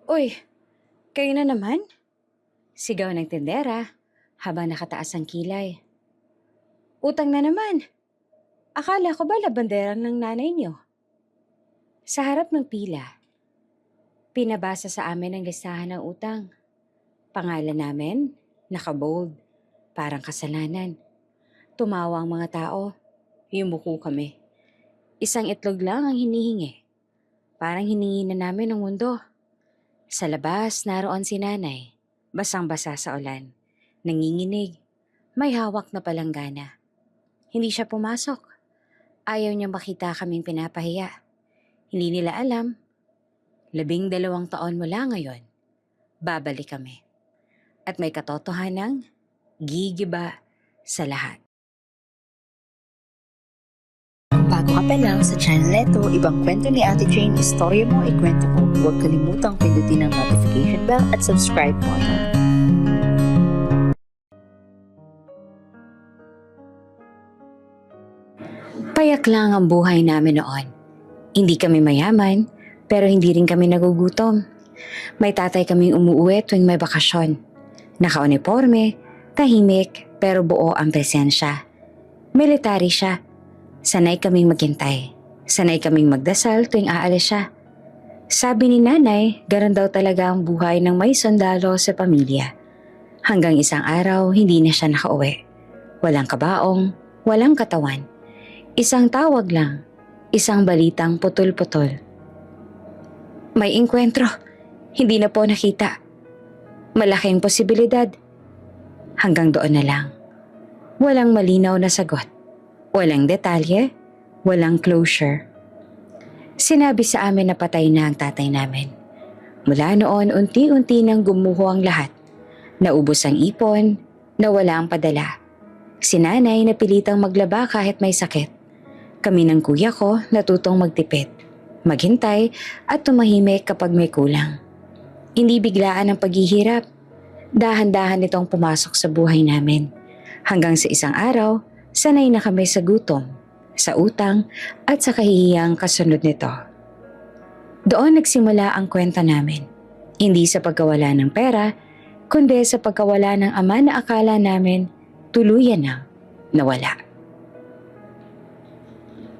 Uy, kayo na naman? Sigaw ng tindera habang nakataas ang kilay. Utang na naman. Akala ko ba labanderang ng nanay niyo? Sa harap ng pila, pinabasa sa amin ang listahan ng utang. Pangalan namin, nakabold, parang kasalanan. Tumawa ang mga tao, yumuko kami. Isang itlog lang ang hinihingi. Parang hiningi na namin ang mundo. Sa labas, naroon si nanay, basang-basa sa ulan. Nanginginig, may hawak na palanggana. Hindi siya pumasok. Ayaw niyang makita kaming pinapahiya. Hindi nila alam, 12 taon mula ngayon, babalik kami. At may katotohanang gigiba sa lahat. Bago ka pa lang sa channel neto, ibang kwento ni Ate Jane, istorya mo, ikwento ko. Huwag kalimutang pindutin ang notification bell at subscribe button. Payak lang ang buhay namin noon. Hindi kami mayaman, pero hindi rin kami nagugutom. May tatay kaming umuuwi tuwing may bakasyon. Nakauniforme, tahimik, pero buo ang presensya. Military siya. Sanay kaming maghintay. Sanay kaming magdasal tuwing aalis siya. Sabi ni nanay, ganun daw talaga ang buhay ng may sundalo sa pamilya. Hanggang isang araw, hindi na siya nakauwi. Walang kabaong, walang katawan. Isang tawag lang, isang balitang putol-putol. May engkwentro, hindi na po nakita. Malaking posibilidad. Hanggang doon na lang. Walang malinaw na sagot. Walang detalye, walang closure. Sinabi sa amin na patay na ang tatay namin. Mula noon, unti-unti nang gumuho ang lahat. Naubos ang ipon, nawala ang padala. Si nanay napilitang maglaba kahit may sakit. Kami ng kuya ko natutong magtipid, maghintay at tumahimik kapag may kulang. Hindi biglaan ang paghihirap. Dahan-dahan itong pumasok sa buhay namin. Hanggang sa isang araw, sanay na kami sa gutom, sa utang at sa kahihiyang kasunod nito. Doon nagsimula ang kwento namin. Hindi sa pagkawala ng pera, kundi sa pagkawala ng ama na akala namin tuluyan na nawala.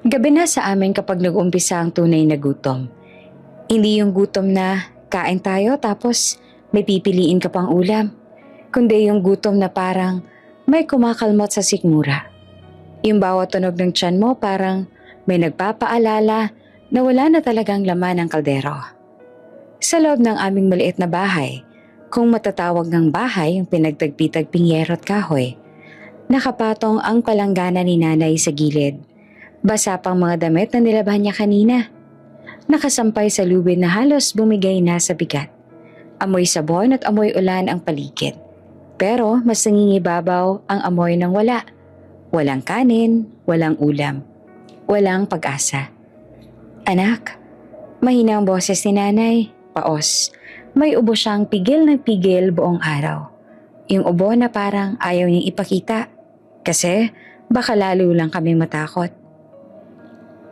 Gabi na sa amin kapag nag-umpisa ang tunay na gutom. Hindi yung gutom na kain tayo tapos may pipiliin ka pang ulam, kundi yung gutom na parang may kumakalmot sa sikmura. Yung bawat tunog ng tiyan mo parang may nagpapaalala na wala na talagang laman ng kaldero. Sa loob ng aming maliit na bahay, kung matatawag ng bahay yung pinagtagpi-tagping yero at kahoy, nakapatong ang palanggana ni nanay sa gilid. Basa pang mga damit na nilabhan niya kanina. Nakasampay sa lubid na halos bumigay na sa bigat. Amoy sabon at amoy ulan ang paligid. Pero mas nangingibabaw ang amoy ng wala. Walang kanin, walang ulam, walang pag-asa. Anak, mahina ang boses ni nanay, paos. May ubo siyang pigil ng pigil buong araw. Yung ubo na parang ayaw niyang ipakita. Kasi baka lalo lang kami matakot.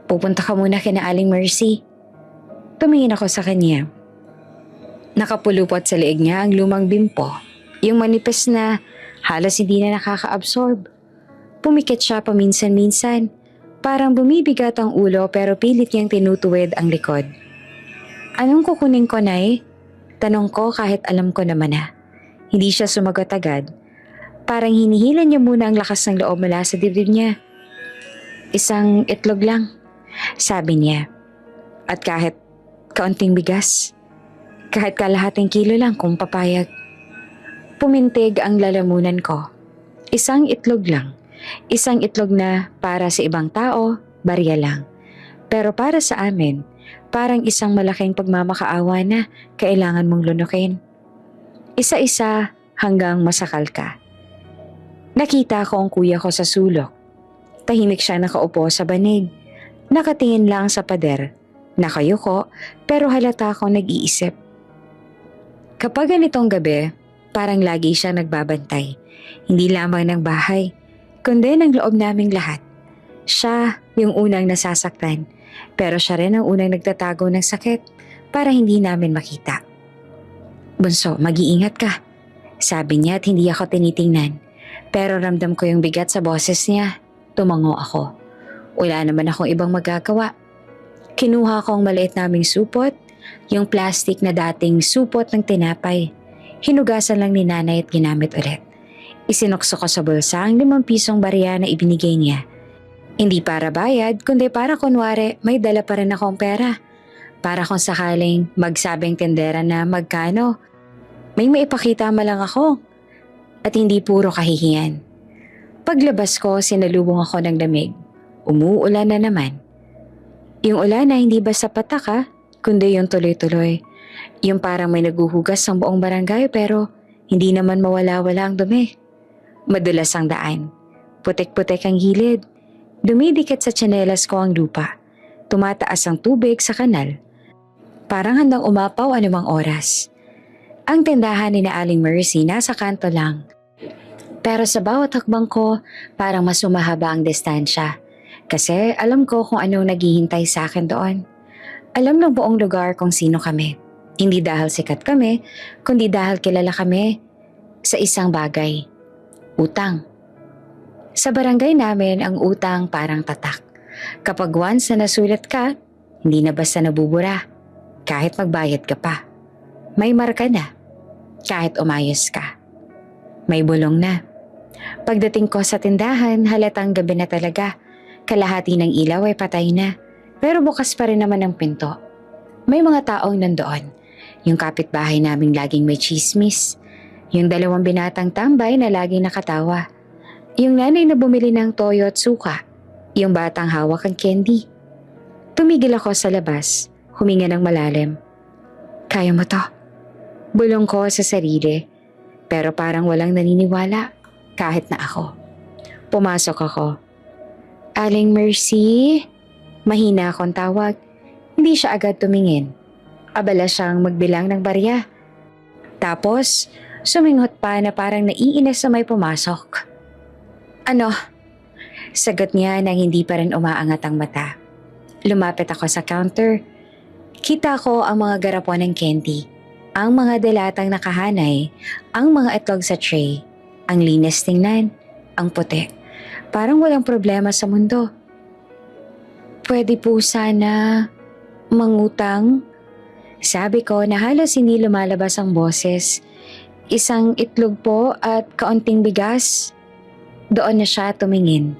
Pupunta ka muna kina Aling Mercy. Tumingin ako sa kanya. Nakapulupot sa leeg niya ang lumang bimpo, yung manipis na halos hindi na nakaka-absorb. Pumikit siya paminsan-minsan, parang bumibigat ang ulo pero pilit niyang tinutuwid ang likod. Anong kukunin ko, Nay? Tanong ko kahit alam ko naman na. Hindi siya sumagot agad. Parang hinihilan niya muna ang lakas ng loob mula sa dibdib niya. Isang itlog lang, sabi niya. At kahit kaunting bigas, kahit kalahating kilo lang kung papayag. Pumintig ang lalamunan ko. Isang itlog lang. Isang itlog na para sa ibang tao, barya lang. Pero para sa amin, parang isang malaking pagmamakaawa na kailangan mong lunukin. Isa-isa hanggang masakal ka. Nakita ko ang kuya ko sa sulok. Tahimik siya nakaupo sa banig. Nakatingin lang sa pader. Nakayuko pero halata akong nag-iisip. Kapag ganitong gabi, parang lagi siya nagbabantay. Hindi lamang ng bahay, kundi ng loob naming lahat. Siya yung unang nasasaktan, pero siya rin ang unang nagtatago ng sakit para hindi namin makita. Bunso, mag-iingat ka. Sabi niya at hindi ako tinitingnan. Pero ramdam ko yung bigat sa boses niya. Tumango ako. Wala naman akong ibang magagawa. Kinuha ko ang maliit naming supot, yung plastic na dating supot ng tinapay. Hinugasan lang ni nanay at ginamit ulit. Isinukso ko sa bulsa ang 5 pisong barya na ibinigay niya. Hindi para bayad, kundi para kunwari may dala pa rin akong pera. Para kung sakaling magsabing tindera na magkano, may maipakita man lang ako. At hindi puro kahihiyan. Paglabas ko, sinalubong ako ng lamig. Umuulan na naman. Yung ulan na hindi basta pataka, kundi yung tuloy-tuloy. Yung parang may naguhugas ng buong barangay pero hindi naman mawala-wala ang dumi. Madulas ang daan. Putik-putik ang gilid. Dumidikit sa tsinelas ko ang lupa. Tumataas ang tubig sa kanal. Parang handang umapaw anumang oras. Ang tindahan ni na Aling Mercy nasa kanto lang. Pero sa bawat hakbang ko, parang mas umahaba ang distansya. Kasi alam ko kung anong naghihintay sa akin doon. Alam ng buong lugar kung sino kami. Hindi dahil sikat kami, kundi dahil kilala kami sa isang bagay. Utang. Sa barangay namin, ang utang parang tatak. Kapag once na nasulat ka, hindi na basta nabubura. Kahit magbayad ka pa. May marka na. Kahit umayos ka. May bulong na. Pagdating ko sa tindahan, halatang gabi na talaga. Kalahati ng ilaw ay patay na. Pero bukas pa rin naman ang pinto. May mga taong nandoon. Yung kapitbahay naming laging may chismis. Yung 2 binatang tambay na laging nakatawa. Yung nanay na bumili ng toyo at suka. Yung batang hawak ang candy. Tumigil ako sa labas. Huminga ng malalim. Kaya mo to. Bulong ko sa sarili. Pero parang walang naniniwala. Kahit na ako. Pumasok ako. Aling Mercy? Mahina akong tawag. Hindi siya agad tumingin. Abala siyang magbilang ng barya. Tapos, suminghot pa na parang naiinis sa may pumasok. Ano? Sagot niya nang hindi pa rin umaangat ang mata. Lumapit ako sa counter. Kita ko ang mga garapon ng candy. Ang mga dilatang nakahanay. Ang mga itlog sa tray. Ang linis tingnan. Ang puti. Parang walang problema sa mundo. Pwede po sana mangutang? Sabi ko na halos hindi lumalabas ang boses. Isang itlog po at kaunting bigas. Doon na siya tumingin.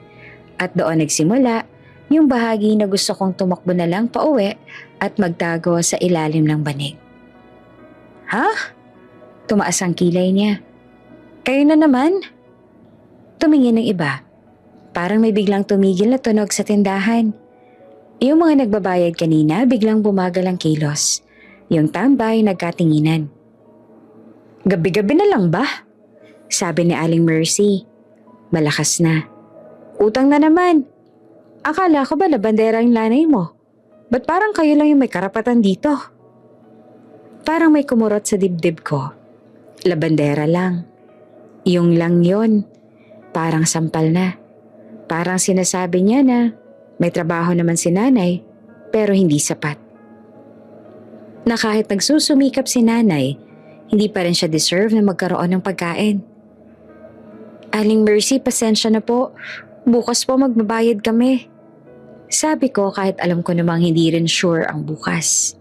At doon nagsimula yung bahagi na gusto kong tumakbo na lang pauwi at magtago sa ilalim ng banig. Ha? Tumaas ang kilay niya. Kayo na naman? Tumingin ng iba. Parang may biglang tumigil na tunog sa tindahan. Yung mga nagbabayad kanina biglang bumagal ang kilos. Yung tambay nagkatinginan. Gabi-gabi na lang ba? Sabi ni Aling Mercy. Malakas na. Utang na naman. Akala ko ba na bandera ang lanay mo? Ba't parang kayo lang yung may karapatan dito? Parang may kumurot sa dibdib ko. Labandera lang. Yung lang yon. Parang sampal na. Parang sinasabi niya na may trabaho naman si nanay pero hindi sapat. Na kahit nagsusumikap si nanay, hindi pa rin siya deserve na magkaroon ng pagkain. Aling Mercy, pasensya na po. Bukas po magbabayad kami. Sabi ko kahit alam ko namang hindi rin sure ang bukas.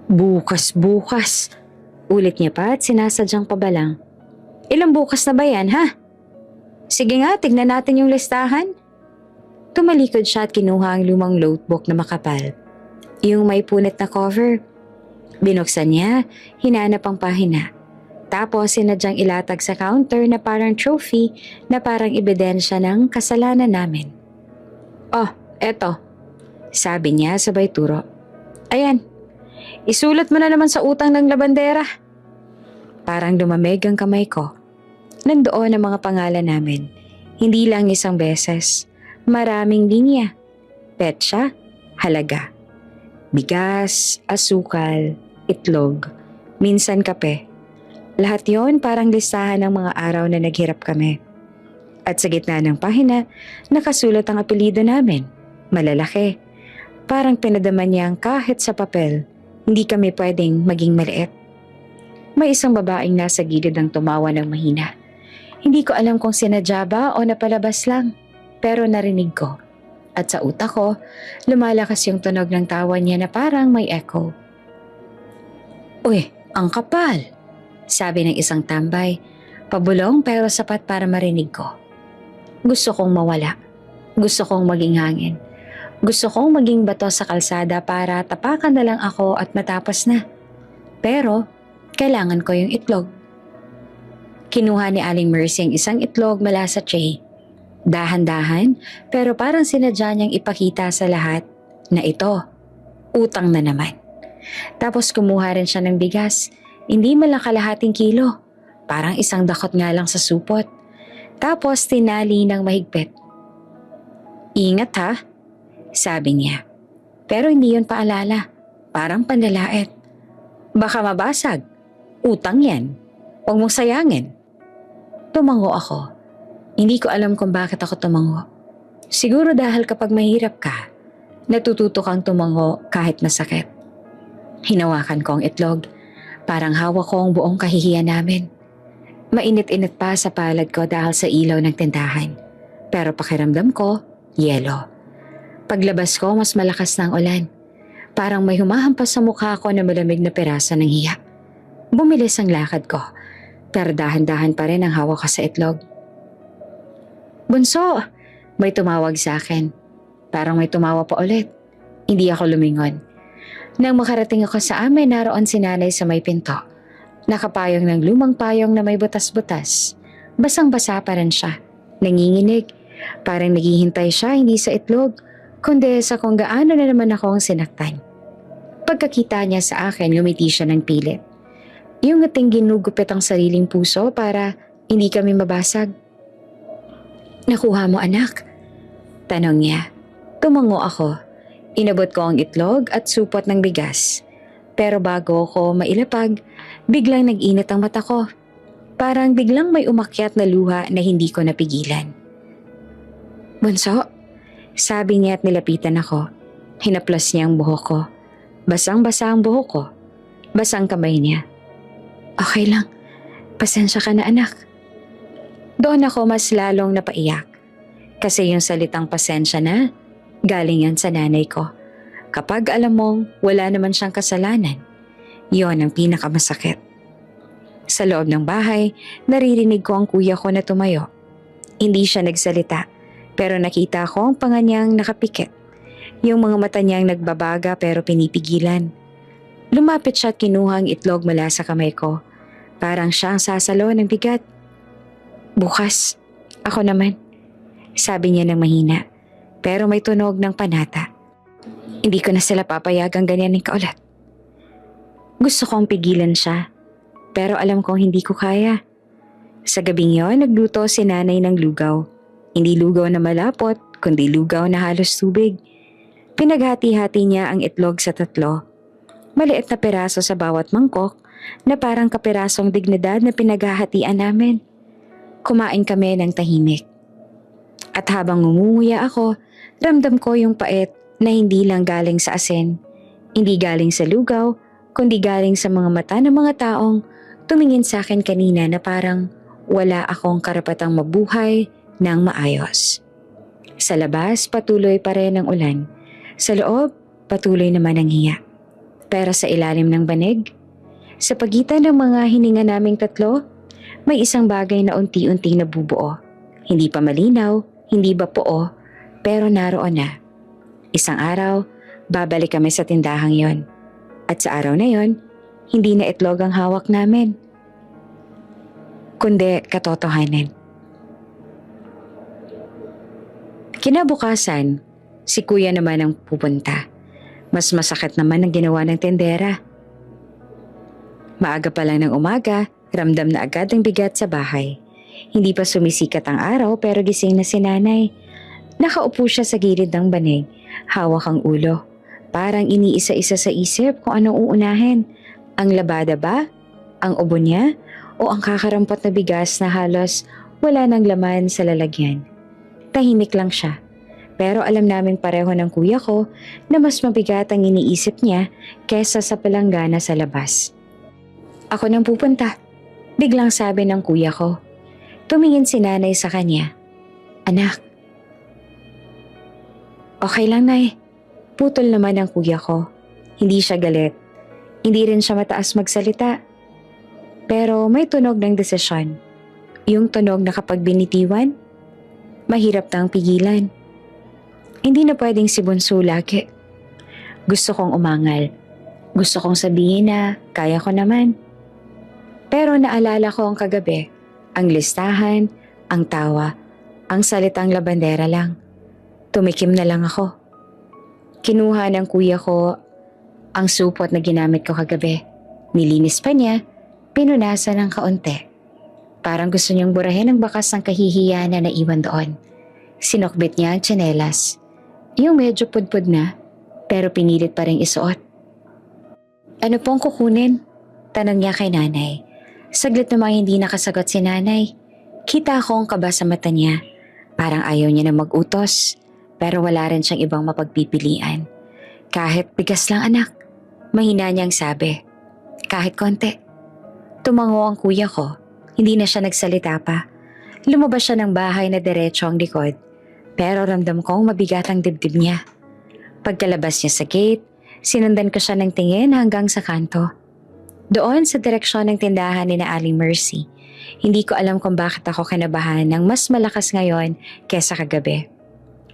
Bukas. Ulit niya pa at sinasadyang pabalang. Ilang bukas na ba yan, ha? Sige nga, tignan natin yung listahan. Tumalikod siya at kinuha ang lumang notebook na makapal. Yung may punit na cover. Binuksan niya, hinanap ang pahina. Tapos sinadyang ilatag sa counter na parang trophy na parang ebidensya ng kasalanan namin. Oh, eto. Sabi niya sabay turo. Ayan, isulat mo na naman sa utang ng labandera. Parang lumamig ang kamay ko. Nandoon ang mga pangalan namin. Hindi lang isang beses. Maraming linya. Petsa, halaga. Bigas, asukal, itlog, minsan kape. Lahat yon parang listahan ng mga araw na naghirap kami. At sa gitna ng pahina, nakasulat ang apelyido namin. Malalaki. Parang pinadaman niyang kahit sa papel, hindi kami pwedeng maging maliit. May isang babaeng nasa gilid ang tumawa ng mahina. Hindi ko alam kung sinadya ba o napalabas lang, pero narinig ko. At sa utak ko, lumalakas yung tunog ng tawa niya na parang may echo. "Uy, ang kapal!" sabi ng isang tambay. Pabulong pero sapat para marinig ko. Gusto kong mawala. Gusto kong maging hangin. Gusto kong maging bato sa kalsada para tapakan na lang ako at matapos na. Pero, kailangan ko yung itlog. Kinuha ni Aling Mercy ang isang itlog mula sa tray. Dahan-dahan, pero parang sinadya niyang ipakita sa lahat na ito, utang na naman. Tapos kumuha rin siya ng bigas, hindi man lang kalahating kilo. Parang isang dakot nga lang sa supot. Tapos tinali ng mahigpit. "Ingat ha," sabi niya. Pero hindi yun paalala. Parang panlalait. "Baka mabasag. Utang yan. Huwag mong sayangin." Tumango ako. Hindi ko alam kung bakit ako tumango. Siguro dahil kapag mahirap ka, natututo kang tumango kahit masakit. Hinawakan ko ang itlog. Parang hawak ko ang buong kahihiyan namin. Mainit-init pa sa palad ko dahil sa ilaw ng tindahan. Pero pakiramdam ko, yelo. Paglabas ko, mas malakas na ang ulan. Parang may humahampas sa mukha ko na malamig na piraso ng hiya. Bumilis ang lakad ko, pero dahan-dahan pa rin ang hawak ko sa itlog. "Bunso!" May tumawag sa akin. Parang may tumawa pa ulit. Hindi ako lumingon. Nang makarating ako sa amin, naroon si nanay sa may pinto. Nakapayong ng lumang payong na may butas-butas. Basang-basa pa rin siya. Nanginginig. Parang naghihintay siya hindi sa itlog, kundi sa kung gaano na naman ako ang sinaktan. Pagkakita niya sa akin, ngumiti siya ng pilit. Yung ating ginugupit ang sariling puso para hindi kami mabasag. "Nakuha mo, anak?" tanong niya. Tumango ako. Inabot ko ang itlog at supot ng bigas. Pero bago ko mailapag, biglang nag-init ang mata ko. Parang biglang may umakyat na luha na hindi ko napigilan. "Bunso?" sabi niya at nilapitan ako. Hinaplas niya ang buhok ko. Basang-basa ang buhok ko. Basang kamay niya. "Okay lang. Pasensya ka na, anak." Doon ako mas lalong napaiyak. Kasi yung salitang pasensya na, galing yan sa nanay ko. Kapag alam mong wala naman siyang kasalanan, yon ang pinakamasakit. Sa loob ng bahay, naririnig ko ang kuya ko na tumayo. Hindi siya nagsalita, pero nakita ko ang panga niyang nakapikit. Yung mga mata niyang nagbabaga pero pinipigilan. Lumapit siya at kinuha ang itlog mula sa kamay ko. Parang siya ang sasalo ng bigat. "Bukas, ako naman," sabi niya ng mahina, pero may tunog ng panata. Hindi ko na sila papayagang ganyan ng kaulat. Gusto kong pigilan siya, pero alam kong hindi ko kaya. Sa gabing yon, nagluto si nanay ng lugaw. Hindi lugaw na malapot, kundi lugaw na halos tubig. Pinaghati-hati niya ang itlog sa 3. Maliit na piraso sa bawat mangkok na parang kapirasong dignidad na pinaghahatian namin. Kumain kami ng tahimik. At habang ngumunguya ako, ramdam ko yung pait na hindi lang galing sa asin, hindi galing sa lugaw, kundi galing sa mga mata ng mga taong tumingin sa akin kanina na parang wala akong karapatang mabuhay ng maayos. Sa labas, patuloy pa rin ang ulan. Sa loob, patuloy naman ang hiya. Pero sa ilalim ng banig, sa pagitan ng mga hininga naming 3, may isang bagay na unti-unting nabubuo. Hindi pa malinaw, hindi ba buo, pero naroon na. Isang araw, babalik kami sa tindahang yon. At sa araw na yon, hindi na itlog ang hawak namin, kundi katotohanan. Kinabukasan, si kuya naman ang pupunta. Mas masakit naman ang ginawa ng tendera. Maaga pa lang ng umaga, ramdam na agad ang bigat sa bahay. Hindi pa sumisikat ang araw pero gising na si nanay. Nakaupo siya sa gilid ng banig, hawak ang ulo. Parang iniisa-isa sa isip kung anong uunahin. Ang labada ba? Ang ubo niya? O ang kakarampot na bigas na halos wala nang laman sa lalagyan? Tahimik lang siya. Pero alam namin pareho ng kuya ko na mas mabigat ang iniisip niya kesa sa palanggana sa labas. Ako nang pupunta. Biglang sabi ng kuya ko. Tumingin si nanay sa kanya. Anak. Okay lang, Nay. Putol naman ang kuya ko. Hindi siya galit. Hindi rin siya mataas magsalita. Pero may tunog ng desisyon. Yung tunog na kapag binitiwan, mahirap nang pigilan. Hindi na pwedeng si Bunso lagi. Gusto kong umangal. Gusto kong sabihin na kaya ko naman. Pero naalala ko ang kagabi, ang listahan, ang tawa, ang salitang labandera lang. Tumikim na lang ako. Kinuha ng kuya ko ang supot na ginamit ko kagabi. Nilinis pa niya, pinunasan ng kaunti. Parang gusto niyang burahin ang bakas ng kahihiyan na naiwan doon. Sinokbit niya ang tsinelas. Yung medyo pudpud na, pero pinilit pa rin isuot. Ano pong kukunin? Tanong niya kay nanay. Saglit namang hindi nakasagot si nanay. Kita ko ang kaba sa mata niya. Parang ayaw niya na mag-utos, pero wala rin siyang ibang mapagpipilian. Kahit bigas lang anak, mahina niyang sabi. Kahit konti. Tumango ang kuya ko. Hindi na siya nagsalita pa. Lumabas siya ng bahay na diretso ang likod. Pero ramdam kong mabigat ang dibdib niya. Pagkalabas niya sa gate, sinundan ko siya ng tingin hanggang sa kanto. Doon sa direksyon ng tindahan ni na Aling Mercy. Hindi ko alam kung bakit ako kinabahan ng mas malakas ngayon kesa kagabi.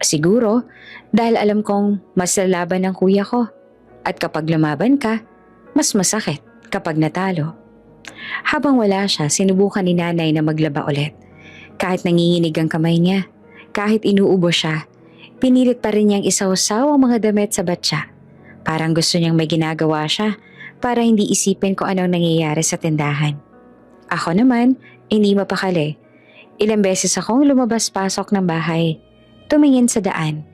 Siguro dahil alam kong mas lalaban ng kuya ko. At kapag lumaban ka, mas masakit kapag natalo. Habang wala siya, sinubukan ni nanay na maglaba ulit. Kahit nanginginig ang kamay niya, kahit inuubo siya, pinilit pa rin niyang isawsaw ang mga damit sa batya. Parang gusto niyang may ginagawa siya para hindi isipin kung anong nangyayari sa tindahan. Ako naman, hindi mapakali. Ilang beses akong lumabas-pasok ng bahay. Tumingin sa daan.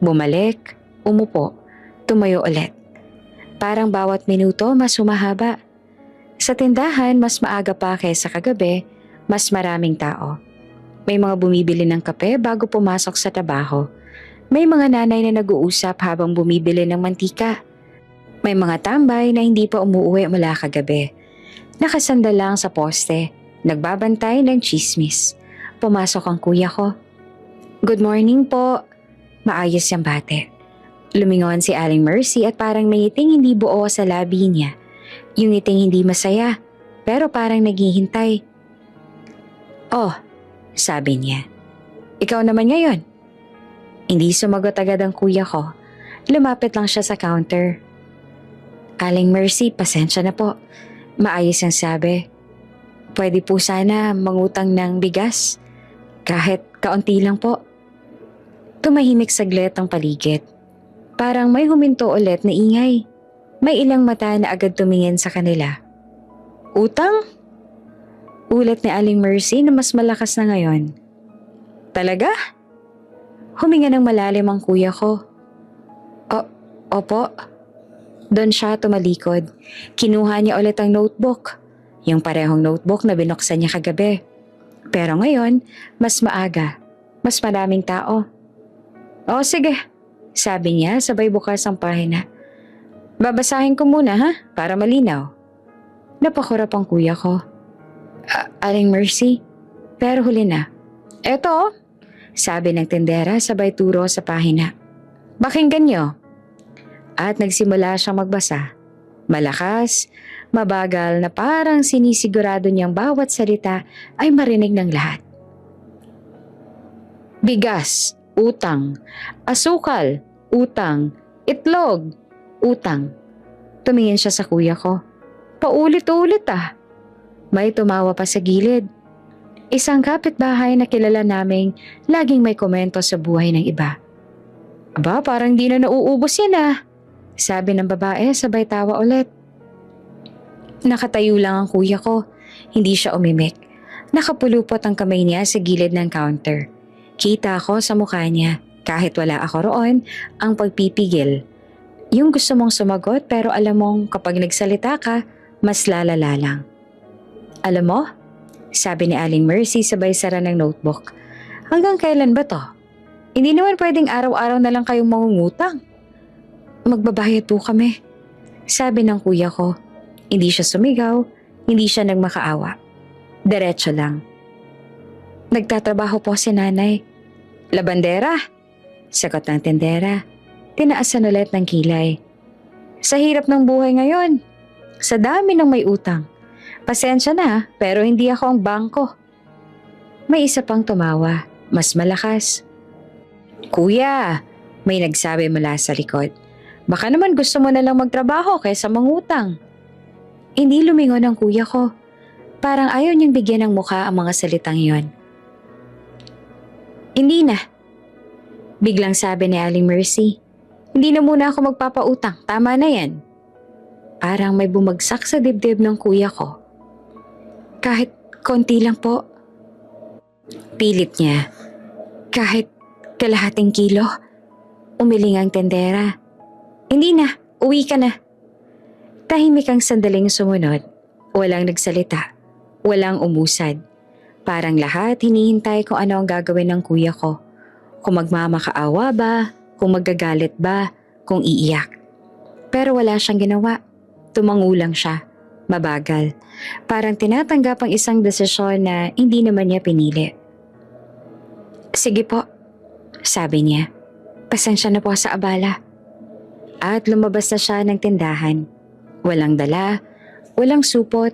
Bumalik, umupo, tumayo ulit. Parang bawat minuto mas humahaba. Sa tindahan, mas maaga pa kaysa kagabi, mas maraming tao. May mga bumibili ng kape bago pumasok sa trabaho. May mga nanay na nag-uusap habang bumibili ng mantika. May mga tambay na hindi pa umuwi mula kagabi. Nakasandal lang sa poste, nagbabantay ng chismis. Pumasok ang kuya ko. Good morning po. Maayos yung bate. Lumingon si Aling Mercy at parang may ngiting hindi buo sa labi niya. Yung ngiting hindi masaya, pero parang naghihintay. Oh, sabi niya. Ikaw naman ngayon. Hindi sumagot agad ang kuya ko. Lumapit lang siya sa counter. Aling Mercy, pasensya na po. Maayos ang sabi. Pwede po sana mangutang ng bigas. Kahit kaunti lang po. Tumahimik saglit ang paligid. Parang may huminto ulit na ingay. May ilang mata na agad tumingin sa kanila. Utang? Ulat ni Aling Mercy na mas malakas na ngayon. Talaga? Huminga ng malalim ang kuya ko. Opo. Doon siya tumalikod. Kinuha niya ulit ang notebook. Yung parehong notebook na binuksan niya kagabi. Pero ngayon, mas maaga. Mas maraming tao. O sige, sabi niya sabay bukas ang pahina. Babasahin ko muna ha, para malinaw. Napakurap ang kuya ko. Aling Mercy, pero huli na. Eto, sabi ng tindera sabay turo sa pahina. Pakinggan niyo. At nagsimula siyang magbasa. Malakas, mabagal na parang sinisigurado niyang bawat salita ay marinig ng lahat. Bigas, utang. Asukal, utang. Itlog, utang. Tumingin siya sa kuya ko. Paulit-ulit ah. May tumawa pa sa gilid. Isang kapitbahay na kilala naming laging may komento sa buhay ng iba. Aba, parang di na nauubos yan ah. Sabi ng babae sabay tawa ulit. Nakatayo lang ang kuya ko. Hindi siya umimik. Nakapulupot ang kamay niya sa gilid ng counter. Kita ko sa mukha niya, kahit wala ako roon, ang pagpipigil. Yung gusto mong sumagot pero alam mong kapag nagsalita ka, mas lalala lang. Alam mo? Sabi ni Aling Mercy sabay sara ng notebook. Hanggang kailan ba to? Hindi naman pwedeng araw-araw na lang kayong mangungutang. Magbabayad po kami. Sabi ng kuya ko. Hindi siya sumigaw, Hindi siya nagmakaawa. Diretso lang. Nagtatrabaho po si nanay. Labandera? Sagot ng tendera. Tinaasan ulit ng kilay. Sa hirap ng buhay ngayon. Sa dami ng may utang. Pasensya na pero hindi ako ang bangko. May isa pang tumawa. Mas malakas. Kuya, may nagsabi mula sa likod. Baka naman gusto mo na lang magtrabaho kaysa mangutang. Hindi lumingon ang kuya ko. Parang ayaw niyang bigyan ng mukha ang mga salitang yon. Hindi na. Biglang sabi ni Aling Mercy. Hindi na muna ako magpapautang. Tama na yan. Parang may bumagsak sa dibdib ng kuya ko. Kahit konti lang po. Pilit niya. Kahit kalahating kilo. Umiling ang tendera. Hindi na. Uwi ka na. Tahimik ang sandaling sumunod. Walang nagsalita. Walang umusad. Parang lahat hinihintay kung ano ang gagawin ng kuya ko. Kung magmamakaawa ba, kung magagalit ba, kung iiyak. Pero wala siyang ginawa. Tumango lang siya. Mabagal. Parang tinatanggap ang isang desisyon na hindi naman niya pinili. Sige po, sabi niya. Pasensya na po sa abala. At lumabas na siya ng tindahan. Walang dala, walang supot,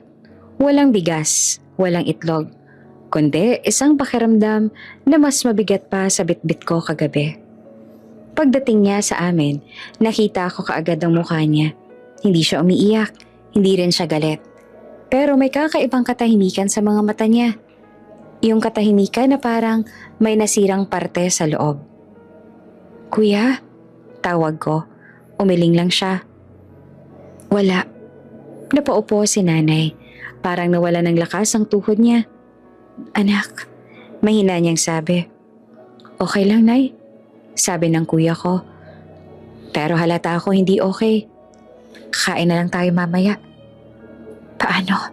walang bigas, walang itlog. Kundi isang pakiramdam na mas mabigat pa sa bitbit ko kagabi. Pagdating niya sa amin, nakita ko kaagad ang mukha niya. Hindi siya umiiyak, hindi rin siya galit. Pero may kakaibang katahimikan sa mga mata niya. Yung katahimikan na parang may nasirang parte sa loob. Kuya, tawag ko. Umiling lang siya. Wala. Napaupo si nanay. Parang nawala ng lakas ang tuhod niya. Anak, mahina niyang sabi. Okay lang, Nay. Sabi ng kuya ko. Pero halata ako hindi okay. Kain na lang tayo mamaya. Paano?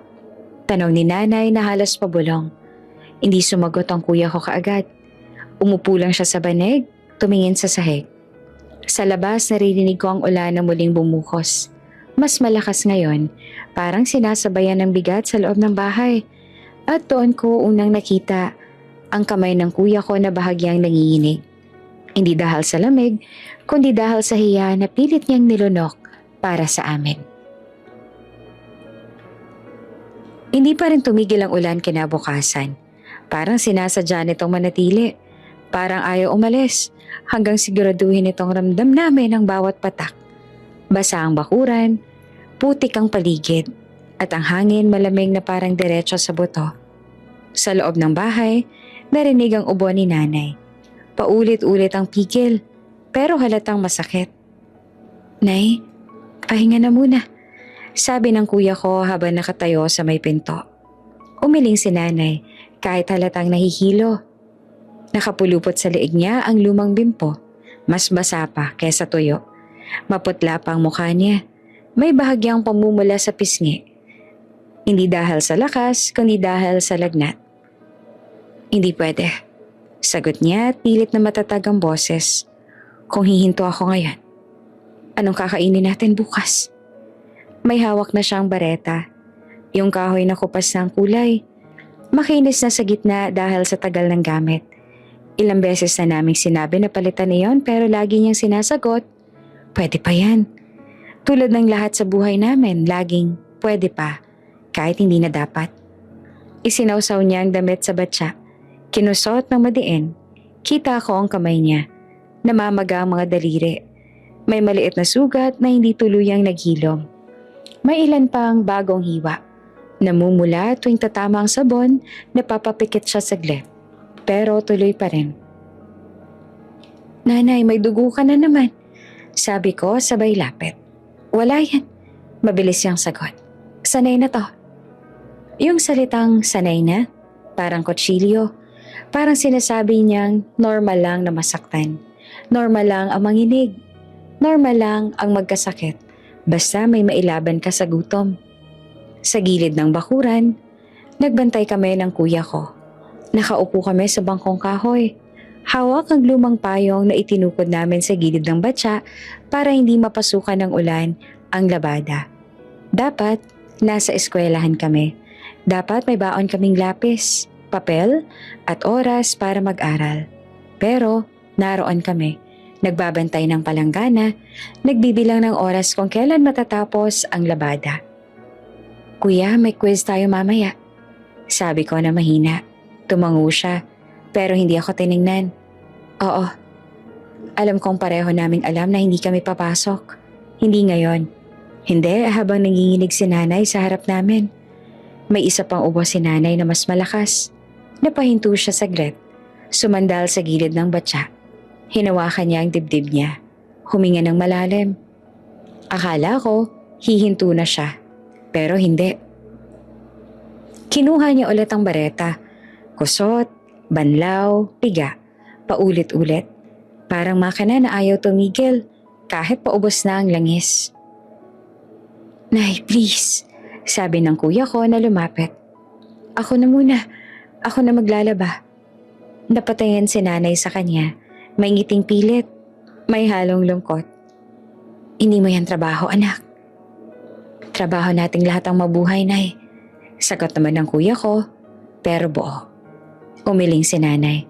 Tanong ni nanay na halos pabulong. Hindi sumagot ang kuya ko kaagad. Umupo lang siya sa banig, tumingin sa sahig. Sa labas naririnig ko ang ulan na muling bumukos. Mas malakas ngayon, parang sinasabayan ng bigat sa loob ng bahay. At doon ko unang nakita ang kamay ng kuya ko na bahagyang nanginginig. Hindi dahil sa lamig, kundi dahil sa hiya na pilit niyang nilunok para sa amin. Hindi pa rin tumigil ang ulan kinabukasan. Parang sinasadya nitong manatili. Parang ayaw umalis hanggang siguraduhin itong ramdam namin ang bawat patak. Basa ang bakuran, putik ang paligid, at ang hangin malamig na parang diretso sa buto. Sa loob ng bahay, narinig ang ubo ni nanay. Paulit-ulit ang pigil, pero halatang masakit. Nay, pahinga na muna, sabi ng kuya ko habang nakatayo sa may pinto. Umiling si nanay kahit halatang nahihilo. Nakapulupot sa liig niya ang lumang bimpo, mas basa pa kesa tuyo. Maputla pa ang mukha niya, may bahagyang pamumula sa pisngi. Hindi dahil sa lakas, kundi dahil sa lagnat. Hindi pwede, sagot niya at pilit na matatag ang boses. Kung hihinto ako ngayon, anong kakainin natin bukas? May hawak na siyang bareta, yung kahoy na kupas ng kulay. Makinis na sa gitna dahil sa tagal ng gamit. Ilang beses na naming sinabi na palitan niyon pero lagi niyang sinasagot, pwede pa yan. Tulad ng lahat sa buhay namin, laging pwede pa, kahit hindi na dapat. Isinawsaw niya ang damit sa batya, kinusot ng madiin. Kita ko ang kamay niya, namamaga ang mga daliri. May maliit na sugat na hindi tuluyang naghilom. May ilan pang bagong hiwa. Namumula tuwing tatama ang sabon, napapapikit siya saglit. Pero tuloy pa rin. Nanay, may dugo ka na naman, sabi ko sabay lapit. Wala yan, mabilis siyang sagot. Sanay na to. Yung salitang sanay na, parang kutsilyo, parang sinasabi niyang normal lang na masaktan. Normal lang ang manginig. Normal lang ang magkasakit. Basta may mailaban ka sa gutom. Sa gilid ng bakuran, nagbantay kami ng kuya ko. Nakaupo kami sa bangkong kahoy. Hawak ang lumang payong na itinukod namin sa gilid ng batya para hindi mapasukan ng ulan ang labada. Dapat Nasa eskwelahan kami. Dapat may baon kaming lapis, papel, at oras para mag-aral. Pero naroon kami, nagbabantay ng palanggana, nagbibilang ng oras kung kailan matatapos ang labada. Kuya, may quiz tayo mamaya. Sabi ko na mahina. Tumango siya, pero hindi ako tiningnan. Oo. Alam kong pareho naming alam na hindi kami papasok. Hindi ngayon. Hindi habang nanginginig si nanay sa harap namin. May isa pang ubo si nanay na mas malakas. Napahinto siya saglit. Sumandal sa gilid ng batya. Hinawakan niya ang dibdib niya. Huminga ng malalim. Akala ko, hihinto na siya. Pero hindi. Kinuha niya ulit ang bareta. Kusot, banlaw, piga. Paulit-ulit. Parang makina na ayaw tumigil. Kahit paubos na ang langis. Nay, please. Sabi ng kuya ko na lumapit. Ako na muna. Ako na maglalaba. Napatayan si nanay sa kanya. May ngiting pilit. May halong lungkot. Hindi mo yan trabaho, anak. Trabaho nating lahat ang mabuhay, nay. Sagot naman ng kuya ko, pero buo. Umiling si nanay.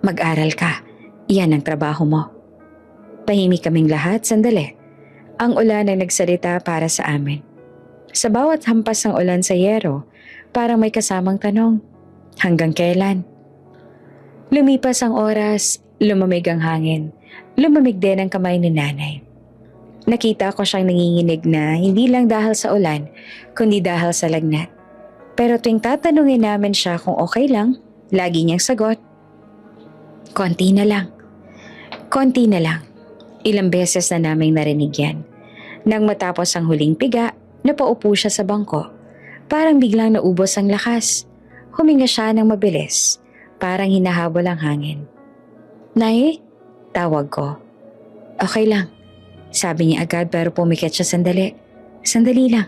Mag-aral ka. Iyan ang trabaho mo. Tahimik kaming lahat sandali. Ang ulan ay nagsalita para sa amin. Sa bawat hampas ng ulan sa yero, parang may kasamang tanong. Hanggang kailan? Lumipas ang oras, lumamig ang hangin. Lumamig din ang kamay ni nanay. Nakita ko siyang nanginginig na hindi lang dahil sa ulan, kundi dahil sa lagnat. Pero tuwing tatanungin namin siya kung okay lang, lagi niyang sagot, konti na lang. Konti na lang. Ilang beses na naming narinig yan. Nang matapos ang huling piga, napaupo siya sa bangko. Parang biglang naubos ang lakas. Huminga siya ng mabilis. Parang hinahabol ang hangin. Nay? Tawag ko. Okay lang. Sabi niya agad pero pumikit siya sandali. Sandali lang.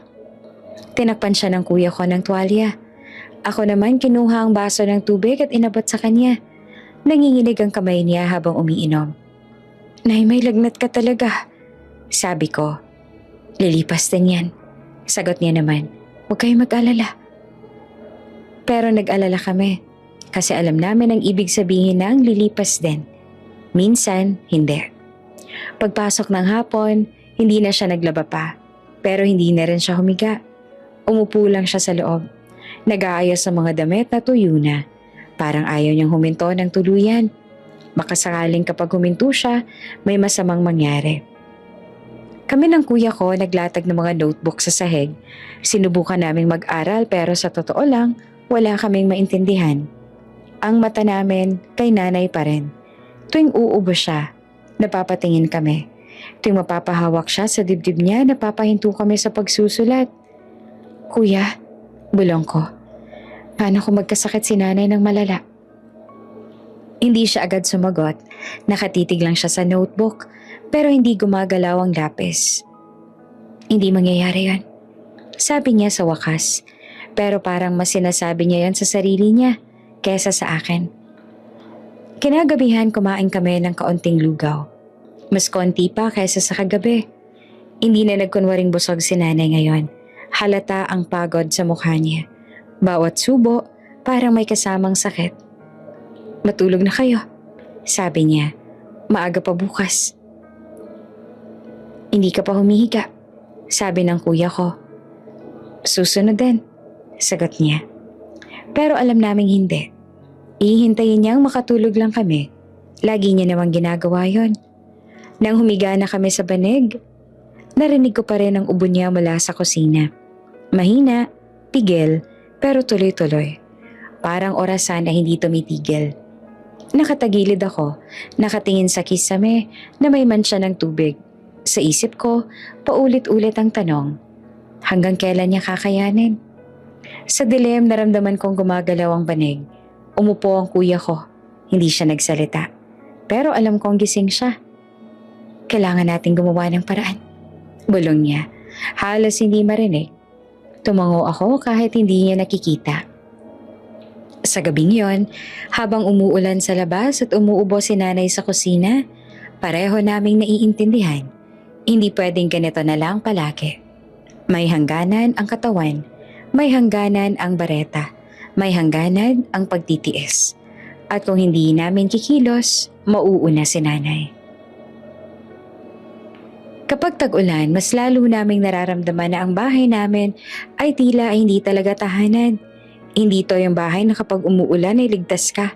Tinakpan siya ng kuya ko ng tuwalya. Ako naman kinuha ang baso ng tubig at inabot sa kanya. Nanginginig ang kamay niya habang umiinom. Nay, may lagnat ka talaga. Sabi ko. Lilipas din yan. Sagot niya naman. Huwag kayong mag-alala. Pero nag-alala kami. Kasi alam namin ang ibig sabihin na ang lilipas din. Minsan, hindi. Pagpasok ng hapon, hindi na siya naglaba pa. Pero hindi na rin siya humiga. Umupo lang siya sa loob. Nag-aayos ng mga damit na tuyo na. Parang ayaw niyang huminto ng tuluyan. Makasakaling kapag huminto siya, may masamang mangyari. Kami ng kuya ko naglatag ng mga notebook sa sahig. Sinubukan naming mag-aral pero sa totoo lang, wala kaming maintindihan. Ang mata namin kay nanay pa rin. Tuwing uubo siya, napapatingin kami. Tuwing mapapahawak siya sa dibdib niya, napapahinto kami sa pagsusulat. Kuya, bulong ko. Paano kung magkasakit si nanay ng malala? Hindi siya agad sumagot. Nakatitig lang siya sa notebook pero hindi gumagalaw ang lapis. Hindi mangyayari yan. Sabi niya sa wakas. Pero parang mas sinasabi niya yan sa sarili niya kesa sa akin. Kinagabihan kumain kami ng kaunting lugaw. Mas konti pa kaysa sa kagabi. Hindi na nagkunwaring busog si nanay ngayon. Halata ang pagod sa mukha niya. Bawat subo parang may kasamang sakit. Matulog na kayo, sabi niya. Maaga pa bukas. Hindi ka pa humihiga, sabi ng kuya ko. Susunod din, sagot niya. Pero alam naming hindi. Ihintayin niyang makatulog lang kami. Lagi niya namang ginagawa yon. Nang humiga na kami sa banig, narinig ko pa rin ang ubo niya mula sa kusina. Mahina, pigil, pero tuloy-tuloy. Parang orasan na hindi tumitigil. Nakatagilid ako, nakatingin sa kisame na may mancha ng tubig. Sa isip ko, paulit-ulit ang tanong, hanggang kailan niya kakayanin? Sa dilim, naramdaman kong gumagalaw ang banig. Umupo ang kuya ko, hindi siya nagsalita. Pero alam kong gising siya. Kailangan nating gumawa ng paraan. Bulong niya, halos hindi marinig. Tumango ako kahit hindi niya nakikita. Sa gabing yon, habang umuulan sa labas at umuubo si nanay sa kusina, pareho naming naiintindihan, hindi pwedeng ganito na lang palagi. May hangganan ang katawan, may hangganan ang bareta, may hangganan ang pagtitiis. At kung hindi namin kikilos, mauuna si nanay. Kapag tag-ulan, mas lalo naming nararamdaman na ang bahay namin ay tila hindi talaga tahanan. Hindi to yung bahay na kapag umuulan ay ligtas ka.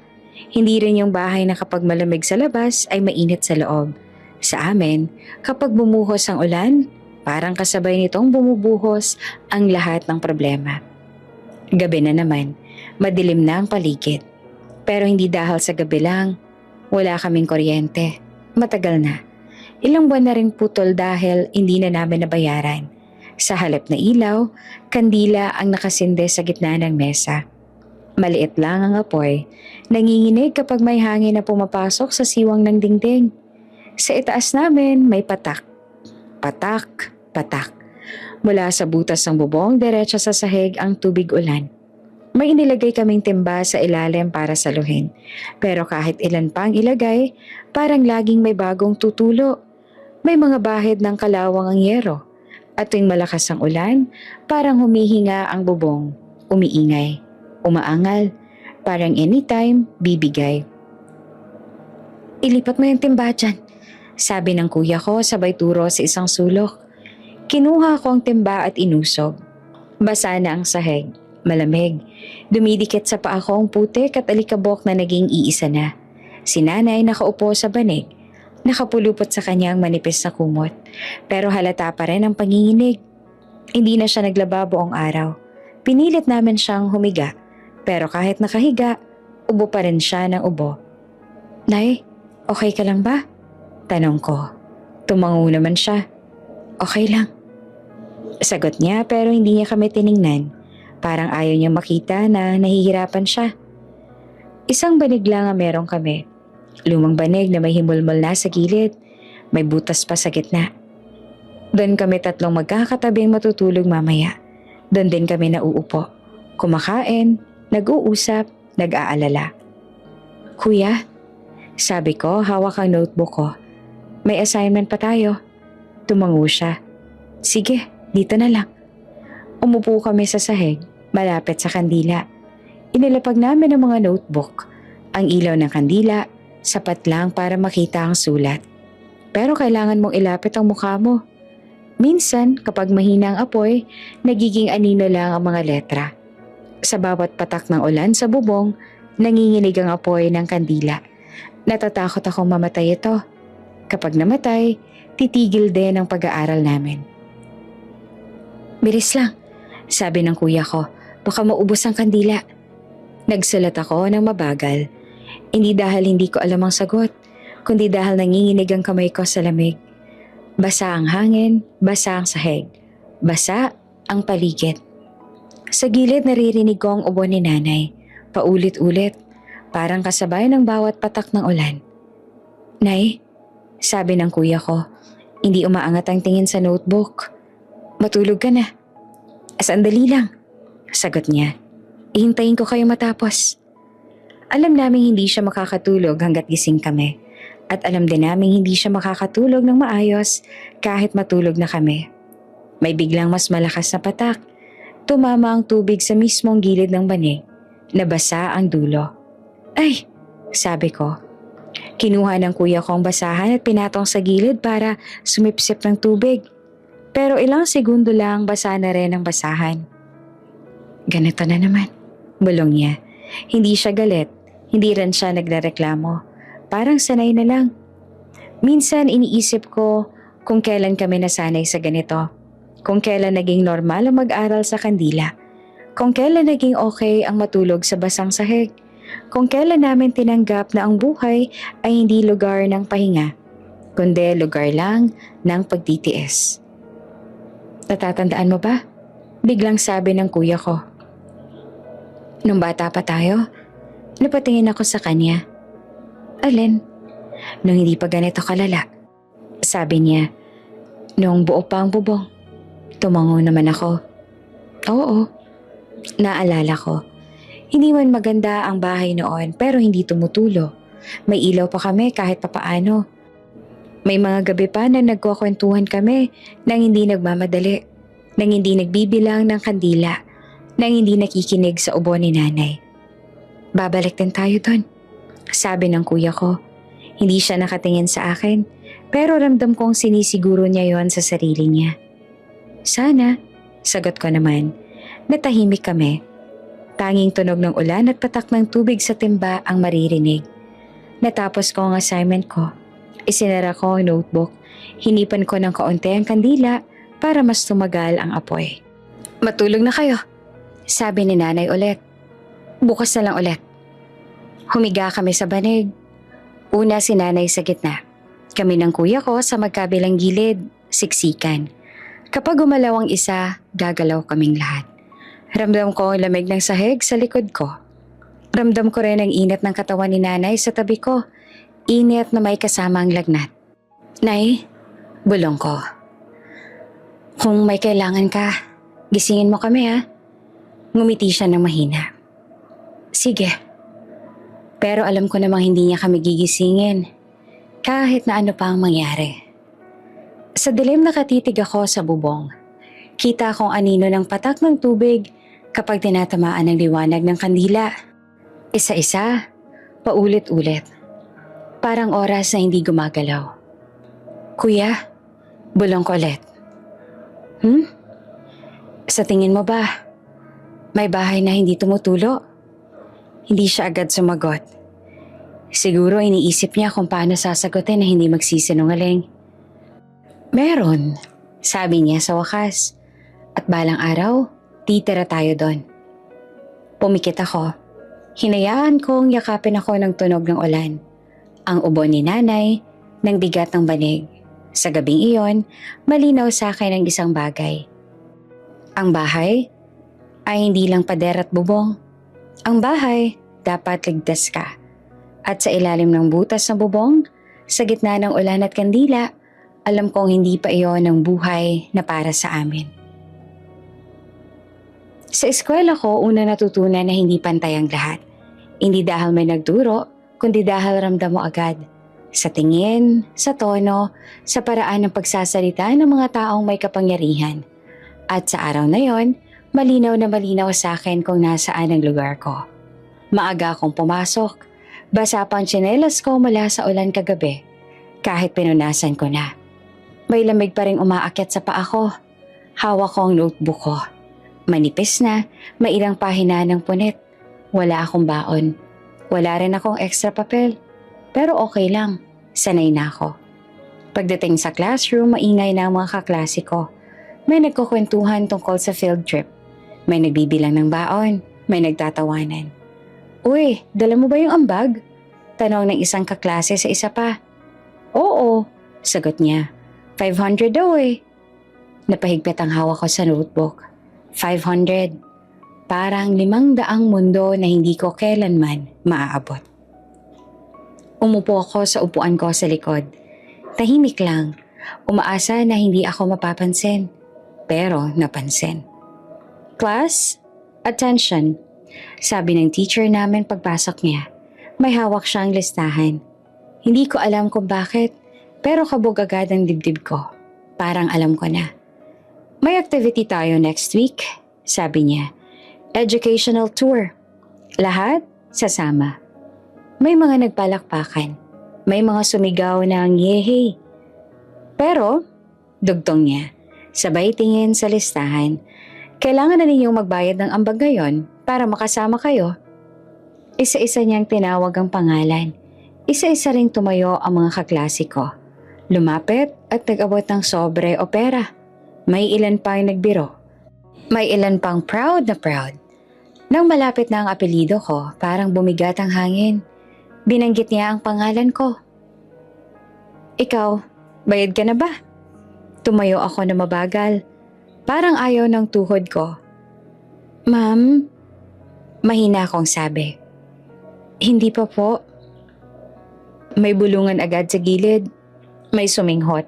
Hindi rin yung bahay na kapag malamig sa labas ay mainit sa loob. Sa amin, kapag bumuhos ang ulan, parang kasabay nitong bumubuhos ang lahat ng problema. Gabi na naman, madilim na ang paligid. Pero hindi dahil sa gabi lang, wala kaming kuryente. Matagal na. Ilang buwan na rin putol dahil hindi na namin nabayaran. Sa halip na ilaw, kandila ang nakasinde sa gitna ng mesa. Maliit lang ang apoy, nanginginig kapag may hangin na pumapasok sa siwang ng dingding. Sa itaas namin may patak. Patak, patak. Mula sa butas ng bubong, diretso sa sahig ang tubig ulan. May inilagay kaming timba sa ilalim para saluhin. Pero kahit ilan pang ilagay, parang laging may bagong tutulo. May mga bahid ng kalawang ang yero. At tuwing malakas ang ulan, parang humihinga ang bubong. Umiingay, umaangal, parang anytime bibigay. Ilipat mo yung timba dyan, sabi ng kuya ko sabay turo sa isang sulok. Kinuha ko ang timba at inusog. Basa na ang sahig, malamig. Dumidikit sa paa ko ang putik at alikabok na naging iisa na. Si nanay nakaupo sa banig. Nakapulupot sa kanyang manipis na kumot. Pero halata pa rin ang panginginig. Hindi na siya naglaba buong araw. Pinilit namin siyang humiga. Pero kahit nakahiga, ubo pa rin siya ng ubo. Nay, okay ka lang ba? Tanong ko. Tumango naman siya. Okay lang. Sagot niya pero hindi niya kami tiningnan. Parang ayaw niya makita na nahihirapan siya. Isang banig lang ang meron kami. Lumang banig na may himulmol na sa gilid. May butas pa sa gitna. Doon kami tatlong magkakatabing matutulog mamaya. Doon din kami nauupo. Kumakain, nag-uusap, nag-aalala. Kuya, sabi ko hawak ang notebook ko. May assignment pa tayo. Tumango siya. Sige, dito na lang. Umupo kami sa sahig, malapit sa kandila. Inilapag namin ang mga notebook. Ang ilaw ng kandila, sapat lang para makita ang sulat. Pero kailangan mong ilapit ang mukha mo. Minsan, kapag mahina ang apoy, nagiging anino lang ang mga letra. Sa bawat patak ng ulan sa bubong, nanginginig ang apoy ng kandila. Natatakot akong mamatay ito. Kapag namatay, titigil din ang pag-aaral namin. Bilis lang, sabi ng kuya ko, baka maubos ang kandila. Nagsulat ako ng mabagal. Hindi dahil hindi ko alam ang sagot, kundi dahil nanginginig ang kamay ko sa lamig. Basa ang hangin, basa ang sahig, basa ang paligid. Sa gilid naririnig ko ang ubo ni nanay, paulit-ulit, parang kasabay ng bawat patak ng ulan. Nay, sabi ng kuya ko, hindi umaangat ang tingin sa notebook. Matulog ka na. Sandali lang, sagot niya. Ihintayin ko kayo matapos. Alam naming hindi siya makakatulog hanggat gising kami. At alam din naming hindi siya makakatulog ng maayos kahit matulog na kami. May biglang mas malakas na patak. Tumama ang tubig sa mismong gilid ng banig. Nabasa ang dulo. Ay, sabi ko. Kinuha ng kuya ko ang basahan at pinatong sa gilid para sumipsip ng tubig. Pero ilang segundo lang basa na rin ang basahan. Ganito na naman, bulong niya. Hindi siya galit, hindi rin siya nagrereklamo. Parang sanay na lang. Minsan iniisip ko kung kailan kami nasanay sa ganito. Kung kailan naging normal ang mag-aral sa kandila. Kung kailan naging okay ang matulog sa basang sahig. Kung kailan namin tinanggap na ang buhay ay hindi lugar ng pahinga, kundi lugar lang ng pagtitiis. Natatandaan mo ba? Biglang sabi ng kuya ko. Nung bata pa tayo, napatingin ako sa kanya. Alin? Nung hindi pa ganito kalala. Sabi niya, nung buo pa ang bubong. Tumango naman ako. Oo, naalala ko. Hindi man maganda ang bahay noon pero hindi tumutulo. May ilaw pa kami kahit papaano. May mga gabi pa na nagkukwentuhan kami nang hindi nagmamadali. nang hindi nagbibilang ng kandila, nang hindi nakikinig sa ubo ni nanay. Babalik din tayo doon, sabi ng kuya ko. Hindi siya nakatingin sa akin, pero ramdam kong sinisiguro niya yon sa sarili niya. Sana, sagot ko naman. Natahimik kami. Tanging tunog ng ulan at patak ng tubig sa timba ang maririnig. Natapos ko ang assignment ko. Isinara ko ang notebook. Hinipan ko ng kaunti ang kandila para mas tumagal ang apoy. Matulog na kayo, sabi ni nanay ulit. Bukas na lang ulit. Humiga kami sa banig. Una si nanay sa gitna. Kami ng kuya ko sa magkabilang gilid, siksikan. Kapag gumalaw ang isa, gagalaw kaming lahat. Ramdam ko ang lamig ng sahig sa likod ko. Ramdam ko rin ang init ng katawan ni nanay sa tabi ko. Init na may kasamang lagnat. Nay, bulong ko. Kung may kailangan ka, gisingin mo kami ha. Ngumiti siya ng mahina. Sige. Pero alam ko namang hindi niya kami gigisingin. Kahit na ano pa ang mangyari. Sa dilim nakatitig ako sa bubong. Kita kong anino ng patak ng tubig kapag tinatamaan ng liwanag ng kandila. Isa-isa, paulit-ulit. Parang oras na hindi gumagalaw. Kuya, bulong ko ulit. Sa tingin mo ba, may bahay na hindi tumutulo? Hindi siya agad sumagot. Siguro iniisip niya kung paano sasagutin na hindi magsisinungaling. Meron, sabi niya sa wakas. At balang araw, titira tayo doon. Pumikit ako. Hinayaan kong yakapin ako ng tunog ng ulan. Ang ubo ni nanay, ng bigat ng banig. Sa gabing iyon, malinaw sa akin ang isang bagay. Ang bahay ay hindi lang pader at bubong. Ang bahay, dapat ligtas ka. At sa ilalim ng butas ng bubong, sa gitna ng ulan at kandila, alam kong hindi pa iyon ang buhay na para sa amin. Sa eskwela ko, una natutunan na hindi pantay ang lahat. Hindi dahil may nagturo, kundi dahil ramdam mo agad. Sa tingin, sa tono, sa paraan ng pagsasalita ng mga taong may kapangyarihan. At sa araw na yon, malinaw na malinaw sa akin kung nasaan ang lugar ko. Maaga akong pumasok. Basa pang tsinelas ko mula sa ulan kagabi. Kahit pinunasan ko na. May lamig pa rin umaakyat sa paa ko. Hawak ko ang notebook ko. Manipis na, may ilang pahina ng punit. Wala akong baon. Wala rin akong extra papel. Pero okay lang, sanay na ako. Pagdating sa classroom, maingay na ang mga kaklase ko. May nagkukwentuhan tungkol sa field trip. May nagbibilang ng baon, may nagtatawanan. Uy, dala mo ba yung ambag? Tanong ng isang kaklase sa isa pa. Oo, sagot niya. 500 daw eh. Napahigpit ang hawak ko sa notebook. 500. Parang 500 mundo na hindi ko kailanman maaabot. Umupo ako sa upuan ko sa likod. Tahimik lang. Umaasa na hindi ako mapapansin. Pero napansin. Class, attention. Sabi ng teacher namin pagpasok niya. May hawak siyang listahan. Hindi ko alam kung bakit, pero kabog agad ang dibdib ko. Parang alam ko na. May activity tayo next week, sabi niya. Educational tour. Lahat sasama. May mga nagpalakpakan. May mga sumigaw ng yehey. Pero, dugtong niya, sabay tingin sa listahan. Kailangan na ninyong magbayad ng ambag ngayon para makasama kayo. Isa-isa niyang tinawag ang pangalan. Isa-isa ring tumayo ang mga kaklase ko. Lumapit at nag-abot ng sobre o pera. May ilan pang nagbiro. May ilan pang proud na proud. Nang malapit na ang apelido ko, parang bumigat ang hangin. Binanggit niya ang pangalan ko. Ikaw, bayad ka na ba? Tumayo ako na mabagal. Parang ayaw ng tuhod ko. Ma'am, mahina akong sabi. Hindi pa po. May bulungan agad sa gilid. May suminghot.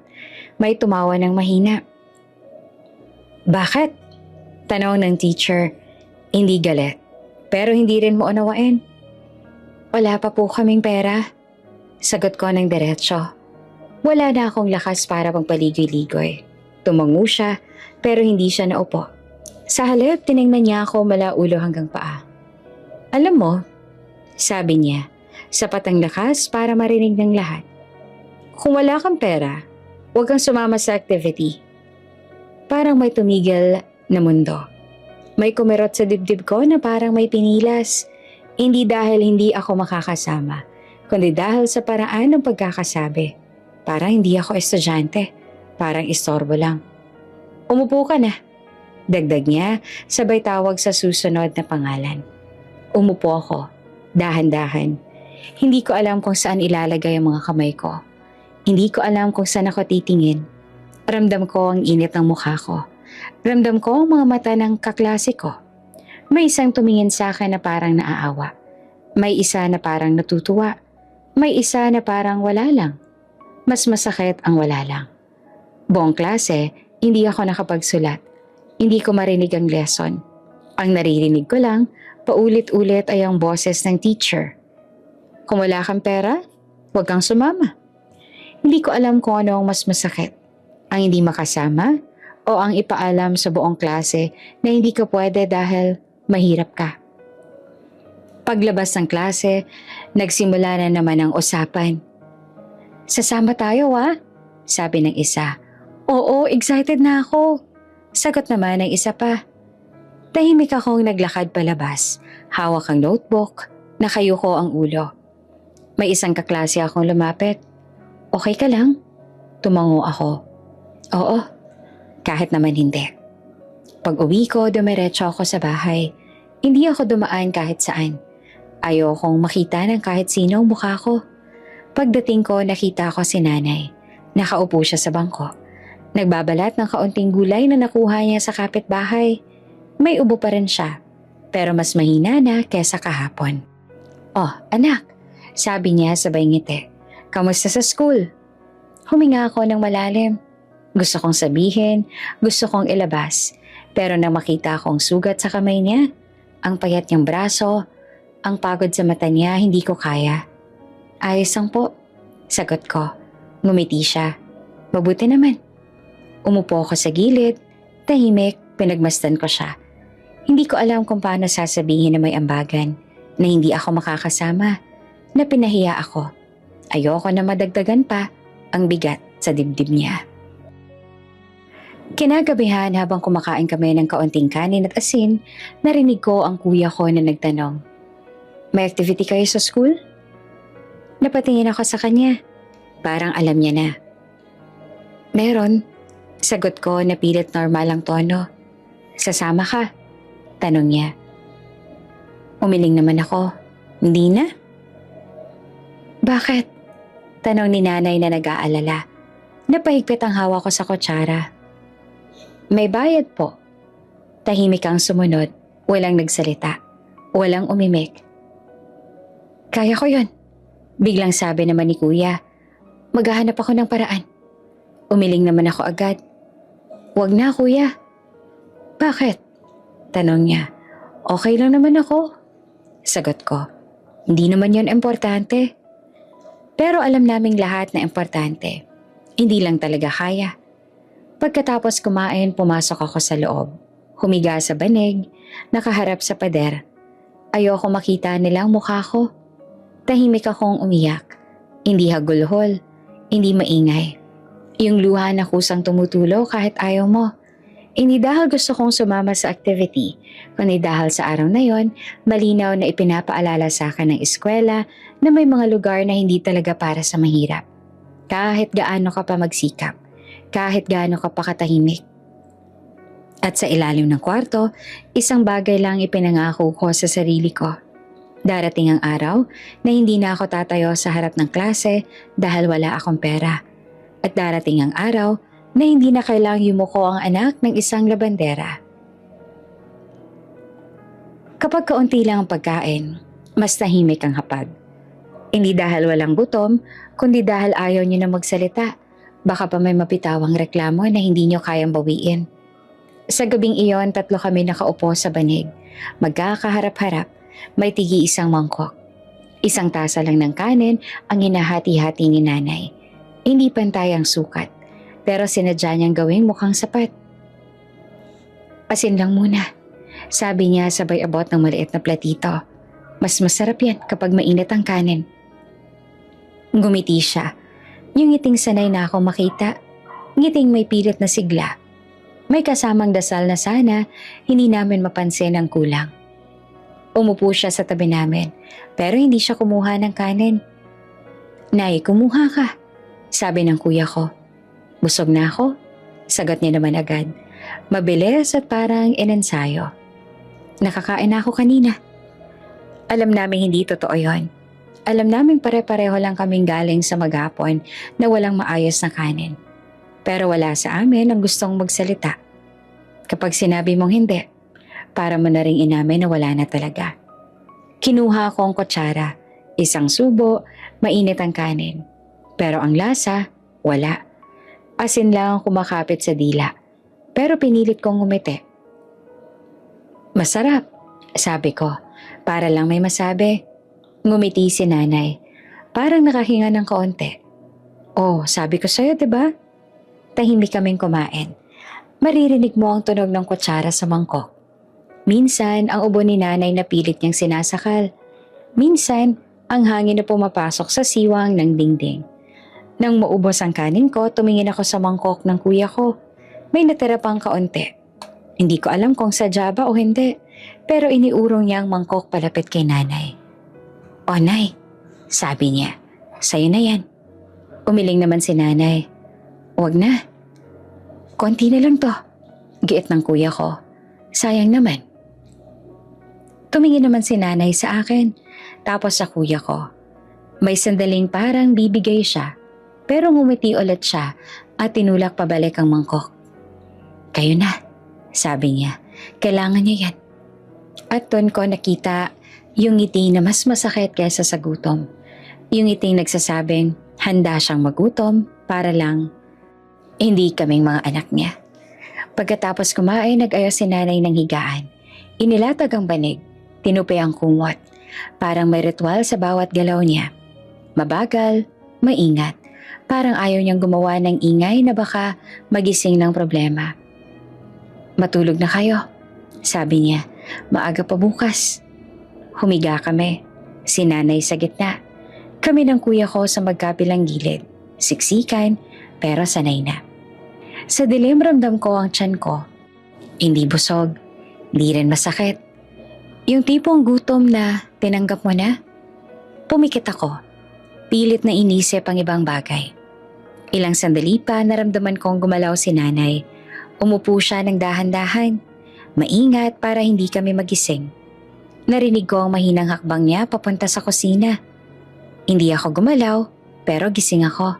May tumawa ng mahina. Bakit? Tanong ng teacher. Hindi galit. Pero hindi rin mo unawain. Wala pa po kaming pera. Sagot ko ng diretsyo. Wala na akong lakas para magpaligoy-ligoy. Tumango siya, pero hindi siya naupo. Sa halip, tiningnan niya ako mula ulo hanggang paa. Alam mo, sabi niya, sapat ang lakas para marinig ng lahat. Kung wala kang pera, huwag kang sumama sa activity. Parang may tumigil na mundo. May kumirot sa dibdib ko na parang may pinilas. Hindi dahil hindi ako makakasama, kundi dahil sa paraan ng pagkakasabi. Parang hindi ako estudyante, parang istorbo lang. Umupo ka na, dagdag niya sabay tawag sa susunod na pangalan. Umupo ako, dahan-dahan. Hindi ko alam kung saan ilalagay ang mga kamay ko. Hindi ko alam kung saan ako titingin. Ramdam ko ang init ng mukha ko. Ramdam ko ang mga mata ng kaklase ko. May isang tumingin sa akin na parang naaawa. May isa na parang natutuwa. May isa na parang wala lang. Mas masakit ang wala lang. Buong klase, hindi ako nakapagsulat. Hindi ko marinig ang lesson. Ang naririnig ko lang, paulit-ulit ay ang boses ng teacher. Kung wala kang pera, huwag kang sumama. Hindi ko alam kung ano ang mas masakit. Ang hindi makasama o ang ipaalam sa buong klase na hindi ka pwede dahil mahirap ka. Paglabas ng klase, nagsimula na naman ang usapan. Sasama tayo sabi ng isa. Oo, excited na ako. Sagot naman ng isa pa. Tahimik akong naglakad palabas. Hawak ang notebook, nakayuko ang ulo. May isang kaklase akong lumapit. Okay ka lang? Tumango ako. Oo, kahit naman hindi. Pag uwi ko, dumiretso ako sa bahay. Hindi ako dumaan kahit saan. Ayokong makita ng kahit sino ang mukha ko. Pagdating ko, nakita ko si nanay. Nakaupo siya sa bangko. Nagbabalat ng kaunting gulay na nakuha niya sa kapitbahay. May ubo pa rin siya, pero mas mahina na kesa kahapon. Oh, anak, sabi niya sabay ngiti. Kamusta sa school? Huminga ako ng malalim. Gusto kong sabihin, gusto kong ilabas. Pero nang makita akong sugat sa kamay niya, ang payat niyang braso, ang pagod sa mata niya, hindi ko kaya. Ayos lang po, sagot ko. Ngumiti siya. Mabuti naman. Umupo ako sa gilid, tahimik, pinagmasdan ko siya. Hindi ko alam kung paano sasabihin na may ambagan, na hindi ako makakasama, na pinahiya ako. Ayoko na madagdagan pa ang bigat sa dibdib niya. Kinagabihan habang kumakain kami ng kaunting kanin at asin, narinig ko ang kuya ko na nagtanong, "May activity kayo sa school?" Napatingin ako sa kanya. Parang alam niya na. Meron. Sagot ko na pilit normal ang tono. Sasama ka? Tanong niya. Umiling naman ako. Hindi na? Bakit? Tanong ni nanay na nag-aalala. Napahigpit ang hawak ko sa kutsara. May bayad po. Tahimik ang sumunod. Walang nagsalita. Walang umimik. Kaya ko yun. Biglang sabi naman ni kuya. Maghahanap ako ng paraan. Umiling naman ako agad. Wag na kuya. Bakit? Tanong niya. Okay lang naman ako. Sagot ko. Hindi naman yon importante. Pero alam naming lahat na importante. Hindi lang talaga kaya. Pagkatapos kumain, pumasok ako sa loob. Humiga sa banig, nakaharap sa pader. Ayoko makita nilang mukha ko. Tahimik akong umiyak. Hindi hagulhol, hindi maingay. Yung luha na kusang tumutulo kahit ayaw mo. Hindi dahil gusto kong sumama sa activity, kundi dahil sa araw na yon, malinaw na ipinapaalala sa akin ng eskwela na may mga lugar na hindi talaga para sa mahirap. Kahit gaano ka pa magsikap, kahit gaano ka pa katahimik. At sa ilalim ng kwarto, isang bagay lang ipinangako ko sa sarili ko. Darating ang araw na hindi na ako tatayo sa harap ng klase dahil wala akong pera. At darating ang araw na hindi na kailangang yumuko ang anak ng isang labandera. Kapag kaunti lang ang pagkain, mas tahimik ang hapag. Hindi dahil walang gutom, kundi dahil ayaw niyo na magsalita. Baka pa may mapitawang reklamo na hindi niyo kayang bawiin. Sa gabing iyon, 3 kami nakaupo sa banig. Magkakaharap-harap. May tigi isang mangkok. Isang tasa lang ng kanin ang hinahati-hati ni nanay. Hindi pantay ang sukat. pero sinadya niyang gawing mukhang sapat. Asin lang muna, sabi niya sabay abot ng maliit na platito. Mas masarap yan kapag mainit ang kanin. Ngumiti siya, yung ngiting sanay na akong makita, ngiting may pilit na sigla. May kasamang dasal na sana hindi namin mapansin ang kulang. Umupo siya sa tabi namin, pero hindi siya kumuha ng kanin. Nay, kumuha ka, sabi ng kuya ko. Busog na ako, sagot niya naman agad. Mabilis at parang inensayo. Nakakain na ako kanina. Alam namin hindi totoo yon. Alam namin pare-pareho lang kaming galing sa maghapon na walang maayos na kanin. Pero wala sa amin ang gustong magsalita. Kapag sinabi mong hindi, para mo na ring inamin na wala na talaga. Kinuha ko ang kutsara, isang subo, mainit ang kanin. Pero ang lasa, wala. Asin lang ang kumakapit sa dila. Pero pinilit kong ngumiti. Masarap, sabi ko, para lang may masabi. Ngumiti si nanay, parang nakahinga ng kaunti. Oh, sabi ko sa'yo, diba? Tahimik kaming kumain. Maririnig mo ang tunog ng kutsara sa mangkok. Minsan, ang ubo ni nanay na pilit niyang sinasakal. Minsan, ang hangin na pumapasok sa siwang ng dingding. Nang maubos ang kanin ko, tumingin ako sa mangkok ng kuya ko. May natira pang kaunti. Hindi ko alam kung sadya ba o hindi, pero iniurong niya ang mangkok palapit kay nanay. O nay, sabi niya, sa'yo na yan. Umiling naman si nanay. Huwag na. Konti na lang to. Giit ng kuya ko. Sayang naman. Tumingin naman si nanay sa akin, tapos sa kuya ko. May sandaling parang bibigay siya, pero ngumiti ulit siya at tinulak pabalik ang mangkok. Kayo na, sabi niya. Kailangan niya yan. At doon ko nakita yung ngiti na mas masakit kaysa sa gutom. Yung ngiti nagsasabing handa siyang magutom para lang hindi kaming mga anak niya. Pagkatapos kumain, nag-ayos si nanay ng higaan. Inilatag ang banig, tinupi ang kumot. Parang may ritual sa bawat galaw niya. Mabagal, maingat. Parang ayaw niyang gumawa ng ingay na baka magising ng problema. Matulog na kayo, sabi niya. Maaga pa bukas. Humiga kami. Si nanay sa gitna. Kami ng kuya ko sa magkabilang gilid. Siksikan, pero sanay na. Sa dilim ramdam ko ang tiyan ko. Hindi busog, hindi rin masakit. Yung tipong gutom na tinanggap mo na. Pumikit ako. Pilit na inisip ang ibang bagay. Ilang sandali pa naramdaman kong gumalaw si nanay. Umupo siya ng dahan-dahan. Maingat para hindi kami magising. Narinig ko ang mahinang hakbang niya papunta sa kusina. Hindi ako gumalaw, pero gising ako.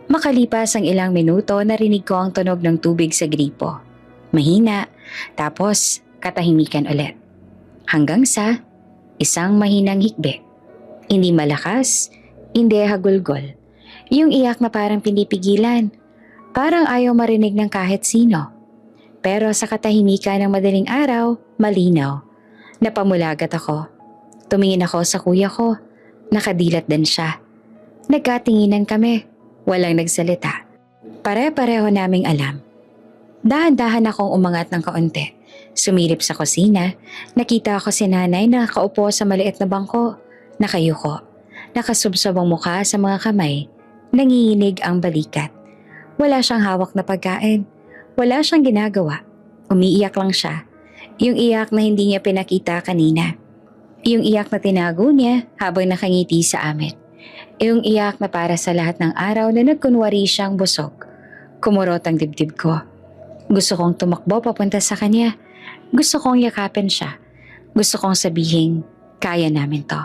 Makalipas ang ilang minuto, narinig ko ang tunog ng tubig sa gripo. Mahina, tapos katahimikan ulit. Hanggang sa isang mahinang hikbi. Hindi malakas, hindi hagulgol. Yung iyak na parang pinipigilan. Parang ayaw marinig ng kahit sino. Pero sa katahimikan ng madaling araw, malinaw. Napamulagat ako. Tumingin ako sa kuya ko. Nakadilat din siya. Nagkatinginan kami. Walang nagsalita. Pare-pareho naming alam. Dahan-dahan akong umangat ng kaunti. Sumilip sa kusina. Nakita ako si nanay na nakaupo sa maliit na bangko. Nakayuko. Nakasubsob ang mukha sa mga kamay. Nanginginig ang balikat. Wala siyang hawak na pagkain. Wala siyang ginagawa. Umiiyak lang siya. Yung iyak na hindi niya pinakita kanina. Yung iyak na tinago niya habang nakangiti sa amin. Yung iyak na para sa lahat ng araw na nagkunwari siyang busog. Kumurot ang dibdib ko. Gusto kong tumakbo papunta sa kanya. Gusto kong yakapin siya. Gusto kong sabihin, kaya namin to.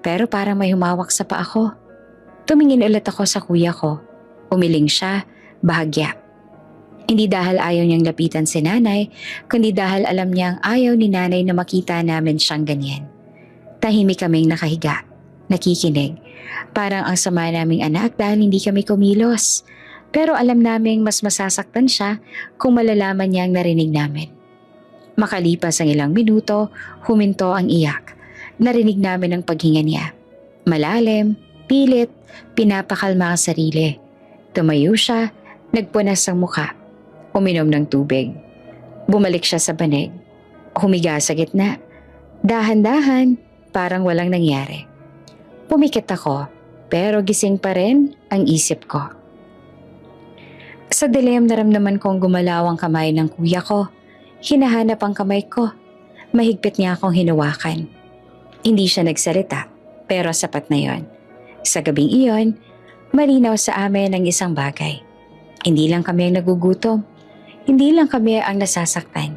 Pero parang may humawak sa paa ko. Tumingin ulit ako sa kuya ko. Umiling siya, bahagya. Hindi dahil ayaw niyang lapitan si nanay, kundi dahil alam niyang ayaw ni nanay na makita namin siyang ganyan. Tahimik kaming nakahiga, nakikinig. Parang ang sama naming anak dahil hindi kami kumilos. Pero alam naming mas masasaktan siya kung malalaman niyang narinig namin. Makalipas ang ilang minuto, huminto ang iyak. Narinig namin ang paghinga niya. Malalim, pilit, pinapakalma ang sarili. Tumayo siya Nagpunas ang muka. Uminom ng tubig. Bumalik siya sa banig. Humiga sa gitna. Dahan-dahan, parang walang nangyari. Pumikit ako, pero gising pa rin ang isip ko. Sa dilim naramdaman kong gumalaw ang kamay ng kuya ko. Hinahanap ang kamay ko. Mahigpit niya akong hinawakan. Hindi siya nagsalita, pero sapat na yon. Sa gabing iyon, malinaw sa amin ang isang bagay. Hindi lang kami ang nagugutom. Hindi lang kami ang nasasaktan.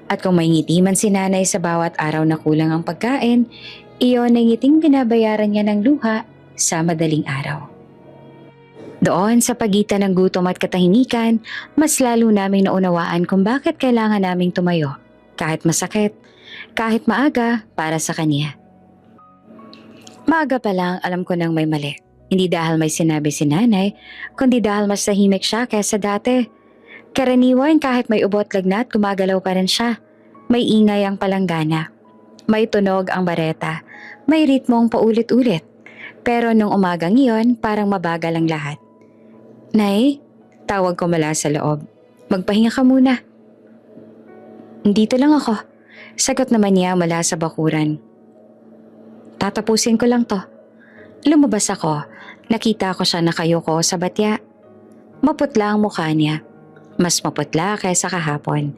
At kung may ngiti man si nanay sa bawat araw na kulang ang pagkain, iyon ay ngiting binabayaran niya ng luha sa madaling araw. Doon sa pagitan ng gutom at katahimikan, mas lalo naming naunawaan kung bakit kailangan naming tumayo. Kahit masakit, kahit maaga para sa kanya. Maaga pa lang alam ko nang may mali. Hindi dahil may sinabi si nanay, kundi dahil mas tahimik siya kaysa dati. Karaniwan kahit may ubot lagnat, gumagalaw pa rin siya. May ingay ang palanggana. May tunog ang bareta. May ritmong paulit-ulit. Pero nung umagang iyon, parang mabagal ang lahat. Nay, tawag ko mula sa loob. Magpahinga ka muna. Dito lang ako. Sagot naman niya mula sa bakuran. Tatapusin ko lang to. Lumabas ako. Nakita ko siya nakayuko sa batya. Maputla ang mukha niya. Mas maputla kaysa kahapon.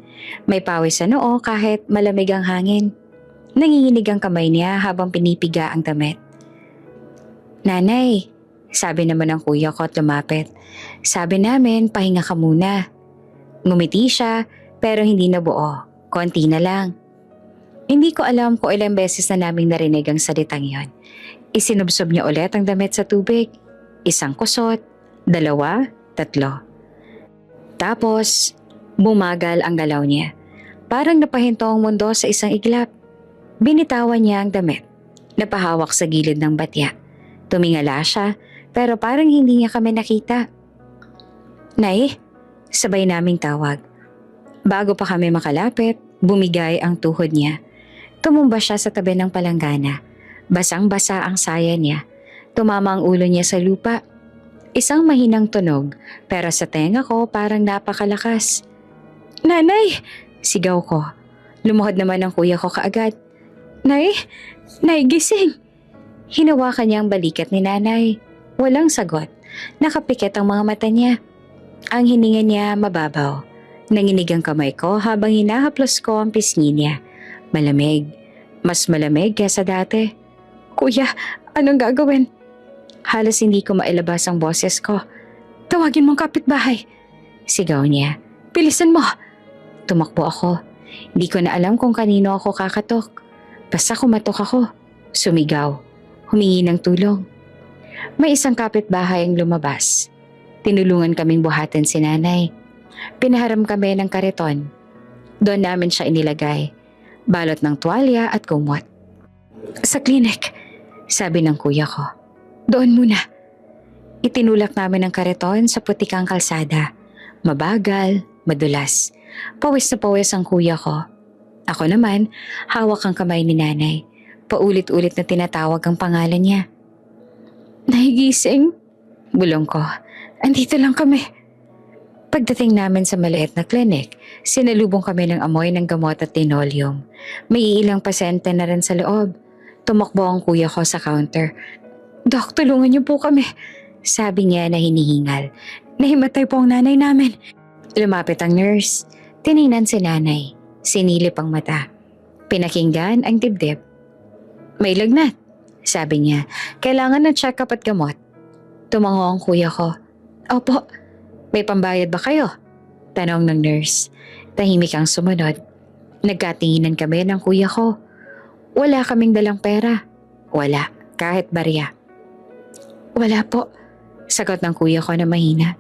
May pawis sa noo kahit malamig ang hangin. Nanginginig ang kamay niya habang pinipiga ang damit. Nanay, sabi naman ng kuya ko at lumapit. Sabi namin, pahinga ka muna. Ngumiti siya pero hindi na buo. Konti na lang. Hindi ko alam kung ilang beses na naming narinig ang salitang yon. Isinubsob niya ulit ang damit sa tubig. Isang kusot, 2, 3. Tapos, bumagal ang galaw niya. Parang napahinto ang mundo sa isang iglap. Binitawan niya ang damit. Napahawak sa gilid ng batya. Tumingala siya, pero parang hindi niya kami nakita. Nay, sabay naming tawag. Bago pa kami makalapit, bumigay ang tuhod niya. Tumumba siya sa tabi ng palanggana. Basang-basa ang saya niya. Tumama ang ulo niya sa lupa. Isang mahinang tunog, pero sa tenga ko parang napakalakas. Nanay! Sigaw ko. Lumuhod naman ang kuya ko kaagad. Nay! Nay, gising! Hinawakan niya ang balikat ni nanay. Walang sagot. Nakapikit ang mga mata niya. Ang hininga niya mababaw. Nanginig ang kamay ko habang hinahaplos ko ang pisngi niya. Malamig. Mas malamig kaysa dati. Kuya, anong gagawin? Halos hindi ko mailabas ang boses ko. Tawagin mong kapitbahay. Sigaw niya. Bilisan mo! Tumakbo ako. Hindi ko na alam kung kanino ako kakatok. Basta kumatok ako. Sumigaw. Humingi ng tulong. May isang kapitbahay ang lumabas. Tinulungan kaming buhatin si nanay. Pinaharam kami ng kariton. Doon namin siya inilagay. Balot ng tuwalya at kumot. Sa klinik, sabi ng kuya ko. Doon muna. Itinulak namin ang kariton sa putikang kalsada. Mabagal, madulas. Pawis na pawis ang kuya ko. Ako naman, hawak ang kamay ni nanay. Paulit-ulit na tinatawag ang pangalan niya. Nahigising? Bulong ko. Andito lang kami. Pagdating namin sa maliit na klinik, sinalubong kami ng amoy ng gamot at linoleum. May ilang pasyente na rin sa loob. Tumakbo ang kuya ko sa counter. Dok, tulungan niyo po kami. Sabi niya na hinihingal. Nahimatay po ang nanay namin. Lumapit ang nurse. Tiningnan si nanay. Sinilip ang mata. Pinakinggan ang dibdib. May lagnat, sabi niya. Kailangan ng check-up at gamot. Tumango ang kuya ko. Opo. May pambayad ba kayo? Tanong ng nurse. Tahimik ang sumunod. Nagkatinginan kami ng kuya ko. Wala kaming dalang pera. Wala, kahit barya. Wala po, sagot ng kuya ko na mahina.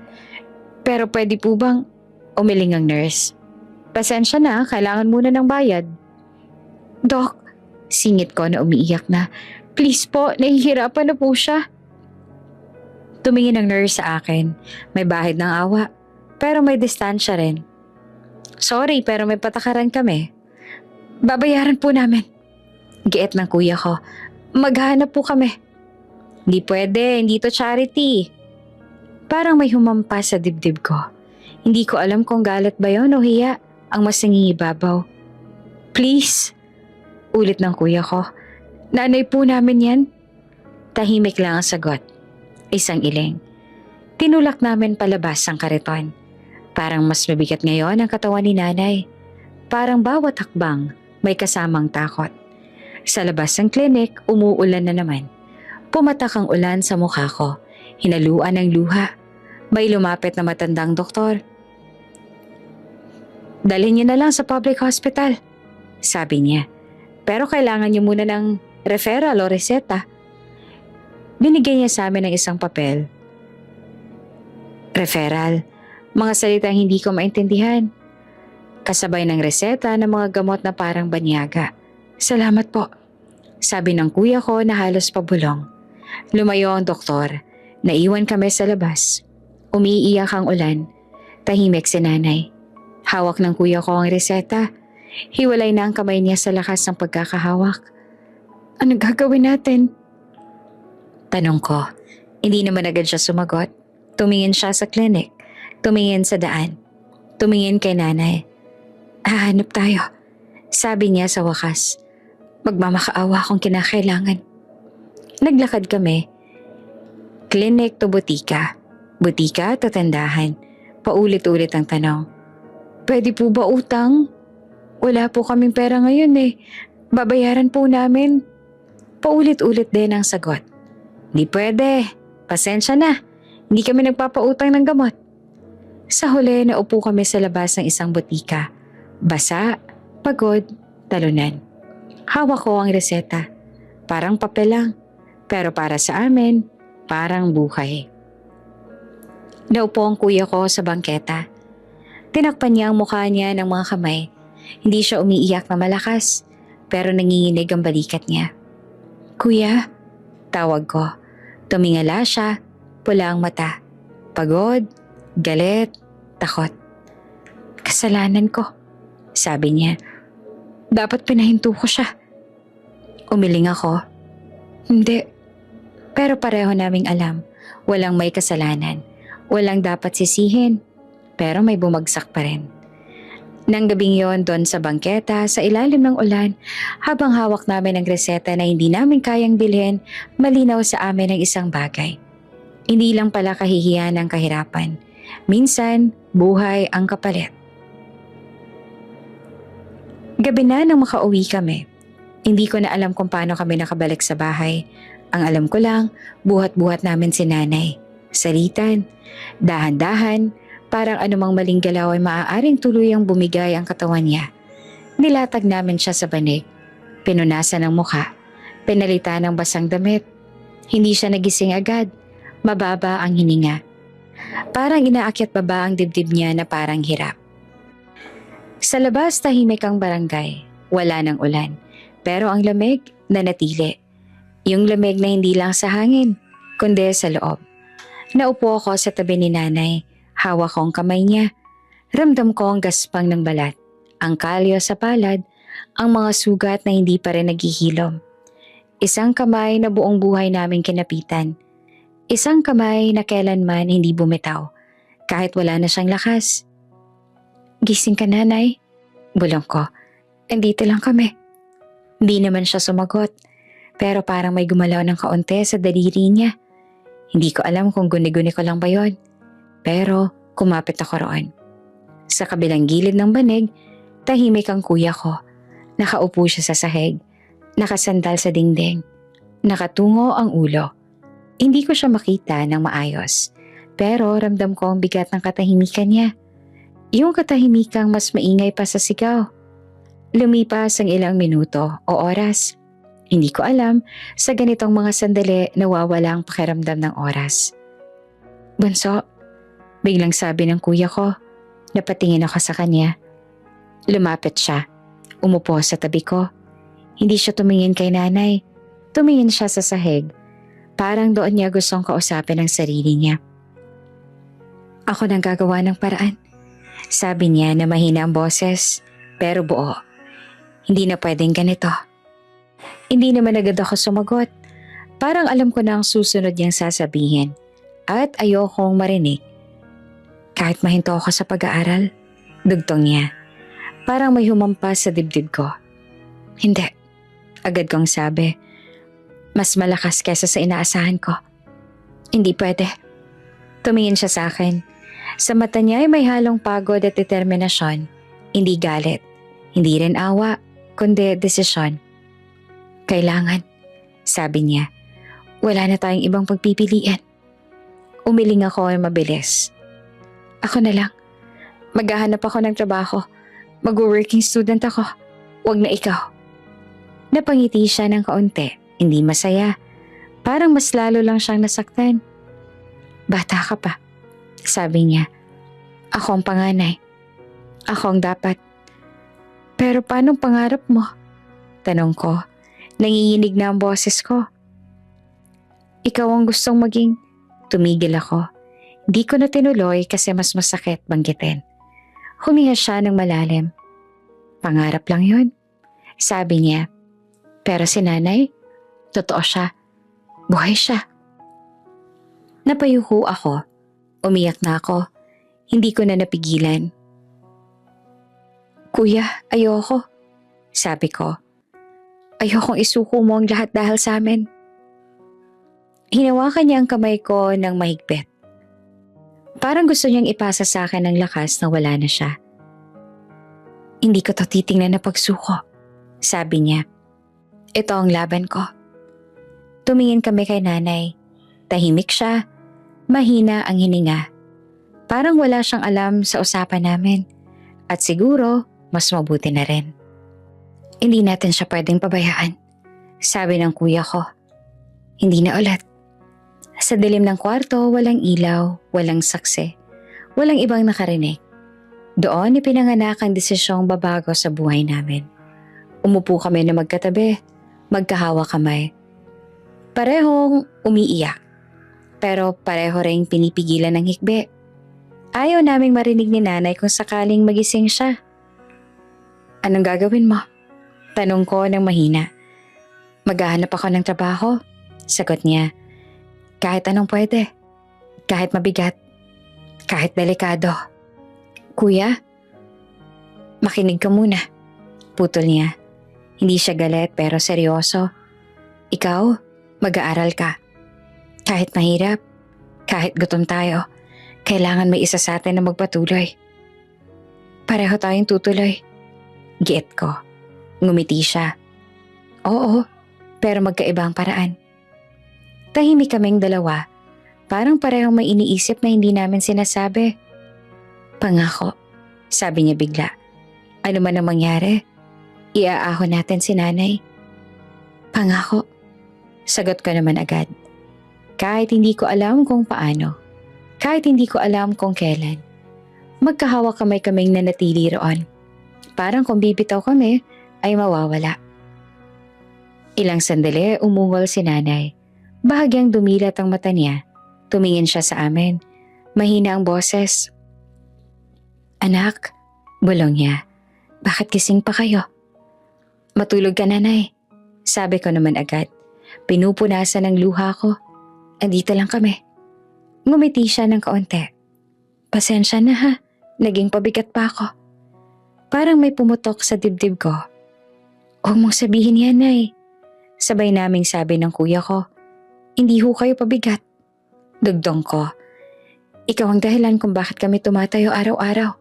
Pero pwede po bang? Umiling ang nurse. Pasensya na, kailangan muna ng bayad. Dok, singit ko na umiiyak na. Please po, nahihirapan na po siya. Tumingin ang nurse sa akin. May bahid ng awa, pero may distansya rin. Sorry, pero may patakaran kami. Babayaran po namin. Giit ng kuya ko. Maghanap po kami. Hindi pwede, hindi to charity. Parang may humampa sa dibdib ko. Hindi ko alam kung galit ba yon o hiya ang mas nangingibabaw. Please, ulit ng kuya ko. Nanay po namin yan. Tahimik lang ang sagot. Isang iling. Tinulak namin palabas ang kariton. Parang mas mabigat ngayon ang katawan ni nanay. Parang bawat hakbang may kasamang takot. Sa labas ng klinik, umuulan na naman. Pumatak ang ulan sa mukha ko. Hinaluan ng luha. May lumapit na matandang doktor. Dalhin niyo na lang sa public hospital, sabi niya. Pero kailangan niyo muna ng referral o reseta. Binigay niya sa amin ng isang papel. Referral, mga salitang hindi ko maintindihan. Kasabay ng reseta ng mga gamot na parang banyaga. Salamat po, sabi ng kuya ko na halos pabulong. Lumayo ang doktor. Naiwan kami sa labas. Umiiyak ang ulan. Tahimik si nanay. Hawak ng kuya ko ang reseta. Hiwalay na ang kamay niya sa lakas ng pagkakahawak. Ano gagawin natin? Tanong ko. Hindi naman agad siya sumagot. Tumingin siya sa klinik. Tumingin sa daan. Tumingin kay nanay. Hahanap tayo, sabi niya sa wakas. Magmamakaawa kung kinakailangan. Naglakad kami. Klinik to butika. Butika to tindahan. Paulit-ulit ang tanong. Pwede po ba utang? Wala po kaming pera ngayon eh. Babayaran po namin. Paulit-ulit din ang sagot. Di pwede. Pasensya na. Hindi kami nagpapautang ng gamot. Sa huli, naupo kami sa labas ng isang butika. Basa, pagod, talunan. Hawak ko ang reseta. Parang papel lang. Pero para sa amin, parang buhay. Naupo ang kuya ko sa bangketa. Tinakpan niya ang mukha niya ng mga kamay. Hindi siya umiiyak na malakas, pero nanginginig ang balikat niya. Kuya, tawag ko. Tumingala siya, pula ang mata. Pagod, galit, takot. Kasalanan ko, sabi niya. Dapat pinahinto ko siya. Umiling ako. Hindi. Pero pareho naming alam, walang may kasalanan. Walang dapat sisihin, pero may bumagsak pa rin. Nang gabing yon doon sa bangketa, sa ilalim ng ulan, habang hawak namin ang reseta na hindi namin kayang bilhin, malinaw sa amin ang isang bagay. Hindi lang pala kahihiyan ang kahirapan. Minsan, buhay ang kapalit. Gabi na nang makauwi kami. Hindi ko na alam kung paano kami nakabalik sa bahay. Ang alam ko lang, buhat-buhat namin si nanay. Salitan, dahan-dahan, parang anumang maling galaw ay maaaring tuluyang bumigay ang katawan niya. Nilatag namin siya sa banig. Pinunasan ang mukha. Pinalitan ng basang damit. Hindi siya nagising agad. Mababa ang hininga. Parang inaakyat baba ang dibdib niya na parang hirap. Sa labas, tahimik ang barangay. Wala ng ulan. Pero ang lamig, nanatili. Yung lamig na hindi lang sa hangin, kundi sa loob. Naupo ako sa tabi ni nanay. Hawak ko ang kamay niya. Ramdam ko ang gaspang ng balat. Ang kalyo sa palad. Ang mga sugat na hindi pa rin naghihilom. Isang kamay na buong buhay namin kinapitan. Isang kamay na kailanman hindi bumitaw. Kahit wala na siyang lakas. Gising ka, nanay. Bulong ko. Andito lang kami. Hindi naman siya sumagot. Pero parang may gumalaw ng kaunti sa daliri niya. Hindi ko alam kung guni-guni ko lang ba yon. Pero kumapit ako roon. Sa kabilang gilid ng banig, tahimik ang kuya ko. Nakaupo siya sa sahig. Nakasandal sa dingding. Nakatungo ang ulo. Hindi ko siya makita ng maayos. Pero ramdam ko ang bigat ng katahimikan niya. Yung katahimikang mas maingay pa sa sigaw. Lumipas ang ilang minuto o oras. Hindi ko alam, sa ganitong mga sandali nawawala ang pakiramdam ng oras. Bunso, biglang sabi ng kuya ko. Napatingin ako sa kanya. Lumapit siya. Umupo sa tabi ko. Hindi siya tumingin kay nanay. Tumingin siya sa sahig. Parang doon niya gustong kausapin ang sarili niya. Ako nang gagawa ng paraan. Sabi niya na mahina ang boses, pero buo. Hindi na pwedeng ganito. Hindi naman agad ako sumagot. Parang alam ko na ang susunod niyang sasabihin. At ayokong marinig. Kahit mahinto ako sa pag-aaral, dugtong niya. Parang may humampas sa dibdib ko. Hindi. Agad kong sabi. Mas malakas kesa sa inaasahan ko. Hindi pwede. Tumingin siya sa akin. Sa mata niya ay may halong pagod at determinasyon. Hindi galit. Hindi rin awa, kundi desisyon. Kailangan, sabi niya. Wala na tayong ibang pagpipilian. Umiling ako ay mabilis. Ako na lang. Maghahanap ako ng trabaho. Mag-working student ako. Huwag na ikaw. Napangiti siya ng kaunti. Hindi masaya. Parang mas lalo lang siyang nasaktan. Bata ka pa, sabi niya. Ako ang panganay. Ako ang dapat. Pero paano pangarap mo? Tanong ko. Nanginginig na ang boses ko. Ikaw ang gustong maging. Tumigil ako. Di ko na tinuloy kasi mas masakit banggitin. Huminga siya ng malalim. Pangarap lang yun, sabi niya. Pero si nanay, totoo siya. Buhay siya. Napayuko ako. Umiyak na ako. Hindi ko na napigilan. Kuya, ayoko. Sabi ko. Ayokong isuko mo ang lahat dahil sa amin. Hinawakan niya ang kamay ko ng mahigpit. Parang gusto niyang ipasa sa akin ang lakas na wala na siya. Hindi ko to titingnan na pagsuko, sabi niya. Ito ang laban ko. Tumingin kami kay nanay. Tahimik siya. Mahina ang hininga. Parang wala siyang alam sa usapan namin. At siguro, mas mabuti na rin. Hindi natin siya pwedeng pabayaan, sabi ng kuya ko. Hindi na ulit. Sa dilim ng kwarto, walang ilaw, walang saksi, walang ibang nakarinig. Doon ipinanganak ang desisyong babago sa buhay namin. Umupo kami na magkatabi, magkahawa kamay. Parehong umiiyak, pero pareho ring pinipigilan ng hikbi. Ayaw naming marinig ni nanay kung sakaling magising siya. Anong gagawin mo? Tanong ko ng mahina. Maghahanap ako ng trabaho, sagot niya. Kahit anong pwede. Kahit mabigat. Kahit delikado. Kuya, makinig ka muna. Putol niya. Hindi siya galit pero seryoso. Ikaw, mag-aaral ka. Kahit mahirap, kahit gutom tayo, kailangan may isa sa atin na magpatuloy. Pareho tayong tutuloy. Giit ko. Ngumiti siya. Oo, pero magkaibang paraan. Tahimik kaming dalawa. Parang parehong may iniisip na hindi namin sinasabi. Pangako, sabi niya bigla. Ano man ang mangyari, iaahon natin si nanay. Pangako, sagot ko naman agad. Kahit hindi ko alam kung paano, kahit hindi ko alam kung kailan. Magkahawak kaming nanatili roon. Parang kung bibitaw kami, ay mawawala. Ilang sandali umungol si nanay. Bahagyang dumilat ang mata niya. Tumingin siya sa amin. Mahina ang boses. Anak, bulong niya. Bakit gising pa kayo? Matulog ka nanay, sabi ko naman agad. Pinupunasan ng luha ko. Andito lang kami. Ngumiti siya ng kaunti. Pasensya na ha, naging pabigat pa ako. Parang may pumutok sa dibdib ko. Huwag mong sabihin yan, Nay. Sabay naming sabi ng kuya ko. Hindi ho kayo pabigat. Dugdong ko. Ikaw ang dahilan kung bakit kami tumatayo araw-araw.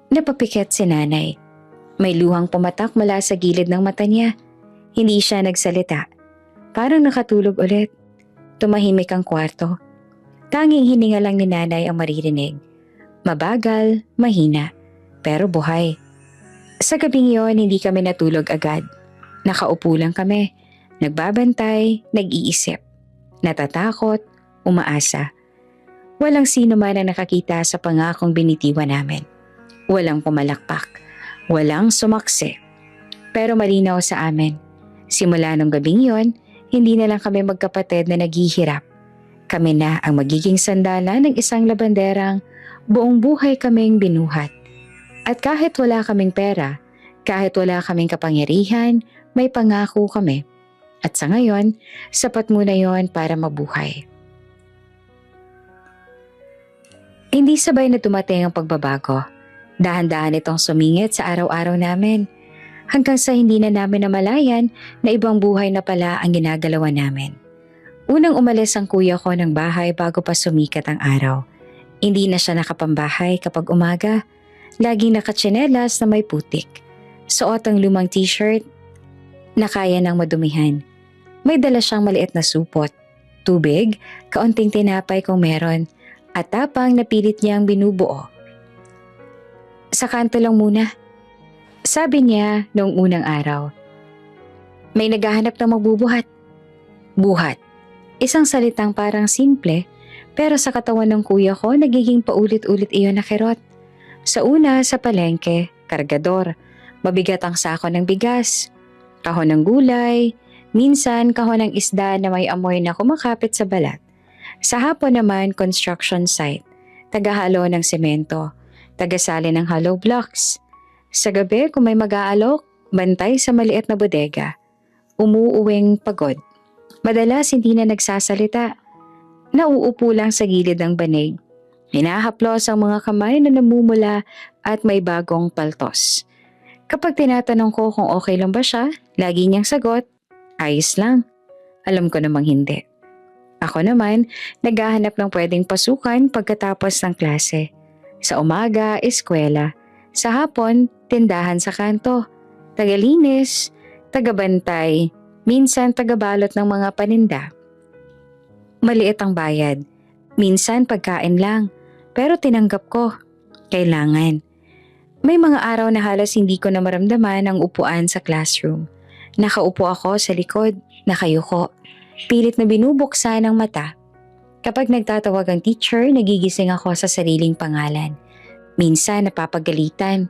Napapikit si nanay. May luhang pumatak mula sa gilid ng mata niya. Hindi siya nagsalita. Parang nakatulog ulit. Tumahimik ang kwarto. Tanging hininga lang ni nanay ang maririnig. Mabagal, mahina, pero buhay. Sa gabing yon, hindi kami natulog agad. Nakaupo lang kami, nagbabantay, nag-iisip, natatakot, umaasa. Walang sino man ang nakakita sa pangakong binitiwan namin. Walang pumalakpak, walang sumaksi. Pero malinaw sa amin, simula nung gabing yon, hindi na lang kami magkapatid na naghihirap. Kami na ang magiging sandalan ng isang labanderang buong buhay kaming binuhat. At kahit wala kaming pera, kahit wala kaming kapangyarihan, may pangako kami. At sa ngayon, sapat muna yon para mabuhay. Hindi sabay na dumating ang pagbabago. Dahan-dahan itong sumingit sa araw-araw namin. Hanggang sa hindi na namin namalayan na ibang buhay na pala ang ginagalawan namin. Unang umalis ang kuya ko ng bahay bago pa sumikat ang araw. Hindi na siya nakapambahay kapag umaga. Laging nakatsinelas na may putik. Suot ang lumang t-shirt na kaya ng madumihan. May dala siyang maliit na supot, tubig, kaunting tinapay kung meron, at tapang na pilit niyang binubuo. Sa kanto lang muna, sabi niya noong unang araw. May naghahanap ng magbubuhat. Buhat. Isang salitang parang simple, pero sa katawan ng kuya ko nagiging paulit-ulit iyon na kerot. Sa una, sa palengke, kargador, mabigat ang sako ng bigas, kahon ng gulay, minsan kahon ng isda na may amoy na kumakapit sa balat. Sa hapon naman, construction site, tagahalo ng semento, tagasali ng hollow blocks. Sa gabi, kung may mag-aalok, bantay sa maliit na bodega. Umuuwing pagod. Madalas hindi na nagsasalita. Nauupo lang sa gilid ng banig. Hinahaplos ang mga kamay na namumula at may bagong paltos. Kapag tinatanong ko kung okay lang ba siya, lagi niyang sagot, ayos lang. Alam ko namang hindi. Ako naman, naghahanap ng pwedeng pasukan pagkatapos ng klase. Sa umaga, eskwela. Sa hapon, tindahan sa kanto. Tagalinis, tagabantay, minsan tagabalot ng mga paninda. Maliit ang bayad. Minsan pagkain lang. Pero tinanggap ko. Kailangan. May mga araw na halos hindi ko na maramdaman ang upuan sa classroom. Nakaupo ako sa likod, nakayuko. Pilit na binubuksan ang mata. Kapag nagtatawag ang teacher, nagigising ako sa sariling pangalan. Minsan napapagalitan.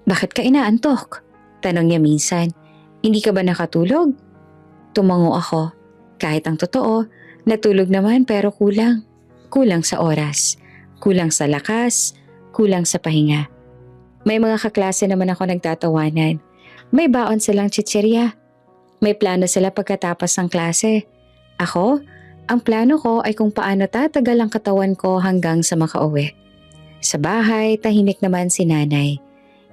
Bakit ka inaantok? Tanong niya minsan. Hindi ka ba nakatulog? Tumango ako. Kahit ang totoo, natulog naman pero kulang. Kulang sa oras. Kulang sa lakas. Kulang sa pahinga. May mga kaklase naman ako nagtatawanan. May baon silang chichirya. May plano sila pagkatapos ng klase. Ako, ang plano ko ay kung paano tatagal ang katawan ko hanggang sa makauwi. Sa bahay, tahimik naman si nanay.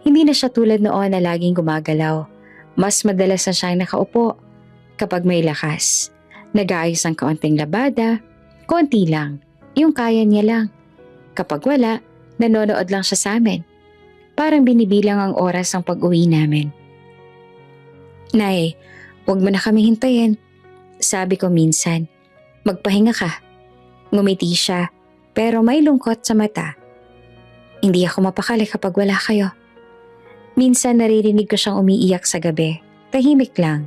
Hindi na siya tulad noon na laging gumagalaw. Mas madalas na siyang nakaupo. Kapag may lakas, nag-aayos ng kaunting labada, konti lang, yung kaya niya lang. Kapag wala, nanonood lang siya sa amin. Parang binibilang ang oras ng pag-uwi namin. Nay, huwag mo na kami hintayin. Sabi ko minsan, magpahinga ka. Ngumiti siya, pero may lungkot sa mata. Hindi ako mapakali kapag wala kayo. Minsan naririnig ko siyang umiiyak sa gabi. Tahimik lang.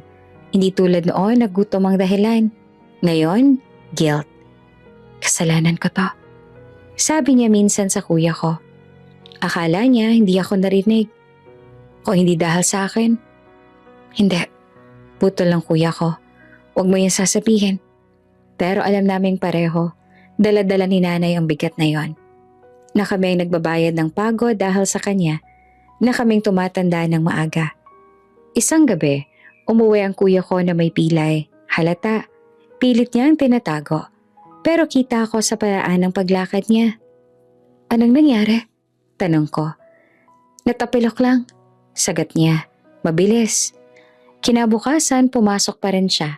Hindi tulad noon na gutom ang dahilan. Ngayon, guilt. Kasalanan ko to. Sabi niya minsan sa kuya ko. Akala niya hindi ako narinig. O hindi dahil sa akin. Hindi. Putol lang kuya ko. Huwag mo yan sasabihin. Pero alam naming pareho, dala-dala ni nanay ang bigat na yon. Na kami ang nagbabayad ng pagod dahil sa kanya, na kaming tumatanda ng maaga. Isang gabi, umuwi ang kuya ko na may pilay. Halata, pilit niyang tinatago. Pero kita ko sa paraan ng paglakad niya. Anong nangyari? Tanong ko. Natapilok lang. Sagot niya. Mabilis. Kinabukasan, pumasok pa rin siya.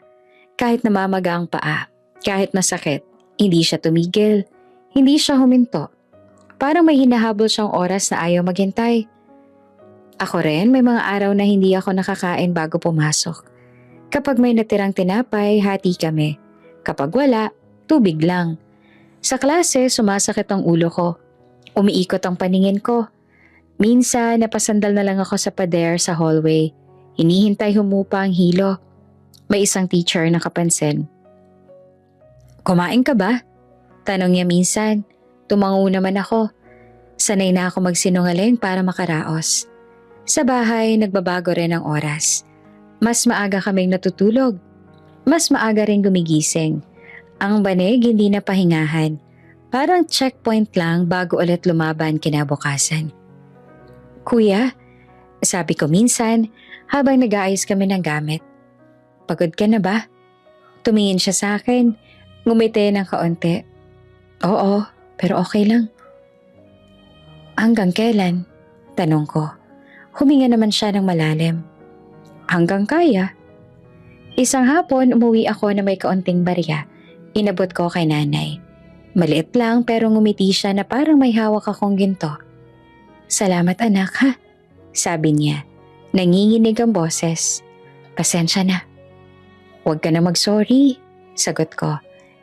Kahit namamaga ang paa, kahit masakit, hindi siya tumigil. Hindi siya huminto. Parang may hinahabol siyang oras na ayaw maghintay. Ako rin, may mga araw na hindi ako nakakain bago pumasok. Kapag may natirang tinapay, hati kami. Kapag wala, tubig lang. Sa klase, sumasakit ang ulo ko. Umiikot ang paningin ko. Minsan, napasandal na lang ako sa pader sa hallway. Hinihintay humupa ang hilo. May isang teacher na kapansin. Kumain ka ba? Tanong niya minsan. Tumango naman ako. Sanay na ako magsinungaling para makaraos. Sa bahay, nagbabago rin ang oras. Mas maaga kaming natutulog. Mas maaga rin gumigising. Ang banig hindi na pahingahan. Parang checkpoint lang bago ulit lumaban kinabukasan. Kuya, sabi ko minsan habang nag-aayos kami ng gamit. Pagod ka na ba? Tumingin siya sa akin, ngumiti ng kaunti. Oo, pero okay lang. Hanggang kailan? Tanong ko. Huminga naman siya ng malalim. Hanggang kaya. Isang hapon umuwi ako na may kaunting barya. Inabot ko kay nanay. Maliit lang pero ngumiti siya na parang may hawak akong ginto. Salamat anak ha, sabi niya. Nanginginig ang boses. Pasensya na. Huwag ka na mag-sorry, sagot ko.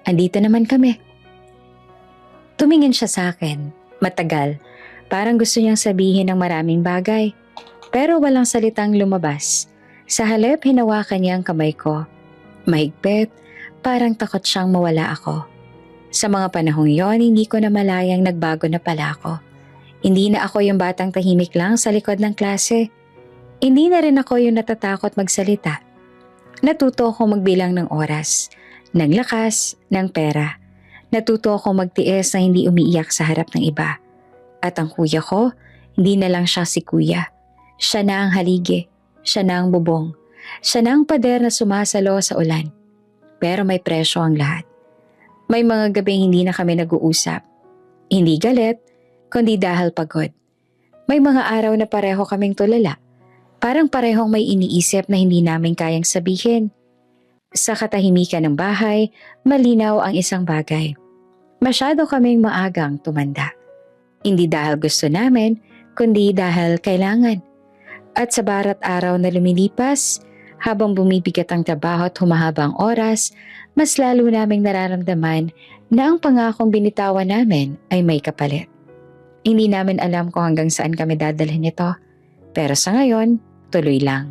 Andito naman kami. Tumingin siya sa akin. Matagal. Parang gusto niyang sabihin ng maraming bagay. Pero walang salitang lumabas. Sa halip, hinawakan niya ang kamay ko. Mahigpit, parang takot siyang mawala ako. Sa mga panahong yon, hindi ko na malayang nagbago na pala ako. Hindi na ako yung batang tahimik lang sa likod ng klase. Hindi na rin ako yung natatakot magsalita. Natuto akong magbilang ng oras, ng lakas, ng pera. Natuto akong magtiis na hindi umiiyak sa harap ng iba. At ang kuya ko, hindi na lang siya si kuya. Siya na ang haligi, siya na ang bubong, siya na ang pader na sumasalo sa ulan. Pero may presyo ang lahat. May mga gabing hindi na kami nag-uusap. Hindi galit, kundi dahil pagod. May mga araw na pareho kaming tulala. Parang parehong may iniisip na hindi namin kayang sabihin. Sa katahimikan ng bahay, malinaw ang isang bagay. Masyado kaming maagang tumanda. Hindi dahil gusto namin, kundi dahil kailangan. At sa bawat araw na lumilipas, habang bumibigat ang trabaho at humahaba ang oras, mas lalo naming nararamdaman na ang pangakong binitawan namin ay may kapalit. Hindi namin alam kung hanggang saan kami dadalhin ito, pero sa ngayon, tuloy lang.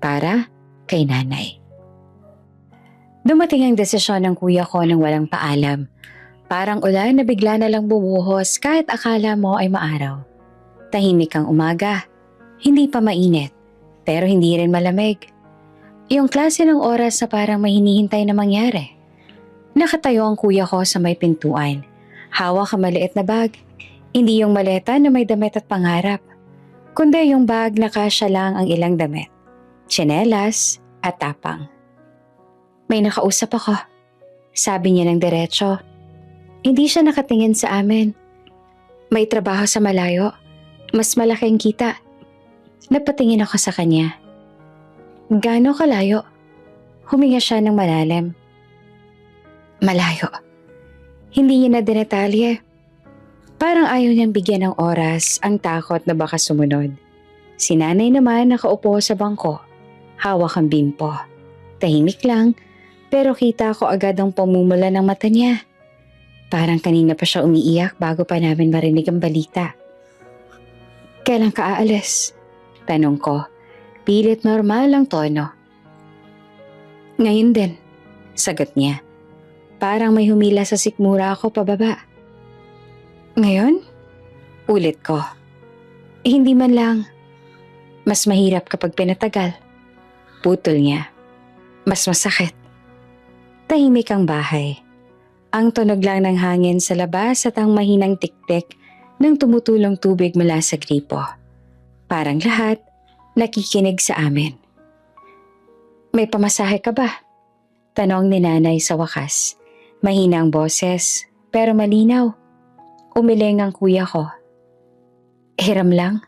Para kay nanay. Dumating ang desisyon ng kuya ko nang walang paalam. Parang ulan na bigla na lang bumuhos kahit akala mo ay maaraw. Tahimik ang umaga. Hindi pa mainit, pero hindi rin malamig. Yung klase ng oras na parang may hinihintay na mangyari. Nakatayo ang kuya ko sa may pintuan. Hawak ang maliit na bag. Hindi yung maleta na may damit at pangarap. Kundi yung bag na kasya lang ang ilang damit. Tsinelas at tapang. May nakausap ako. Sabi niya ng diretso. Hindi siya nakatingin sa amin. May trabaho sa malayo. Mas malaking kita. Napatingin ako sa kanya. Gaano kalayo? Huminga siya ng malalim. Malayo. Hindi niya na dinetalye. Parang ayaw niyang bigyan ng oras ang takot na baka sumunod. Si nanay naman nakaupo sa bangko. Hawak ang bimpo. Tahimik lang, pero kita ko agad ang pamumula ng mata niya. Parang kanina pa siya umiiyak bago pa namin marinig ang balita. Kailan ka aalis? Tanong ko. Pilit normal ang tono. Ngayon din, sagot niya. Parang may humila sa sikmura ako pababa. Ngayon? Ulit ko. Hindi man lang. Mas mahirap kapag pinatagal. Putol niya. Mas masakit. Tahimik ang bahay. Ang tunog lang ng hangin sa labas at ang mahinang tiktik ng tumutulong tubig mula sa gripo. Parang lahat nakikinig sa amin. May pamasahe ka ba? Tanong ni nanay sa wakas. Mahina ang boses, pero malinaw. Umiling ang kuya ko. Hiram lang.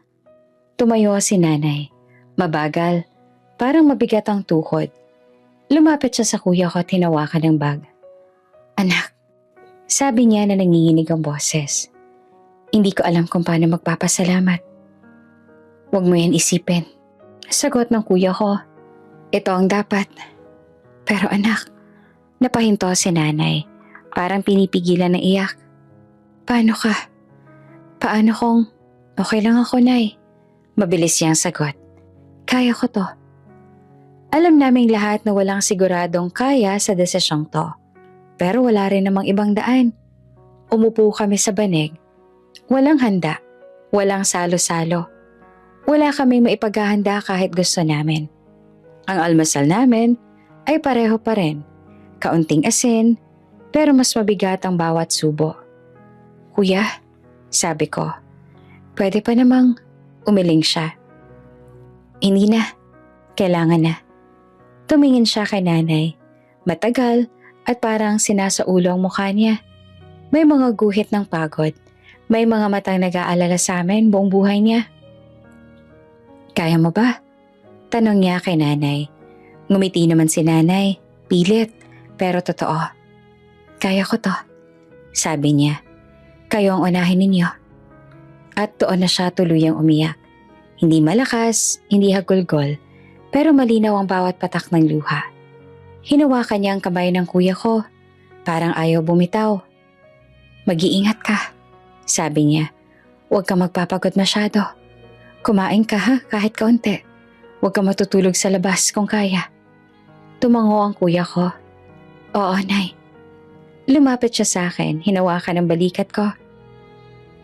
Tumayo si nanay. Mabagal, parang mabigat ang tuhod. Lumapit siya sa kuya ko at hinawakan ng bag. Anak, sabi niya na nanginginig ang boses. Hindi ko alam kung paano magpapasalamat. Huwag mo yan isipin. Sagot ng kuya ko. Ito ang dapat. Pero anak, napahinto si nanay. Parang pinipigilan ng iyak. Paano ka? Paano kung okay lang ako, nay? Mabilis niyang sagot. Kaya ko to. Alam naming lahat na walang siguradong kaya sa desisyong to. Pero wala rin namang ibang daan. Umupo kami sa banig. Walang handa. Walang salo-salo. Wala kaming maipaghahanda kahit gusto namin. Ang almusal namin ay pareho pa rin. Kaunting asin, pero mas mabigat ang bawat subo. Kuya, sabi ko, pwede pa namang umiling siya. Hindi na, kailangan na. Tumingin siya kay nanay. Matagal at parang sinasaulo ang mukha niya. May mga guhit ng pagod. May mga matang nag-aalala sa amin buong buhay niya. Kaya mo ba? Tanong niya kay nanay. Ngumiti naman si nanay. Pilit, pero totoo. Kaya ko to. Sabi niya. Kayo ang unahin ninyo. At doon na siya tuluyang umiyak. Hindi malakas, hindi hagulgol, pero malinaw ang bawat patak ng luha. Hinawakan niya ang kamay ng kuya ko. Parang ayaw bumitaw. Mag-iingat ka, sabi niya. Huwag ka magpapagod masyado. Kumain ka ha, kahit kaunti. Huwag ka matutulog sa labas kung kaya. Tumango ang kuya ko. Oo, Nay. Lumapit siya sa akin, hinawakan ang balikat ko.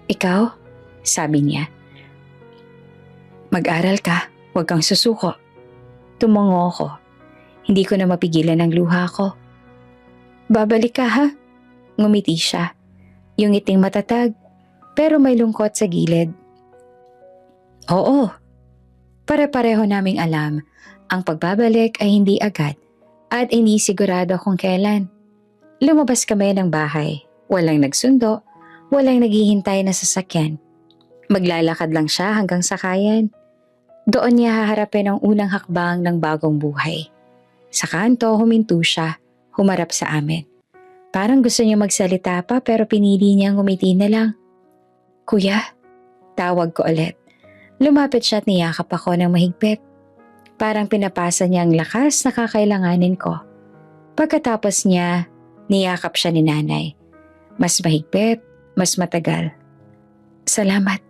Ikaw? Sabi niya. Mag-aral ka, huwag kang susuko. Tumango ko. Hindi ko na mapigilan ang luha ko. Babalik ka ha? Ngumiti siya. Yung ngiting matatag, pero may lungkot sa gilid. Oo. Pare-pareho naming alam, ang pagbabalik ay hindi agad at hindi sigurado kung kailan. Lumabas kami ng bahay. Walang nagsundo, walang naghihintay na sasakyan. Maglalakad lang siya hanggang sakayan. Doon niya haharapin ang unang hakbang ng bagong buhay. Sa kanto, huminto siya, humarap sa amin. Parang gusto niya magsalita pa pero pinili niyang ngumiti na lang. Kuya, tawag ko ulit. Lumapit siya at niyakap ako ng mahigpit. Parang pinapasa niya ang lakas na kakailanganin ko. Pagkatapos niya, niyakap siya ni nanay. Mas mahigpit, mas matagal. Salamat.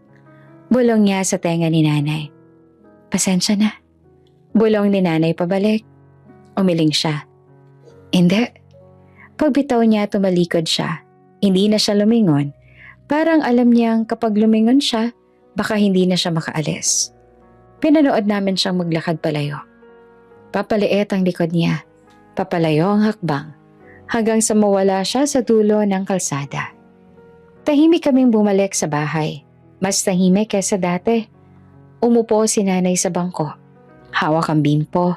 Bulong niya sa tenga ni nanay. Pasensya na. Bulong ni nanay pabalik. Umiling siya. Hindi. Pagbitaw niya tumalikod siya. Hindi na siya lumingon. Parang alam niyang kapag lumingon siya, baka hindi na siya makaalis. Pinanood namin siyang maglakad palayo. Papaliit ang likod niya. Papalayo ang hakbang. Hanggang sa mawala siya sa dulo ng kalsada. Tahimik kaming bumalik sa bahay. Mas tahimik kaysa dati. Umupo si nanay sa bangko. Hawak ang bimpo.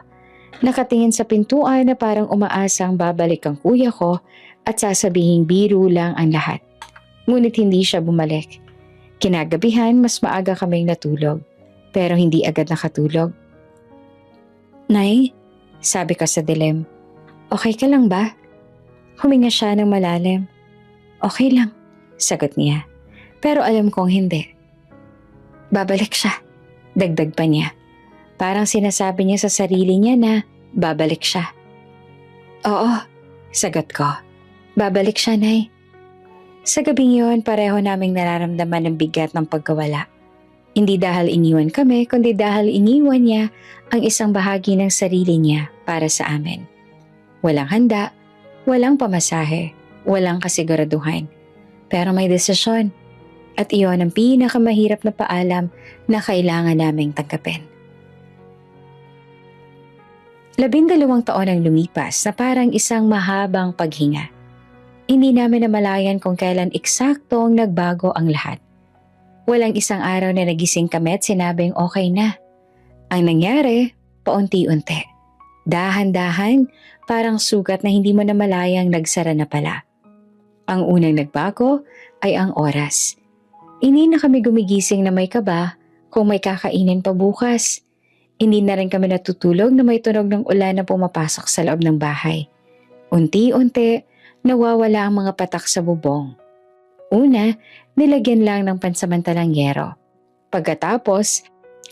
Nakatingin sa pintuan na parang umaasang babalik ang kuya ko at sasabihing biro lang ang lahat. Ngunit hindi siya bumalik. Kinagabihan, mas maaga kaming natulog. Pero hindi agad nakatulog. Nay, sabi ko sa dilim, okay ka lang ba? Huminga siya ng malalim. Okay lang, sagot niya. Pero alam kong hindi. Babalik siya, dagdag pa niya. Parang sinasabi niya sa sarili niya na babalik siya. Oo, sagot ko. Babalik siya, Nay. Sa gabing yun, pareho naming nararamdaman ng bigat ng pagkawala. Hindi dahil iniwan kami, kundi dahil iniwan niya ang isang bahagi ng sarili niya para sa amin. Walang handa, walang pamasahe, walang kasiguraduhan. Pero may desisyon. At iyon ang pinakamahirap na paalam na kailangan naming tanggapin. 12 taon ang lumipas na parang isang mahabang paghinga. Hindi namin namalayan kung kailan eksaktong nagbago ang lahat. Walang isang araw na nagising kami at sinabing okay na. Ang nangyari, paunti-unti. Dahan-dahan, parang sugat na hindi mo namalayang nagsara na pala. Ang unang nagbago ay ang oras. Hindi na kami gumigising na may kaba kung may kakainin pa bukas. Hindi na rin kami natutulog na may tunog ng ulan na pumapasok sa loob ng bahay. Unti-unti, nawawala ang mga patak sa bubong. Una, nilagyan lang ng pansamantalang yero. Pagkatapos,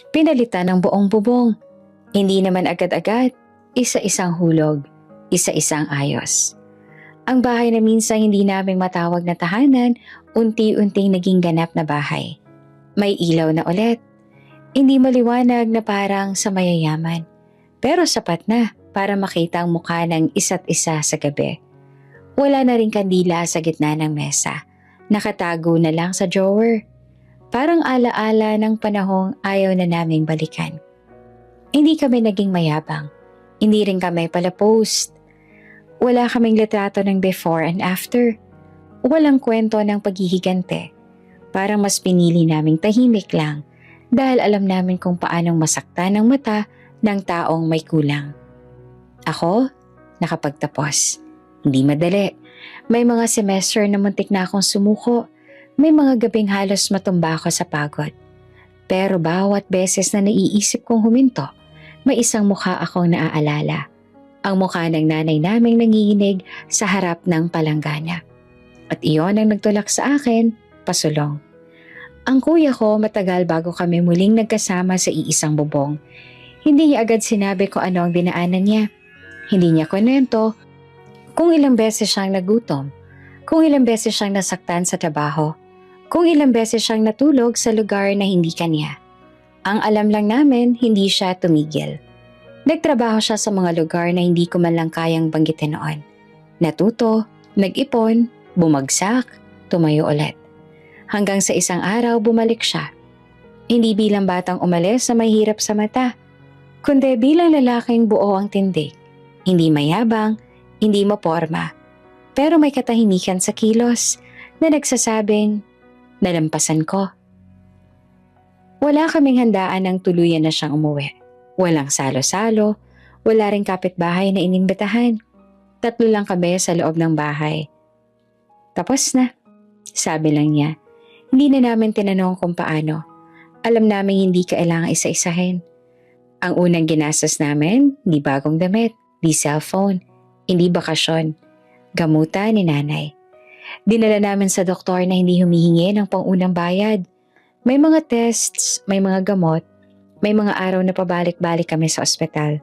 pinalitan ng buong bubong. Hindi naman agad-agad, isa-isang hulog, isa-isang ayos. Ang bahay na minsan hindi namin matawag na tahanan, unti-unting naging ganap na bahay. May ilaw na ulit. Hindi maliwanag na parang sa mayayaman, pero sapat na para makita ang mukha ng isa't isa sa gabi. Wala na ring kandila sa gitna ng mesa. Nakatago na lang sa drawer. Parang alaala ng panahong ayaw na naming balikan. Hindi kami naging mayabang. Hindi rin kami pala-post. Wala kaming litrato ng before and after. Walang kwento ng paghihigante. Parang mas pinili naming tahimik lang dahil alam namin kung paanong masaktan ang mata ng taong may kulang. Ako, nakapagtapos. Hindi madali. May mga semester na muntik na akong sumuko. May mga gabing halos matumba ako sa pagod. Pero bawat beses na naiisip kong huminto, may isang mukha akong naaalala. Ang mukha ng nanay naming nanginginig sa harap ng palanggana. At iyon ang nagtulak sa akin, pasulong. Ang kuya ko matagal bago kami muling nagkasama sa iisang bubong. Hindi niya agad sinabi ko ano ang dinaanan niya. Hindi niya kwento kung ilang beses siyang nagutom, kung ilang beses siyang nasaktan sa trabaho, kung ilang beses siyang natulog sa lugar na hindi kanya. Ang alam lang namin, hindi siya tumigil. Nagtrabaho siya sa mga lugar na hindi ko man lang kayang banggitin noon. Natuto, nag-ipon, bumagsak, tumayo ulit. Hanggang sa isang araw bumalik siya. Hindi bilang batang umalis na may hirap sa mata, kundi bilang lalaking buo ang tindig. Hindi mayabang, hindi maporma, pero may katahimikan sa kilos na nagsasabing, nalampasan ko. Wala kaming handaan ng tuluyan na siyang umuwi. Walang salo-salo, wala ring kapitbahay na inimbitahan. 3 lang kami sa loob ng bahay. Tapos na, sabi lang niya. Hindi na namin tinanong kung paano. Alam namin hindi kailangan isa-isahin. Ang unang ginastos namin, di bagong damit, di cellphone, hindi bakasyon, gamutan ni nanay. Dinala namin sa doktor na hindi humihingi ng pangunang bayad. May mga tests, may mga gamot, may mga araw na pabalik-balik kami sa ospital.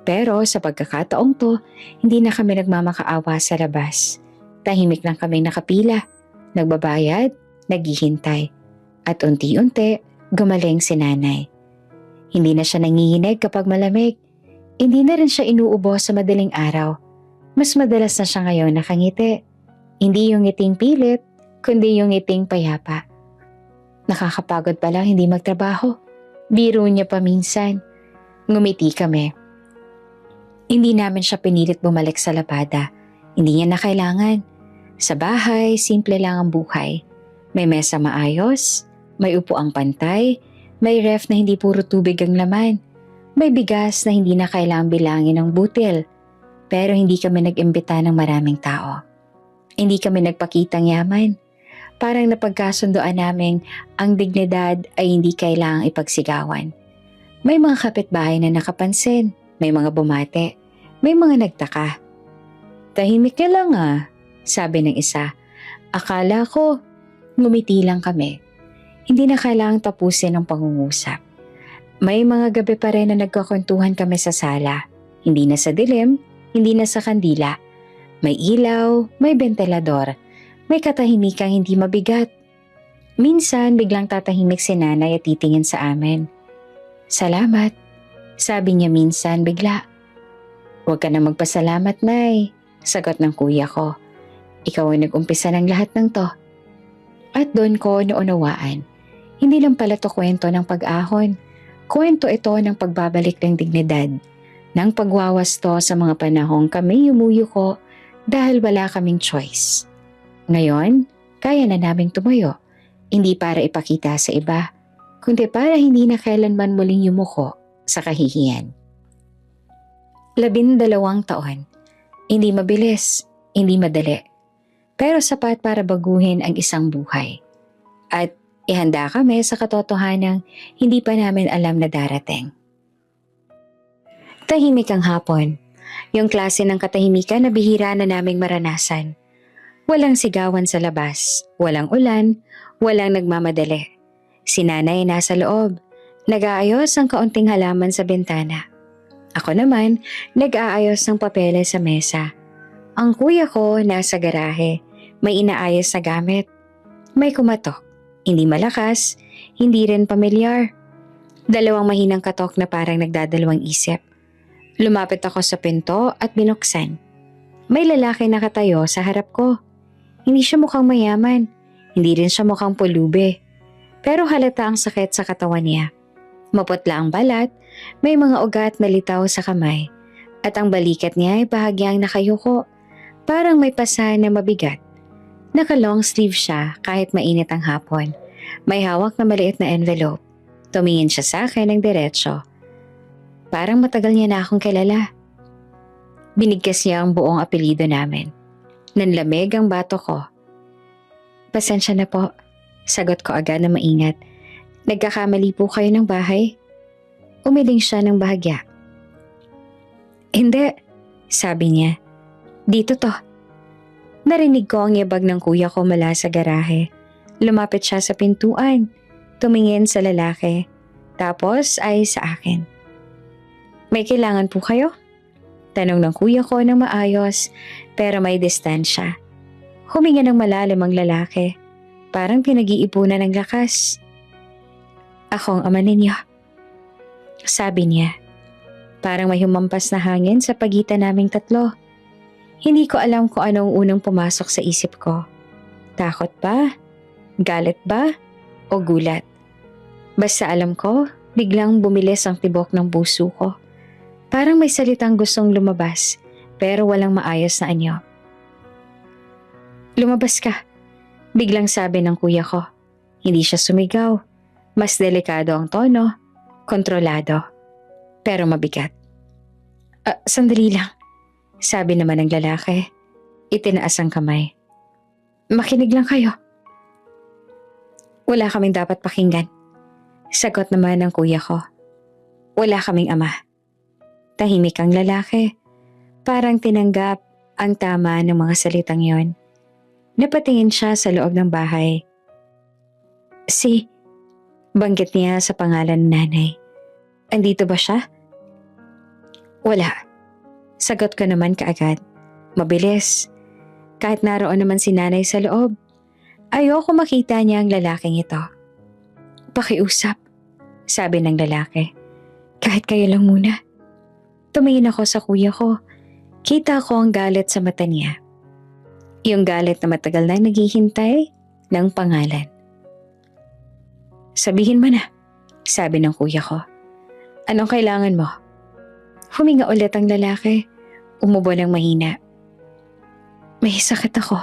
Pero sa pagkakataong to, hindi na kami nagmamakaawa sa labas. Tahimik lang kami nakapila, nagbabayad, naghihintay. At unti-unti, gumaling si nanay. Hindi na siya nanginginig kapag malamig. Hindi na rin siya inuubo sa madaling araw. Mas madalas na siya ngayon nakangiti. Hindi yung ngiting pilit, kundi yung ngiting payapa. Nakakapagod pala hindi magtrabaho. Biro niya pa minsan. Ngumiti kami. Hindi namin siya pinilit bumalik sa labada. Hindi niya na kailangan. Sa bahay, simple lang ang buhay. May mesa maayos, may upuang pantay, may ref na hindi puro tubig ang laman. May bigas na hindi na kailangang bilangin ng butil. Pero hindi kami nag-imbita ng maraming tao. Hindi kami nagpakitang yaman. Parang napagkasundoan naming ang dignidad ay hindi kailangang ipagsigawan. May mga kapitbahay na nakapansin, may mga bumate, may mga nagtaka. Tahimik ka lang sabi ng isa. Akala ko, ngumiti lang kami. Hindi na kailangang tapusin ang pangungusap. May mga gabi pa rin na nagkakwentuhan kami sa sala. Hindi na sa dilim, hindi na sa kandila. May ilaw, may ventilador. May katahimikang hindi mabigat. Minsan biglang tatahimik si nanay at titingin sa amin. Salamat, sabi niya minsan bigla. Huwag ka na magpasalamat, Nay, sagot ng kuya ko. Ikaw ay nag-umpisa ng lahat ng to. At doon ko naunawaan. Hindi lang pala to kwento ng pag-ahon. Kwento ito ng pagbabalik ng dignidad. Ng pagwawasto sa mga panahong kami yumuyuko dahil wala kaming choice. Ngayon, kaya na naming tumayo. Hindi para ipakita sa iba, kundi para hindi na kailanman muling yumuko sa kahihiyan. 12 taon. Hindi mabilis, hindi madali. Pero sapat para baguhin ang isang buhay. At ihanda kami sa katotohanang hindi pa namin alam na darating. Tahimik ang hapon. Yung klase ng katahimikan na bihira na naming maranasan. Walang sigawan sa labas, walang ulan, walang nagmamadali. Si nanay nasa loob, nag-aayos ang kaunting halaman sa bintana. Ako naman, nag-aayos ng papeles sa mesa. Ang kuya ko nasa garahe, may inaayos na gamit. May kumatok, hindi malakas, hindi rin pamilyar. 2 mahinang katok na parang nagdadalawang isip. Lumapit ako sa pinto at binuksan. May lalaki nakatayo sa harap ko. Hindi siya mukhang mayaman, hindi rin siya mukhang pulube. Pero halata ang sakit sa katawan niya. Maputla ang balat, may mga ugat na litaw sa kamay. At ang balikat niya ay bahagyang nakayuko, parang may pasa na mabigat. Naka-long sleeve siya kahit mainit ang hapon. May hawak na maliit na envelope. Tumingin siya sa akin ng diretsyo. Parang matagal niya na akong kilala. Binigkas niya ang buong apelyido namin. Nanlamig ang bato ko. Pasensya na po. Sagot ko agad na maingat. Nagkakamali po kayo ng bahay? Umiling siya ng bahagya. Hindi, sabi niya. Dito to. Narinig ko ang yabag ng kuya ko mula sa garahe. Lumapit siya sa pintuan. Tumingin sa lalaki. Tapos ay sa akin. May kailangan po kayo? Tanong ng kuya ko ng maayos pero may distansya. Huminga ng malalim ang lalaki. Parang pinag-iipunan ng lakas. Ako ang ama ninyo. Sabi niya. Parang may humampas na hangin sa pagitan naming tatlo. Hindi ko alam kung anong unang pumasok sa isip ko. Takot ba? Galit ba? O gulat? Basta alam ko, biglang bumilis ang tibok ng puso ko. Parang may salitang gustong lumabas, pero walang maayos na anyo. Lumabas ka, biglang sabi ng kuya ko. Hindi siya sumigaw. Mas delikado ang tono, kontrolado, pero mabigat. Sandali lang, sabi naman ng lalaki. Itinaas ang kamay. Makinig lang kayo. Wala kaming dapat pakinggan. Sagot naman ng kuya ko. Wala kaming ama. Tahimik ang lalaki. Parang tinanggap ang tama ng mga salitang yon. Napatingin siya sa loob ng bahay. Banggit niya sa pangalan ng nanay. Andito ba siya? Wala. Sagot ko naman kaagad. Mabilis. Kahit naroon naman si nanay sa loob, ayoko makita niya ang lalaking ito. Pakiusap, sabi ng lalaki. Kahit kayo lang muna. Tumingin ako sa kuya ko. Kita ko ang galit sa mata niya. Yung galit na matagal na naghihintay ng pangalan. Sabihin mo na, sabi ng kuya ko. Anong kailangan mo? Huminga ulit ang lalaki. Umubo ng mahina. May sakit ako,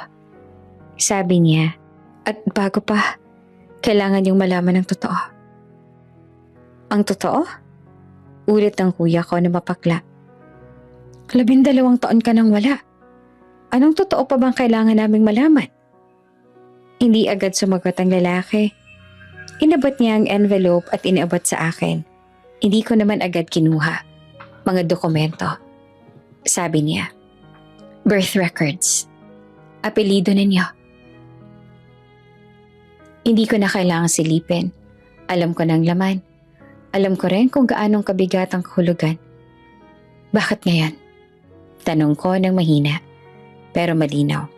sabi niya. At bago pa, kailangan niyong malaman ng totoo. Ang totoo? Ulit ng kuya ko na mapakla. 12 taon ka nang wala. Anong totoo pa bang kailangan naming malaman? Hindi agad sumagot ang lalaki. Inabot niya ang envelope at inabot sa akin. Hindi ko naman agad kinuha. Mga dokumento. Sabi niya. Birth records. Apelido ninyo. Hindi ko na kailangan silipin. Alam ko ng laman. Alam ko rin kung gaanong kabigat ang kahulugan. Bakit ngayon? Tanong ko ng mahina. Pero malinaw.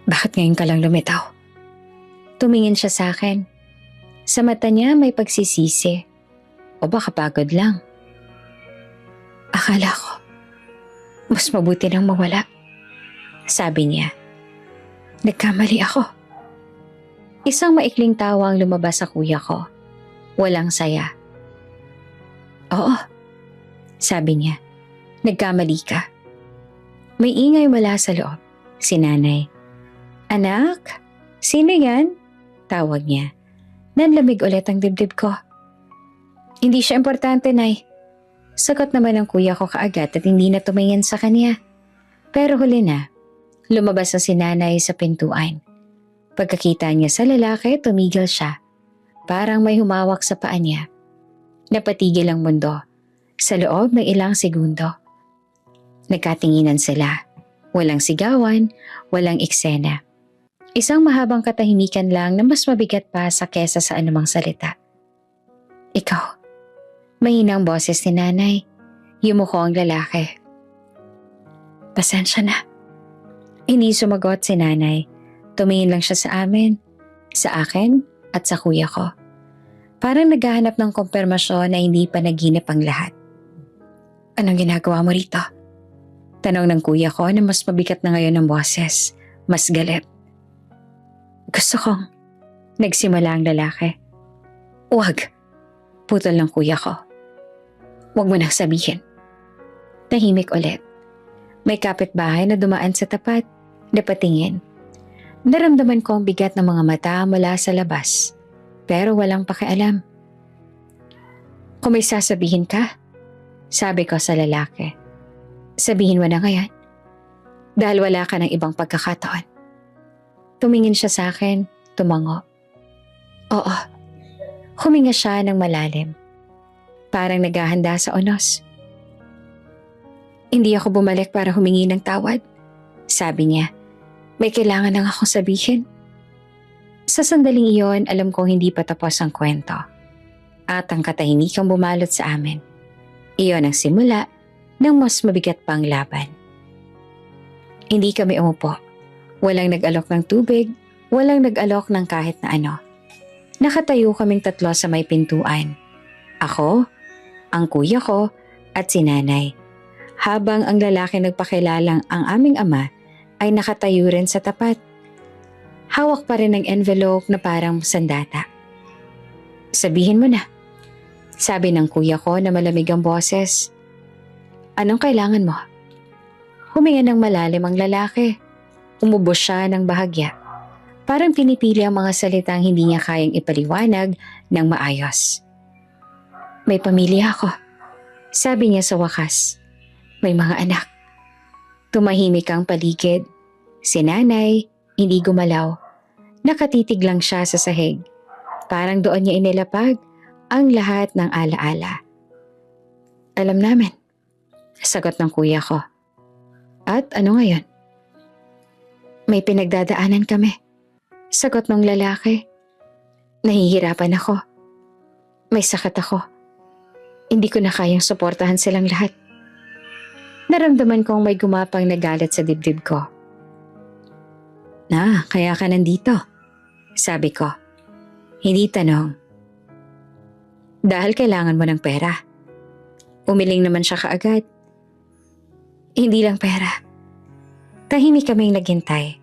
Bakit ngayon ka lang lumitaw? Tumingin siya sa akin. Sa mata niya may pagsisisi. O baka pagod lang. Akala ko, mas mabuti nang mawala. Sabi niya. Nagkamali ako. Isang maikling tawa ang lumabas sa kuya ko. Walang saya. Oo, sabi niya. Nagkamali ka. May ingay mula sa loob. Si nanay. Anak, sino yan? Tawag niya. Nanlamig ulit ang dibdib ko. Hindi siya importante, Nay. Sagot naman ng kuya ko kaagad at hindi na tumingin sa kanya. Pero huli na, lumabas na si nanay sa pintuan. Pagkakita niya sa lalaki, tumigil siya. Parang may humawak sa paa niya. Napatigil ang mundo. Sa loob ng ilang segundo. Nagkatinginan sila. Walang sigawan, walang eksena. Isang mahabang katahimikan lang na mas mabigat pa sa kesa sa anumang salita. Ikaw. Mahinang boses ni nanay. Yumuko ang lalaki. Pasensya na. Hindi sumagot si nanay. Tumingin lang siya sa amin, sa akin at sa kuya ko. Parang naghahanap ng kumpirmasyon na hindi pa naginip ang lahat. Anong ginagawa mo rito? Tanong ng kuya ko na mas mabigat na ngayon ang boses. Mas galit. Gusto kong. Nagsimula ang lalaki. Huwag. Putol ng kuya ko. Huwag mo nang sabihin. Tahimik ulit. May kapitbahay na dumaan sa tapat. Napatingin. Naramdaman ko ang bigat ng mga mata mula sa labas. Pero walang pakialam. Kung may sasabihin ka, sabi ko sa lalaki. Sabihin mo na ngayon. Dahil wala ka ng ibang pagkakataon. Tumingin siya sa akin, tumango. Oo, huminga siya ng malalim. Parang naghahanda sa unos. Hindi ako bumalik para humingi ng tawad. Sabi niya, may kailangan lang akong sabihin. Sa sandaling iyon, alam kong hindi pa tapos ang kwento. At ang katahimikang bumalot sa amin. Iyon ang simula ng mas mabigat pang laban. Hindi kami umupo. Walang nag-alok ng tubig, walang nag-alok ng kahit na ano. Nakatayo kaming tatlo sa may pintuan. Ako, ang kuya ko, at si nanay. Habang ang lalaki nagpakilalang ang aming ama ay nakatayo rin sa tapat. Hawak pa rin ng envelope na parang sandata. Sabihin mo na, sabi ng kuya ko na malamig ang boses. Anong kailangan mo? Huminga ng malalim ang lalaki. Umubos siya ng bahagya. Parang pinipili ang mga salitang hindi niya kayang ipaliwanag ng maayos. May pamilya ako. Sabi niya sa wakas. May mga anak. Tumahimik ang paligid. Si nanay, hindi gumalaw. Nakatitig lang siya sa sahig. Parang doon niya inilapag ang lahat ng alaala. Alam namin. Sagot ng kuya ko. At ano ngayon? May pinagdadaanan kami. Sagot ng lalaki. Nahihirapan ako. May sakit ako. Hindi ko na kayang suportahan silang lahat. Naramdaman kong may gumapang na galit sa dibdib ko. Kaya ka nandito? Sabi ko. Hindi tanong. Dahil kailangan mo ng pera. Umiling naman siya kaagad. Hindi lang pera. Tahimik kaming naghintay.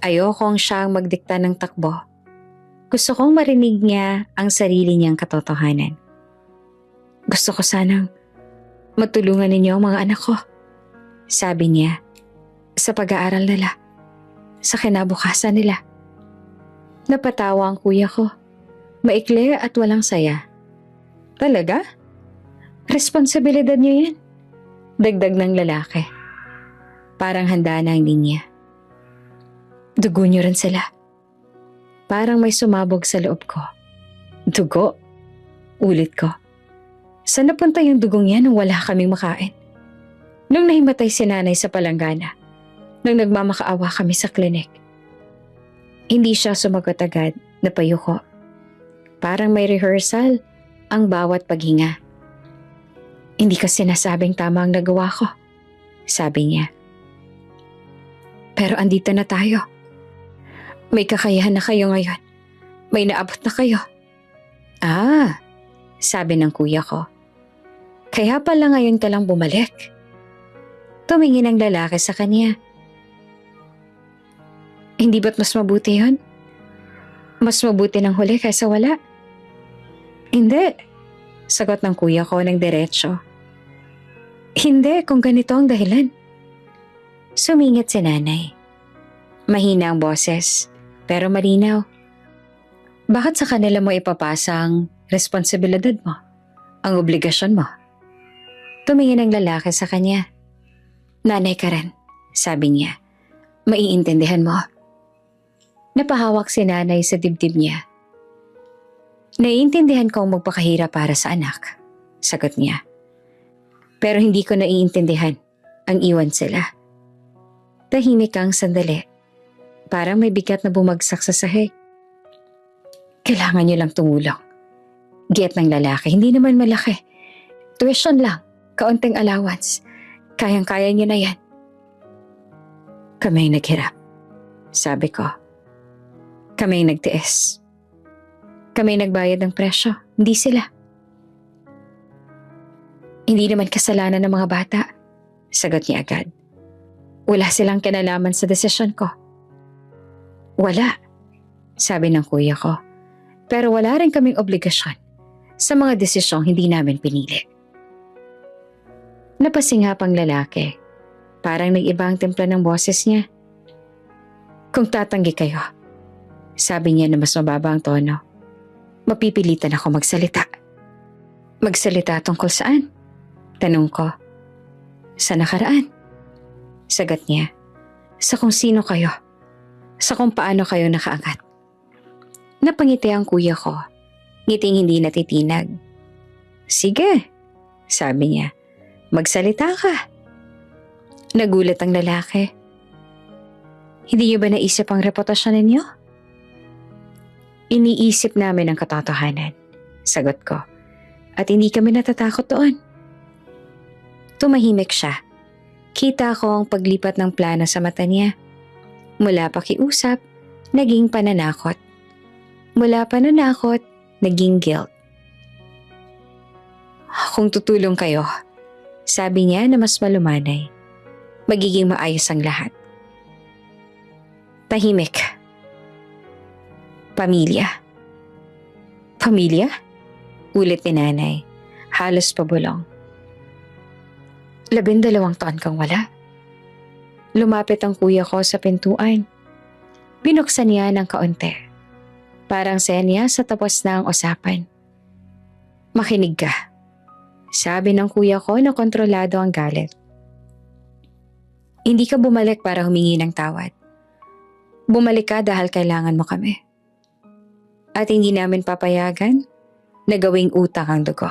Ayokong siyang magdikta ng takbo. Gusto kong marinig niya ang sarili niyang katotohanan. Gusto ko sanang matulungan ninyo ang mga anak ko. Sabi niya, sa pag-aaral nila, sa kinabukasan nila. Napatawa ang kuya ko. Maikli at walang saya. Talaga? Responsibilidad niyo yan? Dagdag ng lalaki. Parang handa na ang linya. Dugo niyo rin sila. Parang may sumabog sa loob ko. Dugo? Ulit ko. Saan napunta yung dugong yan nung wala kaming makain? Nung nahimatay si nanay sa palanggana. Nung nagmamakaawa kami sa klinik. Hindi siya sumagot agad, napayuko. Parang may rehearsal ang bawat paghinga. Hindi ka sinasabing tama ang nagawa ko, sabi niya. Pero andito na tayo. May kakayahan na kayo ngayon. May naabot na kayo. Sabi ng kuya ko. Kaya pala ngayon ka lang bumalik. Tumingin ang lalaki sa kanya. Hindi ba't mas mabuti yun? Mas mabuti ng huli kaysa wala? Hindi, sagot ng kuya ko ng diretsyo. Hindi kung ganito ang dahilan. Sumingit si nanay. Mahina ang boses, pero malinaw. Bakit sa kanila mo ipapasa ang responsibilidad mo? Ang obligasyon mo? Tumingin ang lalaki sa kanya. Nanay ka rin, sabi niya. Maiintindihan mo. Napahawak si nanay sa dibdib niya. Naiintindihan kong magpakahirap para sa anak, sagot niya. Pero hindi ko naiintindihan ang iwan sila. Tahimik ang sandali. Parang may bigat na bumagsak sa sahig. Kailangan niyo lang tumulong. Get ng lalaki, hindi naman malaki. Tuition lang, kaunting allowance. Kayang-kaya niyo na yan. Kami naghirap, sabi ko. Kami nagtiis. Kami nagbayad ng presyo, hindi sila. Hindi naman kasalanan ng mga bata, sagot niya agad. Wala silang kinalaman sa desisyon ko. Wala, sabi ng kuya ko. Pero wala rin kaming obligasyon sa mga desisyong hindi namin pinili. Napasingap ang lalaki. Parang nag-iba ang timpla ng boses niya. Kung tatanggi kayo, sabi niya na mas mababa ang tono, mapipilitan ako magsalita. Magsalita tungkol saan? Tanong ko. Sa nakaraan. Sagot niya. sa kung sino kayo, sa kung paano kayo nakaangat. Napangiti ang kuya ko, ngiting hindi natitinag. Sige, sabi niya, magsalita ka. Nagulat ang lalaki. Hindi niyo ba naisip ang reputasyon ninyo? Iniisip namin ang katotohanan, sagot ko, at hindi kami natatakot doon. Tumahimik siya. Kita ko ang paglipat ng plano sa mata niya. Mula pakiusap, naging pananakot. Mula pananakot, naging guilt. Kung tutulong kayo, sabi niya na mas malumanay, magiging maayos ang lahat. Tahimik. Pamilya. Pamilya? Ulit ni nanay, halos pabulong. 12 taon kang wala. Lumapit ang kuya ko sa pintuan. Binuksan niya ng kaunti. Parang senya sa tapos na ang usapan. Makinig ka, sabi ng kuya ko na kontrolado ang galit. Hindi ka bumalik para humingi ng tawad. Bumalik ka dahil kailangan mo kami. At hindi namin papayagan na gawing utang ang dugo.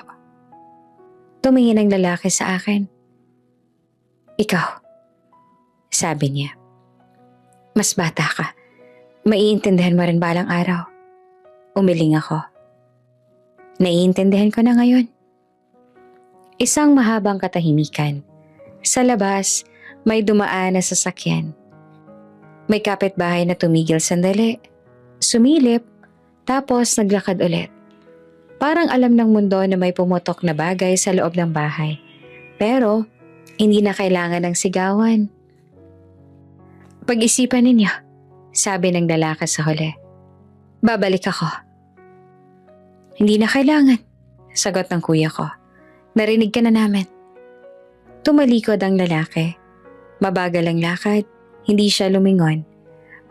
Tumingin ang lalaki sa akin. Ikaw, sabi niya. Mas bata ka. Maiintindihan mo rin balang araw. Umiling ako. Naiintindihan ko na ngayon. Isang mahabang katahimikan. Sa labas, may dumaan na sasakyan. May kapitbahay na tumigil sandali, sumilip, tapos naglakad ulit. Parang alam ng mundo na may pumutok na bagay sa loob ng bahay. Pero, hindi na kailangan ng sigawan. Pag-isipan ninyo, sabi ng lalaki sa huli. Babalik ako. Hindi na kailangan, sagot ng kuya ko. Narinig ka na namin. Tumalikod ang lalaki. Mabagal ang lakad. Hindi siya lumingon.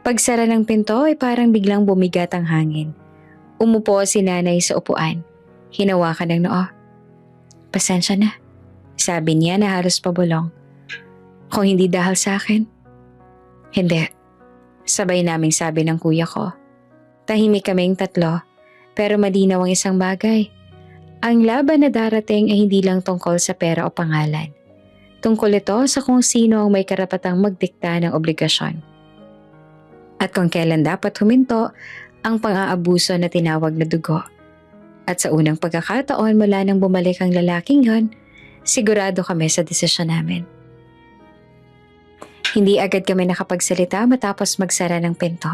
Pagsara ng pinto ay parang biglang bumigat ang hangin. Umupo si nanay sa upuan. Hinawakan ng noo. Pasensya na, sabi niya na halos pabulong. Kung hindi dahil sa akin. Hindi. Sabay naming sabi ng kuya ko. Tahimik kaming tatlo, pero malinaw ang isang bagay. Ang laban na darating ay hindi lang tungkol sa pera o pangalan. Tungkol ito sa kung sino ang may karapatang magdikta ng obligasyon. At kung kailan dapat huminto ang pang-aabuso na tinawag na dugo. At sa unang pagkakataon mula nang bumalik ang lalaking yon, sigurado kami sa desisyon namin. Hindi agad kami nakapagsalita matapos magsara ng pinto.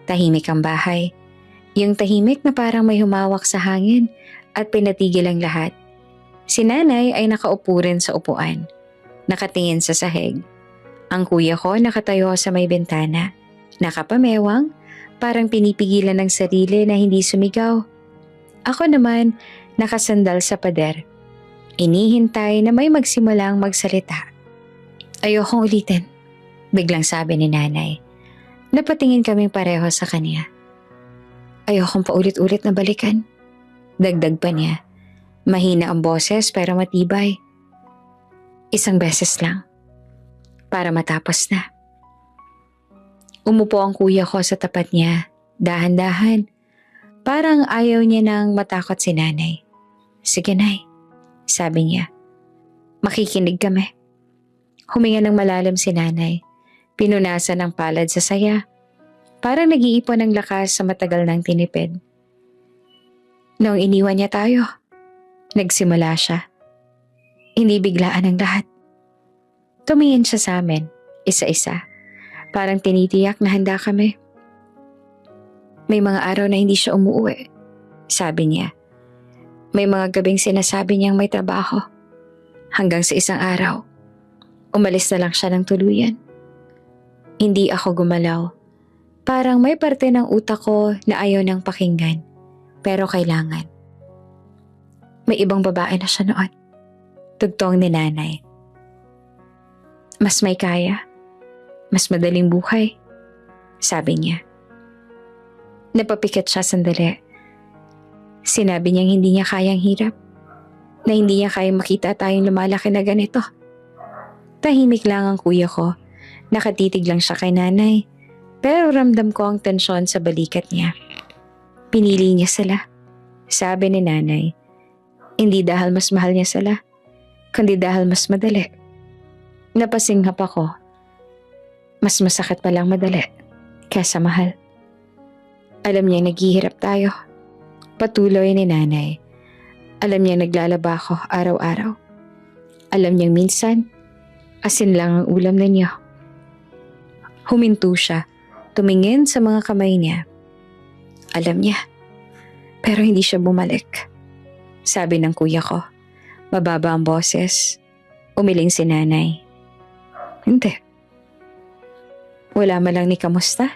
Tahimik ang bahay. Yung tahimik na parang may humawak sa hangin at pinatigil ang lahat. Si nanay ay nakaupo rin sa upuan. Nakatingin sa sahig. Ang kuya ko nakatayo sa may bintana. Nakapamewang, parang pinipigilan ng sarili na hindi sumigaw. Ako naman, nakasandal sa pader. Inihintay na may magsimulang magsalita. Ayokong ulitin, biglang sabi ni nanay. Napatingin kaming pareho sa kanya. Ayokong paulit-ulit na balikan. Dagdag pa niya. Mahina ang boses pero matibay. Isang beses lang. Para matapos na. Umupo ang kuya ko sa tapat niya, dahan-dahan. Parang ayaw niya nang matakot si nanay. Sige nay, sabi niya. Makikinig kami. Huminga ng malalim si nanay. Pinunasan ng palad sa saya. Parang nag-iipon ng lakas sa matagal ng tinipid. Noong iniwan niya tayo, nagsimula siya. Hindi biglaan ang lahat. Tumingin siya sa amin, isa-isa. Parang tinitiyak na handa kami. May mga araw na hindi siya umuwi, sabi niya. May mga gabing sinasabi niyang may trabaho. Hanggang sa isang araw, umalis na lang siya ng tuluyan. Hindi ako gumalaw. Parang may parte ng utak ko na ayaw nang pakinggan, pero kailangan. May ibang babae na siya noon. Tugtong ni nanay. Mas may kaya. Mas madaling buhay. Sabi niya. Napapikit siya sandali. Sinabi niyang hindi niya kayang hirap. Na hindi niya kayang makita tayong lumalaki na ganito. Tahimik lang ang kuya ko. Nakatitig lang siya kay nanay, pero ramdam ko ang tensyon sa balikat niya. Pinili niya sila. Sabi ni nanay, hindi dahil mas mahal niya sila, kundi dahil mas madali. Napasinghap ako. Mas masakit palang madali kaysa mahal. Alam niya naghihirap tayo. Patuloy ni nanay. Alam niya naglalaba ako araw-araw. Alam niyang minsan, asin lang ang ulam ninyo. Huminto siya, tumingin sa mga kamay niya. Alam niya, pero hindi siya bumalik. Sabi ng kuya ko, mababa ang boses. Umiling si nanay. Hindi. Wala man lang ni kamusta?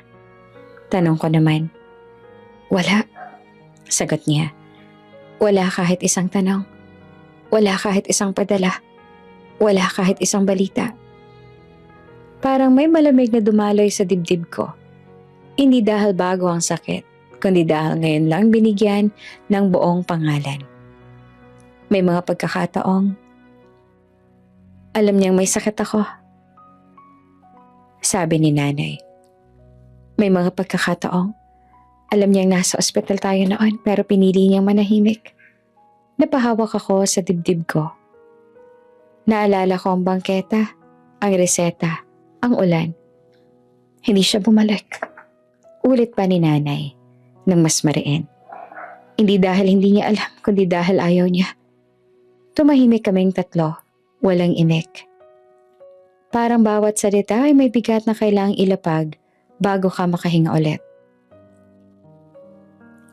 Tanong ko naman. Wala. Sagot niya. Wala kahit isang tanong. Wala kahit isang padala. Wala kahit isang balita. Parang may malamig na dumaloy sa dibdib ko. Hindi dahil bago ang sakit, kundi dahil ngayon lang binigyan ng buong pangalan. May mga pagkakataong alam niyang may sakit ako. Sabi ni nanay. May mga pagkakataong alam niyang nasa ospital tayo noon pero pinili niyang manahimik. Napahawak ako sa dibdib ko. Naalala ko ang bangketa, ang reseta, ang ulan. Hindi siya bumalik. Ulit pa ni nanay nang mas mariin. Hindi dahil hindi niya alam, kundi dahil ayaw niya. Tumahimik kaming tatlo, walang imik. Parang bawat salita ay may bigat na kailangang ilapag bago ka makahinga ulit.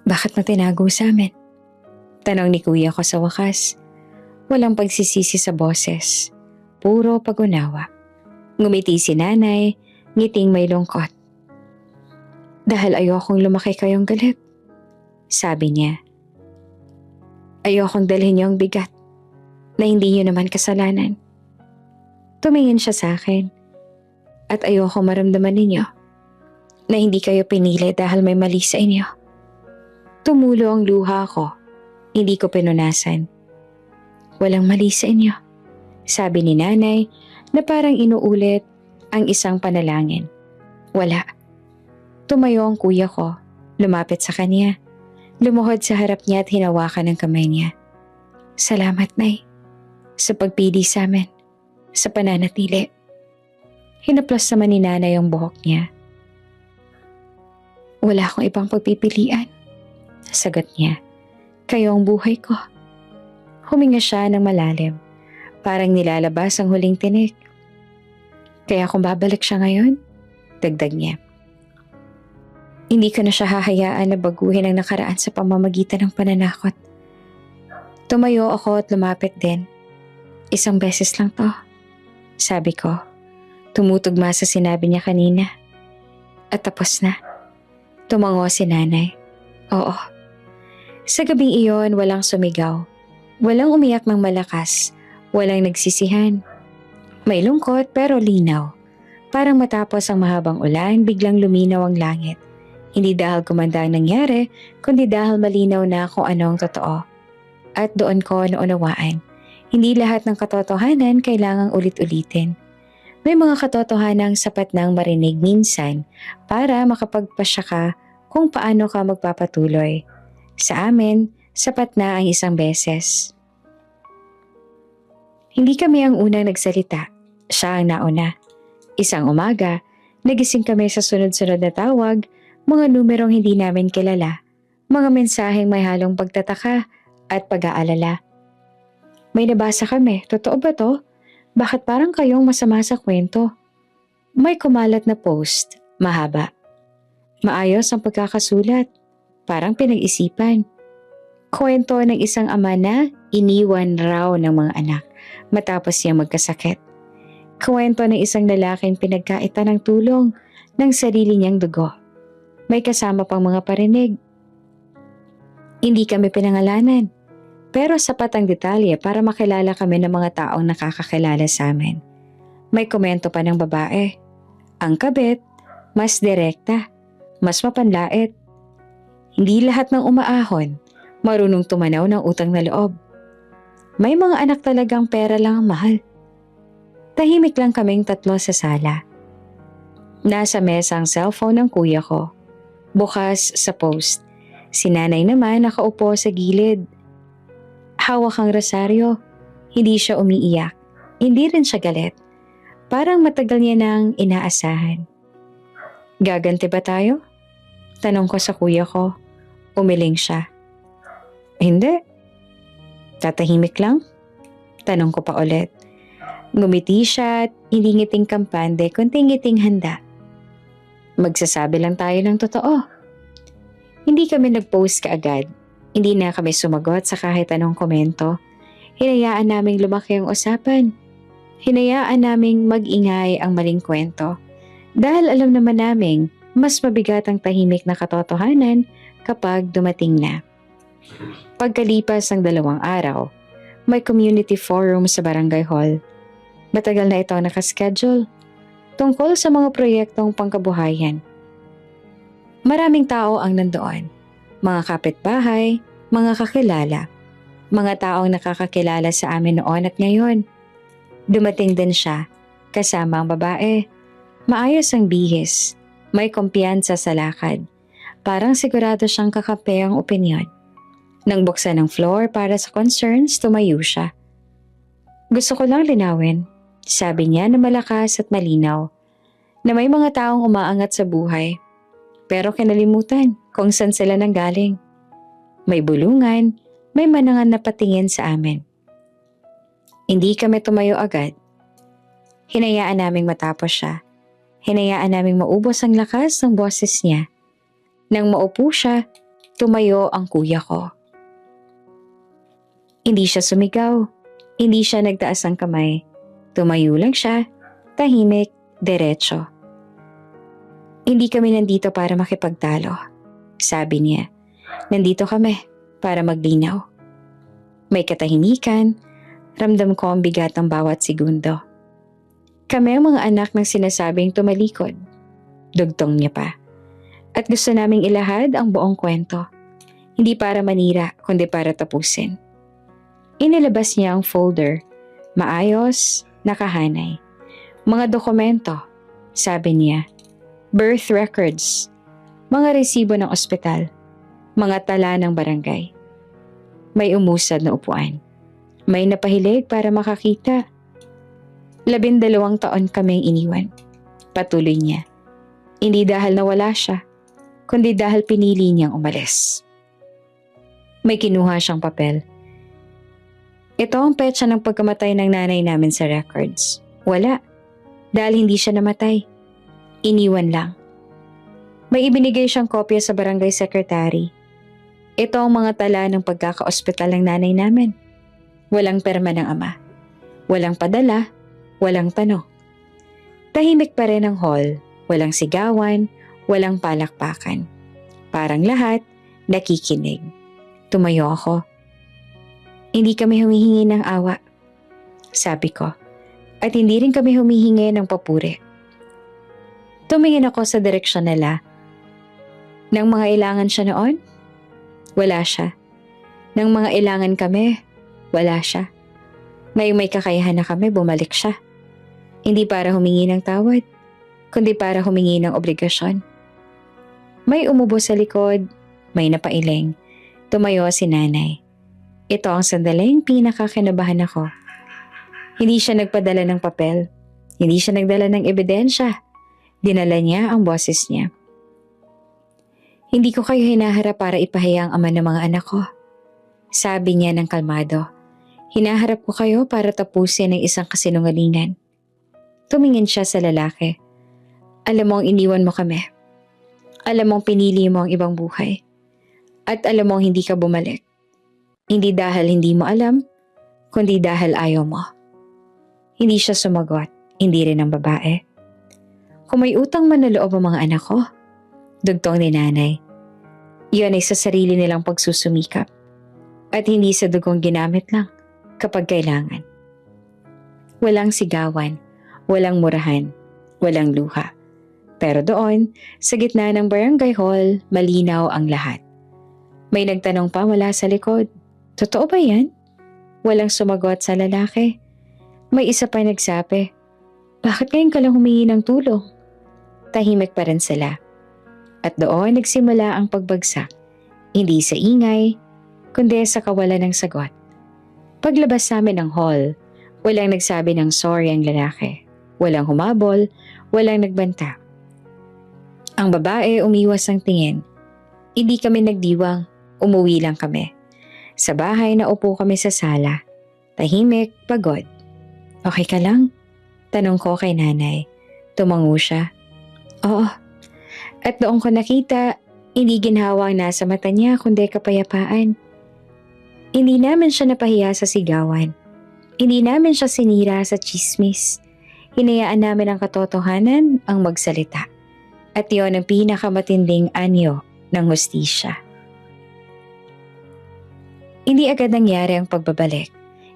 Bakit mo tinago sa amin? Tanong ni kuya ko sa wakas. Walang pagsisisi sa boses. Puro pag-unawa. Ngumiti si nanay, ngiting may lungkot. Dahil ayokong lumaki kayong galit. Sabi niya. Ayokong dalhin niyo ang bigat na hindi niyo naman kasalanan. Tumingin siya sa akin. At ayokong maramdaman ninyo na hindi kayo pinili dahil may mali sa inyo. Tumulo ang luha ko. Hindi ko pinunasan. Walang mali sa inyo. Sabi ni nanay na parang inuulit ang isang panalangin. Wala. Tumayo ang kuya ko. Lumapit sa kanya. Lumuhod sa harap niya at hinawakan ang kamay niya. Salamat, Nay. Sa pagpili sa amin. Sa pananatili. Hinaplas naman ni nanay ang buhok niya. Wala akong ibang pagpipilian. Sagot niya. Kayo ang buhay ko. Huminga siya ng malalim. Parang nilalabas ang huling tinik. Kaya kung babalik siya ngayon, dagdag niya. Hindi ko na siya hahayaan na baguhin ang nakaraan sa pamamagitan ng pananakot. Tumayo ako at lumapit din. Isang beses lang to. Sabi ko, tumutugma sa sinabi niya kanina. At tapos na. Tumango si nanay. Oo. Sa gabing iyon, walang sumigaw. Walang umiyak ng malakas. Walang nagsisihan. May lungkot pero linaw. Parang matapos ang mahabang ulan, biglang luminaw ang langit. Hindi dahil gumanda ang nangyari, kundi dahil malinaw na kung ano ang totoo. At doon ko naunawaan. Hindi lahat ng katotohanan kailangang ulit-ulitin. May mga katotohanang sapat nang marinig minsan para makapagpasya ka kung paano ka magpapatuloy. Sa amin, sapat na ang isang beses. Hindi kami ang unang nagsalita. Siya ang nauna. Isang umaga, nagising kami sa sunod-sunod na tawag, mga numerong hindi namin kilala, mga mensaheng may halong pagtataka at pag-aalala. May nabasa kami, totoo ba to? Bakit parang kayong masama sa kwento? May kumalat na post, mahaba. Maayos ang pagkakasulat, parang pinag-isipan. Kwento ng isang ama na iniwan raw ng mga anak matapos siyang magkasakit. Kwento ng isang lalaking pinagkaitan ng tulong ng sarili niyang dugo. May kasama pang mga parinig. Hindi kami pinangalanan, pero sapat ang detalye para makilala kami ng mga taong nakakakilala sa amin. May komento pa ng babae. Ang kabit, mas direkta, mas mapanlait. Hindi lahat ng umaahon, marunong tumanaw ng utang na loob. May mga anak talagang pera lang ang mahal. Tahimik lang kaming tatlo sa sala. Nasa mesa ang cellphone ng kuya ko. Bukas sa post. Si nanay naman nakaupo sa gilid. Hawak ang rosaryo. Hindi siya umiiyak. Hindi rin siya galit. Parang matagal niya nang inaasahan. Gaganti ba tayo? Tanong ko sa kuya ko. Umiling siya. Hindi. Tatahimik lang? Tanong ko pa ulit. Ngumiti siya at hindi ngiting kampante kundi ngiting handa. Magsasabi lang tayo ng totoo. Hindi kami nag-post kaagad. Hindi na kami sumagot sa kahit anong komento. Hinayaan naming lumaki ang usapan. Hinayaan naming mag-ingay ang maling kwento. Dahil alam naman naming mas mabigat ang tahimik na katotohanan kapag dumating na. Pagkalipas ng 2 araw, may community forum sa barangay hall. Matagal na ito nakaschedule tungkol sa mga proyektong pangkabuhayan. Maraming tao ang nandoon. Mga kapitbahay, mga kakilala, mga taong nakakakilala sa amin noon at ngayon. Dumating din siya, kasama ang babae. Maayos ang bihis, may kumpiyansa sa lakad. Parang sigurado siyang kakampi ang opinyon. Nang buksan ng floor para sa concerns, tumayo siya. Gusto ko lang linawin, sabi niya na malakas at malinaw, na may mga taong umaangat sa buhay, pero kinalimutan kung saan sila nanggaling. May bulungan, may manangan na patingin sa amin. Hindi kami tumayo agad. Hinayaan naming matapos siya. Hinayaan naming maubos ang lakas ng boses niya. Nang maupo siya, tumayo ang kuya ko. Hindi siya sumigaw. Hindi siya nagtaas ng kamay. Tumayo lang siya, tahimik, diretso. Hindi kami nandito para makipagtalo. Sabi niya, nandito kami para maglinaw. May katahimikan, ramdam ko ang bigat ng bawat segundo. Kami ang mga anak ng sinasabing tumalikod. Dugtong niya pa. At gusto naming ilahad ang buong kwento. Hindi para manira, kundi para tapusin. Inilabas niya ang folder. Maayos, nakahanay. Mga dokumento, sabi niya. Birth records. Mga resibo ng ospital. Mga tala ng barangay. May umusad na upuan. May napahilig para makakita. 12 taon kaming iniwan. Patuloy niya. Hindi dahil nawala siya, kundi dahil pinili niyang umalis. May kinuha siyang papel. Ito ang petsa ng pagkamatay ng nanay namin sa records. Wala. Dahil hindi siya namatay. Iniwan lang. May ibinigay siyang kopya sa barangay secretary. Ito ang mga tala ng pagkaka-ospital ng nanay namin. Walang perma ng ama. Walang padala. Walang tanong. Tahimik pa rin ang hall. Walang sigawan. Walang palakpakan. Parang lahat nakikinig. Tumayo ako. Hindi kami humihingi ng awa, sabi ko. At hindi rin kami humihingi ng papuri. Tumingin ako sa direksyon nila. Nang mga ilangan siya noon, wala siya. Nang mga ilangan kami, wala siya. Ngayong may kakayahan na kami, bumalik siya. Hindi para humingi ng tawad, kundi para humingi ng obligasyon. May umubo sa likod, may napailing. Tumayo si nanay. Ito ang sandaling pinakakinabahan ako. Hindi siya nagpadala ng papel. Hindi siya nagdala ng ebidensya. Dinala niya ang boses niya. Hindi ko kayo hinaharap para ipahiya ang ama ng mga anak ko. Sabi niya ng kalmado. Hinaharap ko kayo para tapusin ang isang kasinungalingan. Tumingin siya sa lalaki. Alam mong iniwan mo kami. Alam mong pinili mo ang ibang buhay. At alam mong hindi ka bumalik. Hindi dahil hindi mo alam, kundi dahil ayaw mo. Hindi siya sumagot, hindi rin ang babae. Kung may utang man na loob ang mga anak ko, dugtong ni nanay. Iyon ay sa sarili nilang pagsusumikap. At hindi sa dugong ginamit lang kapag kailangan. Walang sigawan, walang murahan, walang luha. Pero doon, sa gitna ng barangay hall, malinaw ang lahat. May nagtanong pa mula sa likod. Totoo ba yan? Walang sumagot sa lalaki. May isa pa nagsabi, bakit ngayon ka lang humingi ng tulong? tahimik pa rin sila. At doon nagsimula ang pagbagsak. Hindi sa ingay, kundi sa kawalan ng sagot. Paglabas namin ng hall, walang nagsabi ng sorry ang lalaki. Walang humabol, walang nagbanta. Ang babae umiwas ng tingin. Hindi kami nagdiwang, umuwi lang kami. Sa bahay naupo kami sa sala. Tahimik, pagod. Okay ka lang? Tanong ko kay nanay. Tumango siya. Oo. At doon ko nakita, hindi ginhawa ang nasa mata niya kundi kapayapaan. Hindi namin siya napahiya sa sigawan. Hindi namin siya sinira sa chismis. Hinayaan namin ang katotohanan ang magsalita. At yon ang pinakamatinding anyo ng hustisya. Hindi agad nangyari ang pagbabalik.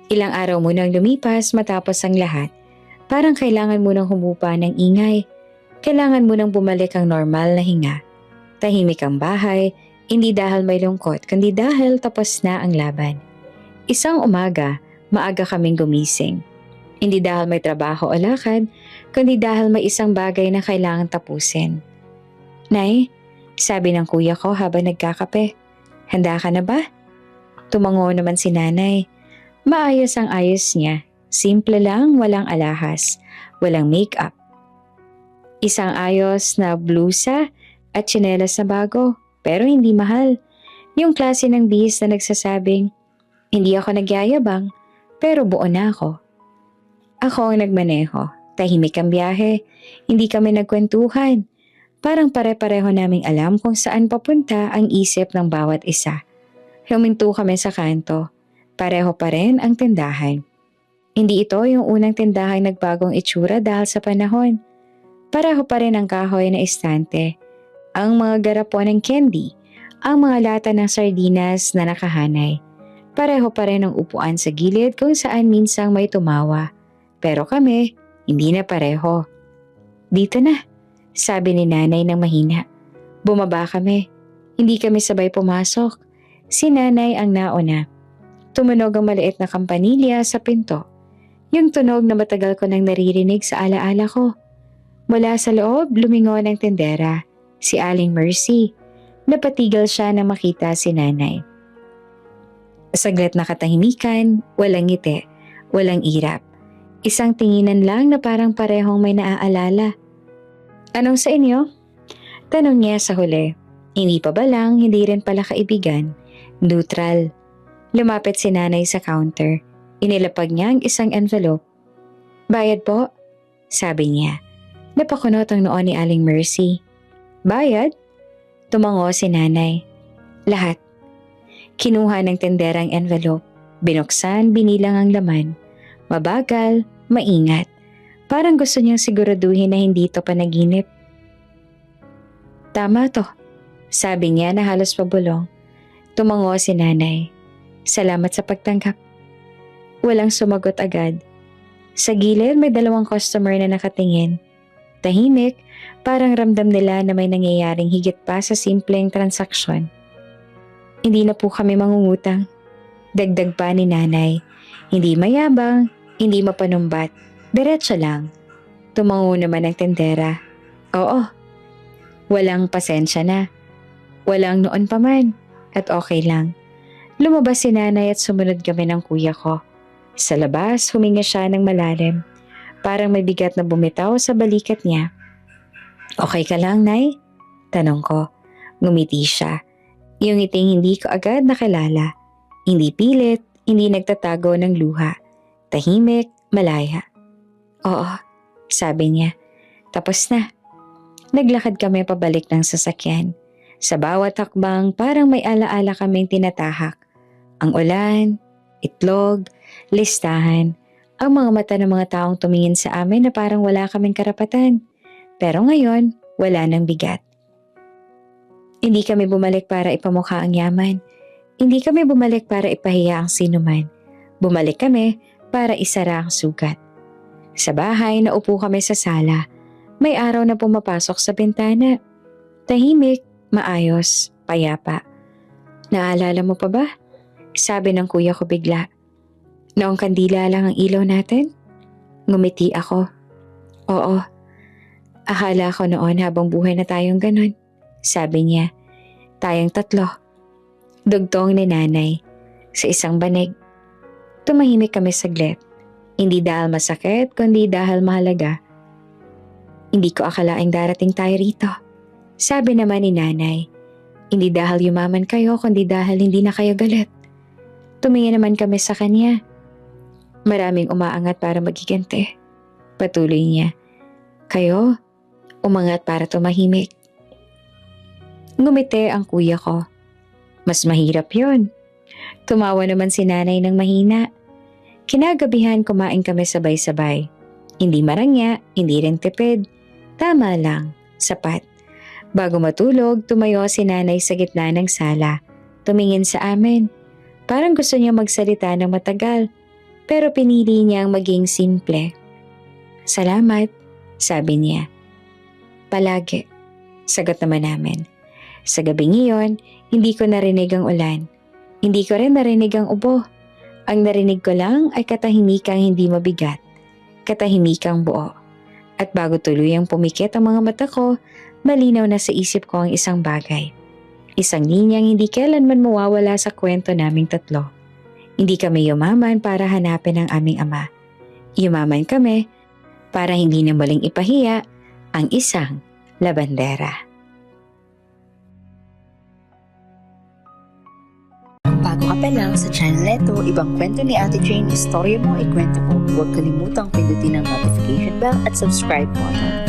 Ilang araw munang lumipas matapos ang lahat. Parang kailangan munang humupa ng ingay. Kailangan munang bumalik ang normal na hinga. Tahimik ang bahay, hindi dahil may lungkot, kundi dahil tapos na ang laban. Isang umaga, maaga kaming gumising. Hindi dahil may trabaho o lakad, kundi dahil may isang bagay na kailangan tapusin. Nay, sabi ng kuya ko habang nagkakape, handa ka na ba? Tumango naman si nanay. Maayos ang ayos niya. Simple lang, walang alahas, walang make-up. Isang ayos na blusa at tsinelas na bago, pero hindi mahal. Yung klase ng bihis na nagsasabing, hindi ako nagyayabang, pero buo na ako. Ako ang nagmaneho, tahimik ang biyahe, hindi kami nagkwentuhan. Parang pare-pareho naming alam kung saan papunta ang isip ng bawat isa. Huminto kami sa kanto, pareho pa rin ang tindahan. Hindi ito yung unang tindahang nagbagong itsura dahil sa panahon. Pareho pa rin ang kahoy na estante, ang mga garapon ng candy, ang mga lata ng sardinas na nakahanay. Pareho pa rin ang upuan sa gilid kung saan minsang may tumawa. Pero kami, hindi na pareho. Dito na, sabi ni nanay ng mahina. Bumaba kami. Hindi kami sabay pumasok. Si nanay ang nauna. Tumunog ang maliit na kampanilya sa pinto. Yung tunog na matagal ko nang naririnig sa alaala ko. Mula sa loob, lumingon ang tendera, si Aling Mercy. Napatigil siya na makita si nanay. Saglit na katahimikan, walang ngiti, walang irap. Isang tinginan lang na parang parehong may naaalala. Anong sa inyo? Tanong niya sa huli. Hindi pa ba lang, hindi rin pala kaibigan. Neutral. Lumapit si nanay sa counter. Inilapag niya ang isang envelope. Bayad po? Sabi niya. Napakunot ang noo ni Aling Mercy. Bayad? Tumango si nanay. Lahat. Kinuha ng tendera ang envelope. Binuksan, binilang ang laman. Mabagal, maingat. Parang gusto niyang siguraduhin na hindi ito panaginip. Tama to, sabi niya na halos pabulong. Tumango si nanay. Salamat sa pagtanggap. Walang sumagot agad. Sa gilid may dalawang customer na nakatingin. Tahimik, parang ramdam nila na may nangyayaring higit pa sa simpleng transaksyon. Hindi na po kami mangungutang. Dagdag pa ni nanay. Hindi mayabang, hindi mapanumbat. Diretso lang. Tumango naman ang tendera. Oo. Walang pasensya na. Walang noon pa man. At okay lang. Lumabas si nanay at sumunod kami ng kuya ko. Sa labas, huminga siya ng malalim. Parang may bigat na bumitaw sa balikat niya. Okay ka lang, Nay? Tanong ko. Ngumiti siya. Yung ngiting hindi ko agad nakilala. Hindi pilit, hindi nagtatago ng luha. Tahimik, malaya. Oo, sabi niya. Tapos na. Naglakad kami pabalik ng sasakyan. Sa bawat hakbang parang may alaala kaming tinatahak. Ang ulan, itlog, listahan, ang mga mata ng mga taong tumingin sa amin na parang wala kaming karapatan. Pero ngayon, wala nang bigat. Hindi kami bumalik para ipamukha ang yaman. Hindi kami bumalik para ipahiya ang sinuman. Bumalik kami para isara ang sugat. Sa bahay, naupo kami sa sala. May araw na pumapasok sa bintana. Tahimik, maayos, payapa. Naalala mo pa ba? Sabi ng kuya ko bigla. Noong kandila lang ang ilaw natin? Ngumiti ako. Oo. Akala ko noon habang buhay na tayong ganun. Sabi niya, tayong tatlo. Dugtong ni nanay sa isang banig. Tumahimik kami saglit. Hindi dahil masakit, kundi dahil mahalaga. Hindi ko akalaing darating tayo rito. Sabi naman ni nanay, hindi dahil yumaman kayo, kundi dahil hindi na kayo galit. Tumingin naman kami sa kanya. Maraming umaangat para magiganti. Patuloy niya, kayo, umangat para tumahimik. Ngumiti ang kuya ko. Mas mahirap yon. Tumawa naman si nanay ng mahina. Kinagabihan kumain kami sabay-sabay. Hindi marangya, hindi rin tipid. Tama lang, sapat. Bago matulog, tumayo si nanay sa gitna ng sala. Tumingin sa amin. Parang gusto niya magsalita ng matagal, pero pinili niyang maging simple. Salamat, sabi niya. Palagi, sagot naman namin. Sa gabing iyon, hindi ko narinig ang ulan. Hindi ko rin narinig ang ubo. Ang narinig ko lang ay katahimikang hindi mabigat. Katahimikang buo. At bago tuluyang pumikit ang mga mata ko, malinaw na sa isip ko ang isang bagay. Isang linyang hindi kailanman mawawala sa kwento naming tatlo. Hindi kami yumaman para hanapin ang aming ama. Yumaman kami para hindi na muling ipahiya ang isang labandera. Bago ka pa lang sa channel neto, ibang kwento ni Ate Jane, istorya mo, ikwento ko. Huwag kalimutang pindutin ang notification bell at subscribe button.